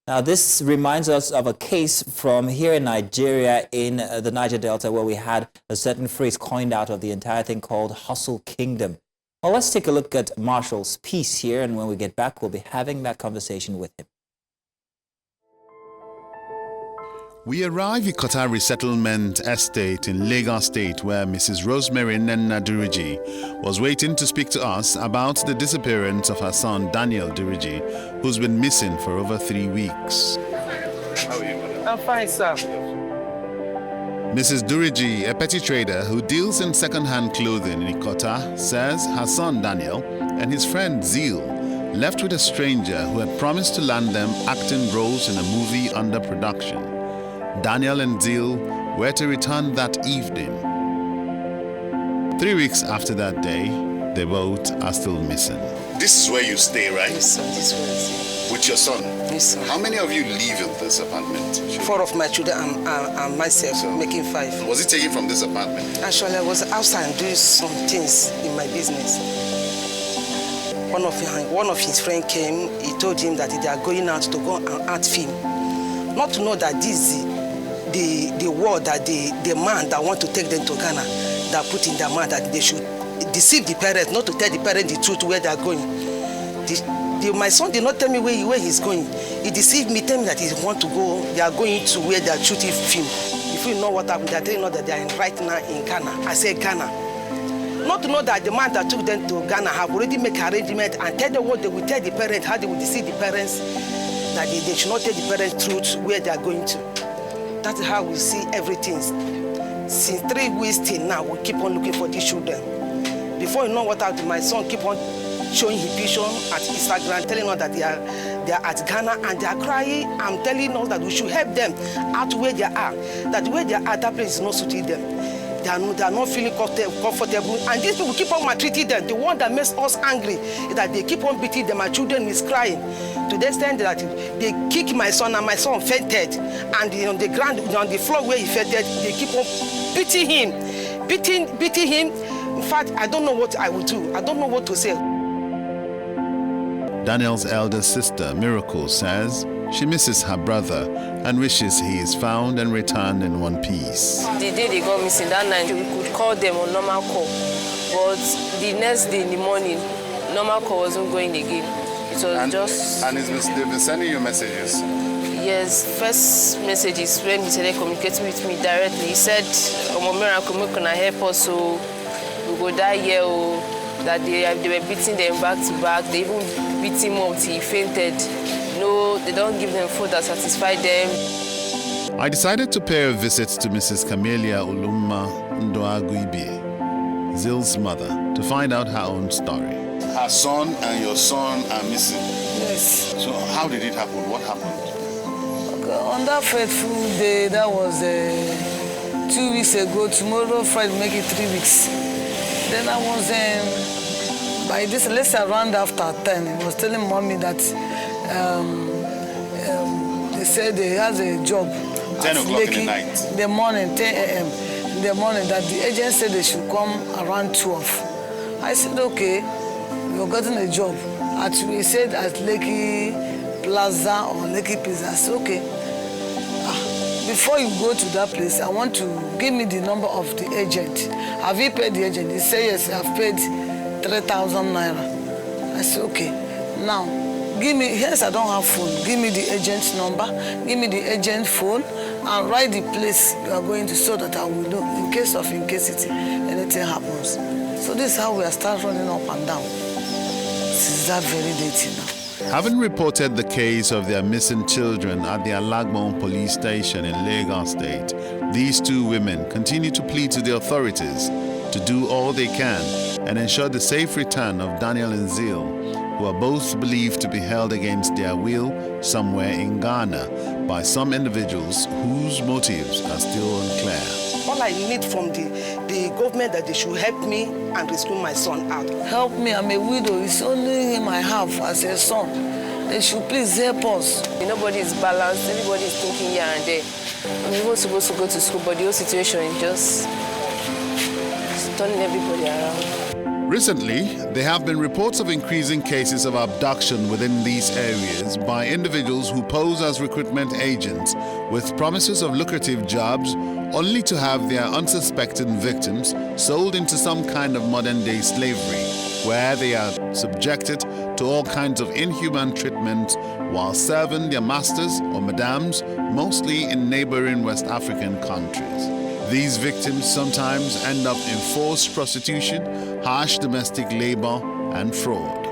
Now, this reminds us of a case from here in Nigeria, in the Niger Delta, where we had a certain phrase coined out of the entire thing called Hustle Kingdom. Well, let's take a look at Marshall's piece here, and when we get back, we'll be having that conversation with him. We arrive at Qatar Resettlement Estate in Lagos State, where Mrs. Rosemary Nenna Duriji was waiting to speak to us about the disappearance of her son Daniel Duriji, who's been missing for over 3 weeks. How are you? I'm fine, sir. Mrs. Duriji, a petty trader who deals in second-hand clothing in Ikota, says her son Daniel and his friend Zeal left with a stranger who had promised to land them acting roles in a movie under production. Daniel and Zeal were to return that evening. 3 weeks after that day, they both are still missing. This is where you stay, right? Yes, sir. This way. With your son? Yes, sir. How many of you live in this apartment? 4 of my children and myself, so, making 5. Was he taken from this apartment? Actually, I was outside doing some things in my business. One of his friends came. He told him that they are going out to go and art film. Not to know that this is the word that the man that want to take them to Ghana, that put in their mind that they should deceive the parents, not to tell the parents the truth where they are going. My son did not tell me where he's going. He deceived me, telling me that he want to go. They are going to where they are shooting film. If you know what happened, they are telling us that they are right now in Ghana. I said Ghana. Not to know that the man that took them to Ghana have already made arrangement and tell them what they will tell the parents, how they will deceive the parents, that they should not tell the parents truth where they are going to. That's how we see everything. Since 3 weeks till now, we keep on looking for these children. Before you know what happened, my son keep on showing his picture at Instagram, telling us that they are at Ghana and they are crying and telling us that we should help them out where they are. That where they are, that place is not suiting them. They are not feeling comfortable. And these people keep on maltreating them. The one that makes us angry is that they keep on beating them. My children is crying to the extent that they kick my son and my son fainted. And on the ground, on the floor where he fainted, they keep on beating him. Beating him. In fact, I don't know what I will do. I don't know what to say. Daniel's elder sister, Miracle, says she misses her brother and wishes he is found and returned in one piece. The day they got missing, that night, we could call them on normal call. But the next day in the morning, normal call wasn't going again. It was just... And they've been sending you messages? Yes, first message is when he started communicating with me directly. He said, Miracle, can I help us? So we go die here. That they were beating them back to back. They even beat him up till he fainted. No, they don't give them food that satisfies them. I decided to pay a visit to Mrs. Camelia Ulumma Ndoaguibe, Zill's mother, to find out her own story. Her son and your son are missing. Yes. So how did it happen? What happened? Okay, on that fateful day, that was 2 weeks ago. Tomorrow, Friday, make it 3 weeks. Then I was, by this, let's say around after 10, he was telling mommy that they said he has a job. 10 o'clock in the night? In the morning, 10 a.m. In the morning, that the agent said they should come around 12. I said, okay, we're getting a job. He said at Lekki Plaza or Lekki Pizza. I said, okay. Before you go to that place, I want to give me the number of the agent. Have you paid the agent? He said, yes, I've paid 3,000 naira. I said, okay. Now, give me, yes, I don't have phone. Give me the agent's number, give me the agent's phone, and write the place you are going to so that I will know in case anything happens. So this is how we are start running up and down. Since that very day till now. Having reported the case of their missing children at the Alagbon police station in Lagos State, these 2 women continue to plead to the authorities to do all they can and ensure the safe return of Daniel and Zeal who are both believed to be held against their will somewhere in Ghana by some individuals whose motives are still unclear. All I need from the government that they should help me and rescue my son out. Help me, I'm a widow. It's only him I have as a son. They should please help us. Nobody is balanced. Everybody is thinking here and there. We were supposed to go to school, but the whole situation is just turning everybody around. Recently, there have been reports of increasing cases of abduction within these areas by individuals who pose as recruitment agents with promises of lucrative jobs, only to have their unsuspecting victims sold into some kind of modern-day slavery, where they are subjected to all kinds of inhuman treatment while serving their masters or madams, mostly in neighboring West African countries. These victims sometimes end up in forced prostitution, harsh domestic labor, and fraud.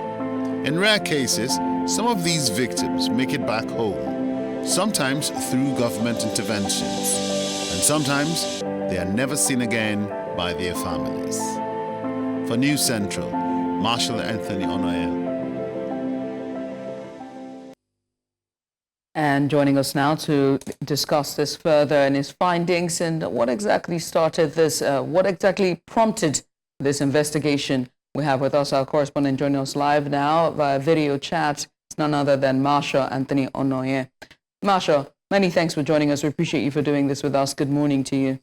In rare cases, some of these victims make it back home, sometimes through government interventions, and sometimes they are never seen again by their families. For News Central, Marshal Anthony Onoye. And joining us now to discuss this further and his findings and what exactly started this, what exactly prompted this investigation. We have with us our correspondent joining us live now via video chat. It's none other than Marshal Anthony Onoye. Marshal, many thanks for joining us. We appreciate you for doing this with us. Good morning to you.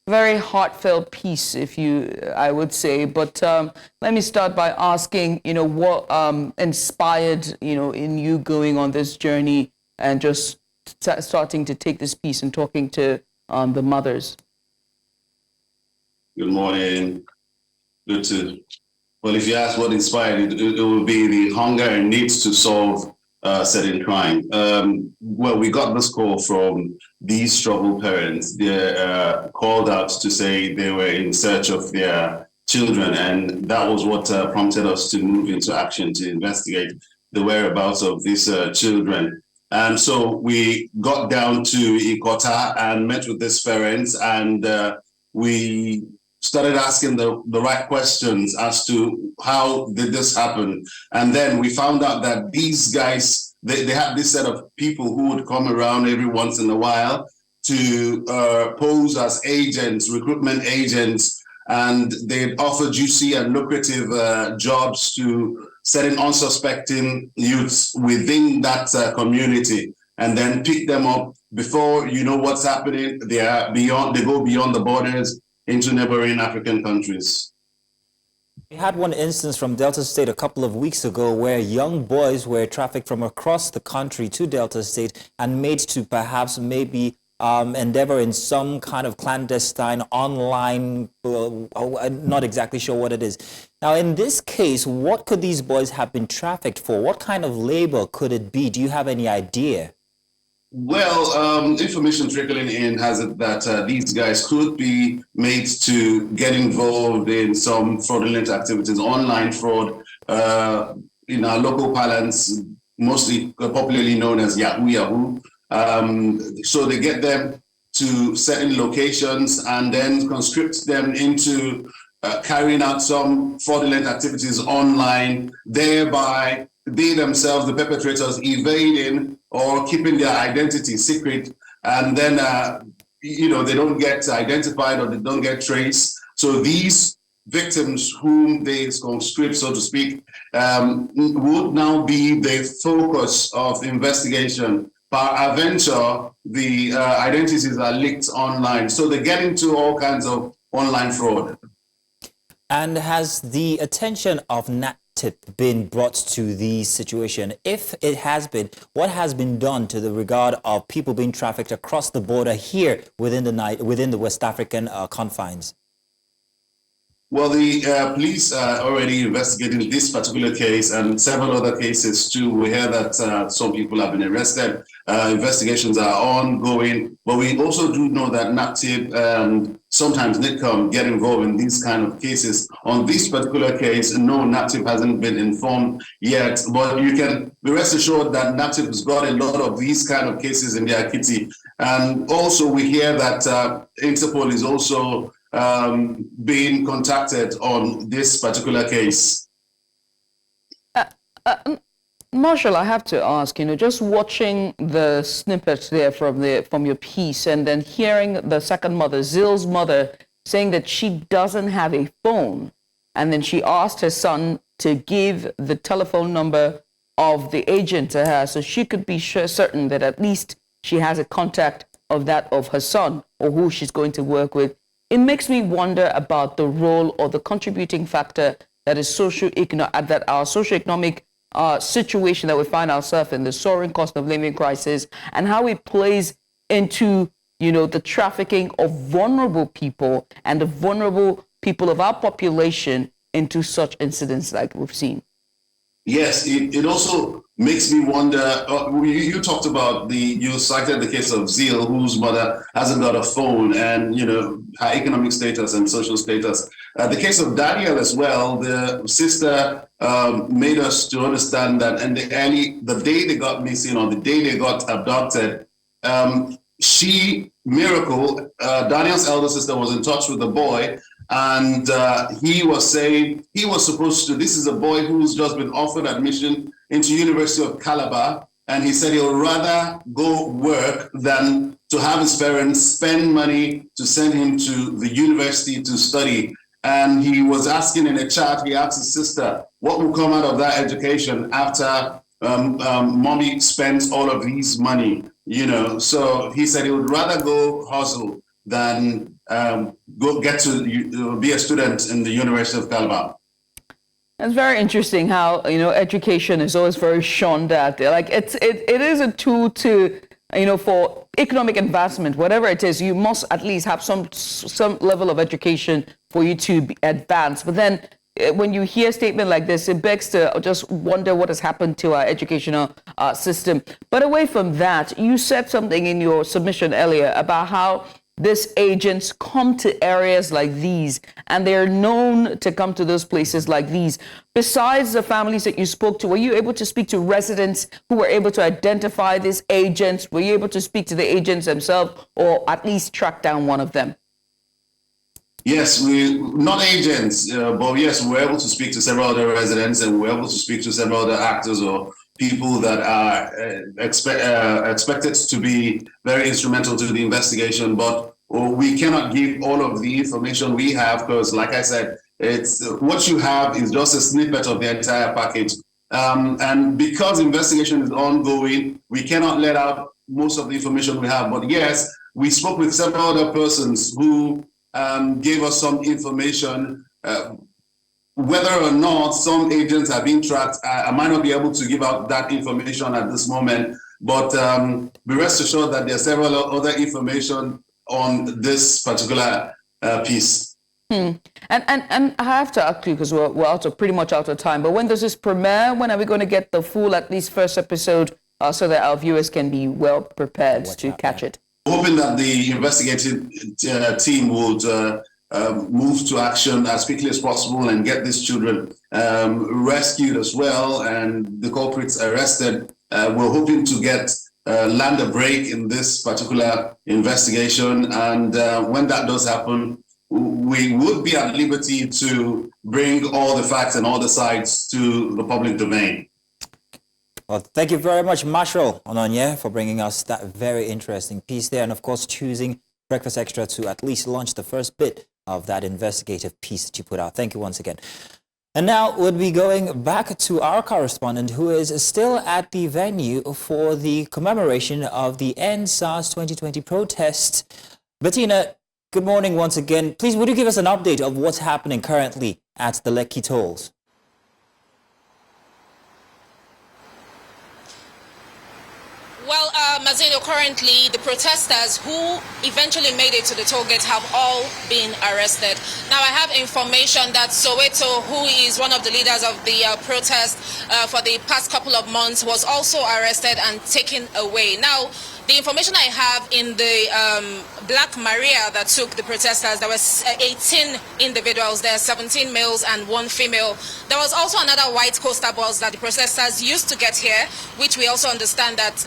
Very heartfelt piece, I would say. But let me start by asking, what inspired, in you going on this journey and just starting to take this piece and talking to the mothers. Good morning. Well, if you ask what inspired it, it will be the hunger and needs to solve certain crime. Well, we got this call from these troubled parents. They called out to say they were in search of their children, and that was what prompted us to move into action to investigate the whereabouts of these children. And so we got down to Ikota and met with these parents, and we started asking the right questions as to how did this happen. And then we found out that these guys, they had this set of people who would come around every once in a while to pose as agents, recruitment agents, and they'd offer juicy and lucrative jobs to certain unsuspecting youths within that community, and then pick them up before you know what's happening. They go beyond the borders into neighboring African countries. We had one instance from Delta State a couple of weeks ago where young boys were trafficked from across the country to Delta State and made to perhaps maybe endeavor in some kind of clandestine online, I'm not exactly sure what it is. Now, in this case, what could these boys have been trafficked for? What kind of labor could it be? Do you have any idea? Well, information trickling in has it that these guys could be made to get involved in some fraudulent activities, online fraud, in our local parlance, mostly popularly known as Yahoo. So they get them to certain locations and then conscript them into carrying out some fraudulent activities online, thereby they themselves, the perpetrators, evading or keeping their identity secret, and then they don't get identified or they don't get traced. So these victims whom they conscript, so to speak, would now be the focus of investigation. Peradventure, the identities are leaked online, so they get into all kinds of online fraud. And has the attention of NATIP been brought to the situation? If it has been, what has been done to the regard of people being trafficked across the border here within the West African confines? Well, the police are already investigating this particular case and several other cases too. We hear that some people have been arrested. Investigations are ongoing, but we also do know that NATIP and sometimes NITCOM get involved in these kind of cases. On this particular case, no, NATIP hasn't been informed yet, but you can be rest assured that NATIP has got a lot of these kind of cases in their kitty. And also we hear that Interpol is also being contacted on this particular case. Marshall, I have to ask, just watching the snippets there from your piece and then hearing the second mother, Zill's mother, saying that she doesn't have a phone. And then she asked her son to give the telephone number of the agent to her so she could be certain that at least she has a contact of that of her son or who she's going to work with. It makes me wonder about the role or the contributing factor that is that our socioeconomic situation that we find ourselves in, the soaring cost of living crisis, and how it plays into, the trafficking of vulnerable people and the vulnerable people of our population into such incidents like we've seen. Yes, it also makes me wonder. You talked about you cited the case of Zeal, whose mother hasn't got a phone, and her economic status and social status. The case of Daniel as well. The sister made us to understand that, and the day they got missing or the day they got abducted, Miracle, Daniel's elder sister, was in touch with the boy. And he was saying he was supposed to, this is a boy who's just been offered admission into University of Calabar. And he said he'll rather go work than to have his parents spend money to send him to the university to study. And he was asking in a chat, he asked his sister, what will come out of that education after mommy spends all of his money, So he said he would rather go hustle than go get to be a student in the University of Calabar. It's very interesting how education is always very shunned at. Like it is a tool to for economic advancement. Whatever it is, you must at least have some level of education for you to advance. But then when you hear a statement like this, it begs to just wonder what has happened to our educational system. But away from that, you said something in your submission earlier about how these agents come to areas like these, and they're known to come to those places like these. Besides the families that you spoke to, were you able to speak to residents who were able to identify these agents? Were you able to speak to the agents themselves, or at least track down one of them? Yes, not agents, but yes, we were able to speak to several other residents, and we were able to speak to several other actors or people that are expected to be very instrumental to the investigation, but we cannot give all of the information we have because, like I said, it's what you have is just a snippet of the entire package. And because investigation is ongoing, we cannot let out most of the information we have. But yes, we spoke with several other persons who gave us some information. Whether or not some agents are being tracked, I might not be able to give out that information at this moment, but be rest assured that there are several other information on this particular piece. And I have to ask you, because we're pretty much out of time, but when does this premiere? When are we going to get the full, at least first episode, so that our viewers can be well prepared to catch it? Hoping that the investigative team would move to action as quickly as possible and get these children rescued as well and the culprits arrested. We're hoping to land a break in this particular investigation, and when that does happen, we would be at liberty to bring all the facts and all the sides to the public domain. Well, thank you very much, Marshall Ononye, for bringing us that very interesting piece there, and of course choosing Breakfast Extra to at least launch the first bit of that investigative piece that you put out. Thank you once again. And now we'll be going back to our correspondent who is still at the venue for the commemoration of the End SARS 2020 protest. Bettina, good morning once again. Please, would you give us an update of what's happening currently at the Lekki tolls? Well, Mazino, currently the protesters who eventually made it to the toll gate have all been arrested. Now, I have information that Soweto, who is one of the leaders of the protest for the past couple of months, was also arrested and taken away. Now, The information I have in the Black Maria that took the protesters, there was 18 individuals there, 17 males and 1 female. There was also another white coaster bus that the protesters used to get here, which we also understand that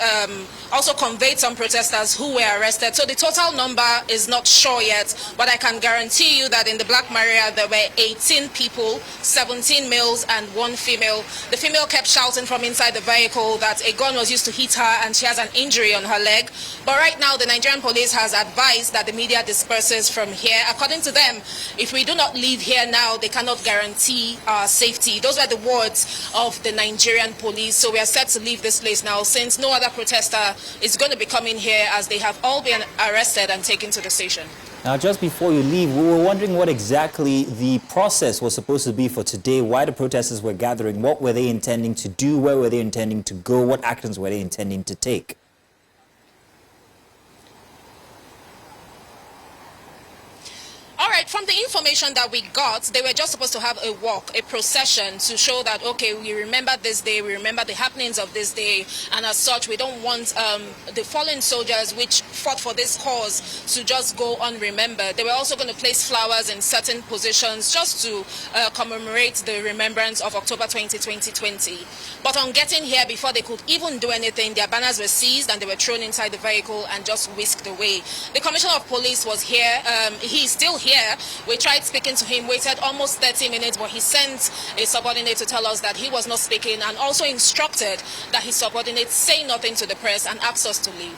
also conveyed some protesters who were arrested. So the total number is not sure yet, but I can guarantee you that in the Black Maria there were 18 people, 17 males and 1 female. The female kept shouting from inside the vehicle that a gun was used to hit her and she has an injury on her leg. But right now the Nigerian police has advised that the media disperses from here. According to them, if we do not leave here now, they cannot guarantee our safety. Those were the words of the Nigerian police. So we are set to leave this place now since no other protester is going to be coming here, as they have all been arrested and taken to the station. Now, just before you leave, we were wondering what exactly the process was supposed to be for today, why the protesters were gathering, what were they intending to do, where were they intending to go, what actions were they intending to take? All right, from the information that we got, they were just supposed to have a walk, a procession to show that, okay, we remember this day, we remember the happenings of this day, and as such, we don't want the fallen soldiers which fought for this cause to just go unremembered. They were also going to place flowers in certain positions just to commemorate the remembrance of October 2020. But on getting here, before they could even do anything, their banners were seized and they were thrown inside the vehicle and just whisked away. The Commissioner of Police was here. He's still here. We tried speaking to him, waited almost 30 minutes, but he sent a subordinate to tell us that he was not speaking, and also instructed that his subordinate say nothing to the press and asked us to leave.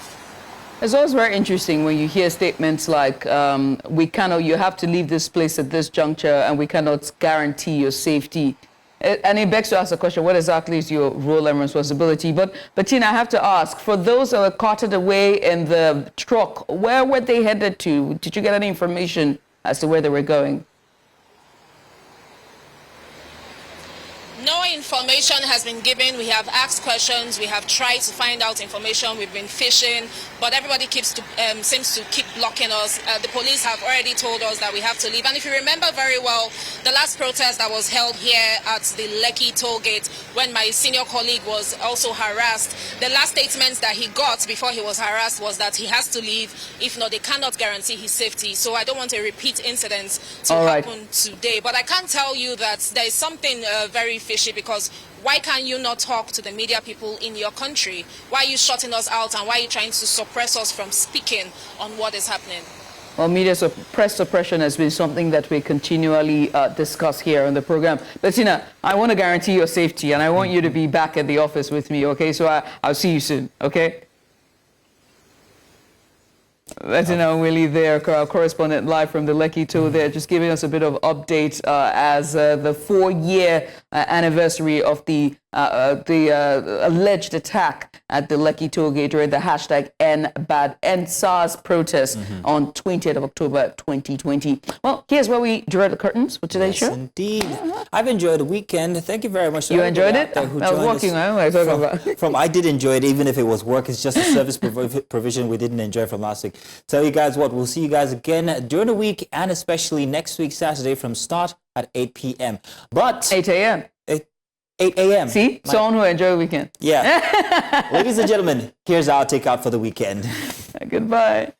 It's always very interesting when you hear statements like, you have to leave this place at this juncture and we cannot guarantee your safety. And it begs to ask the question, what exactly is your role and responsibility? But Tina, I have to ask, for those that were carted away in the truck, where were they headed to? Did you get any information as to where they were going? No information has been given. We have asked questions. We have tried to find out information. We've been fishing, but everybody seems to keep blocking us. The police have already told us that we have to leave. And if you remember very well, the last protest that was held here at the Lekki Toll Gate, when my senior colleague was also harassed, the last statement that he got before he was harassed was that he has to leave. If not, they cannot guarantee his safety. So I don't want a repeat incident to happen today. But I can tell you that there is something very fishy, because why can you not talk to the media people in your country? Why are you shutting us out, and why are you trying to suppress us from speaking on what is happening? Well, press suppression has been something that we continually discuss here on the program. But Tina, I want to guarantee your safety, and I want you to be back at the office with me, okay? So I'll see you soon, okay? Bettina Willie there, our correspondent live from the Lekki Toll there, just giving us a bit of update as the 4-year anniversary of the alleged attack at the Lekki Toll Gate during the hashtag End SARS protest on 20th of October 2020. Well, here's where we draw the curtains for today's show. Indeed. I've enjoyed the weekend. Thank you very much. You enjoyed it? I was walking home. I did enjoy it, even if it was work. It's just a service provision we didn't enjoy from last week. Tell you guys what, we'll see you guys again during the week, and especially next week, Saturday, from start at 8 p.m. But 8 a.m. 8 a.m. See? Someone who enjoy the weekend. Yeah. Ladies and gentlemen, here's our takeout for the weekend. Goodbye.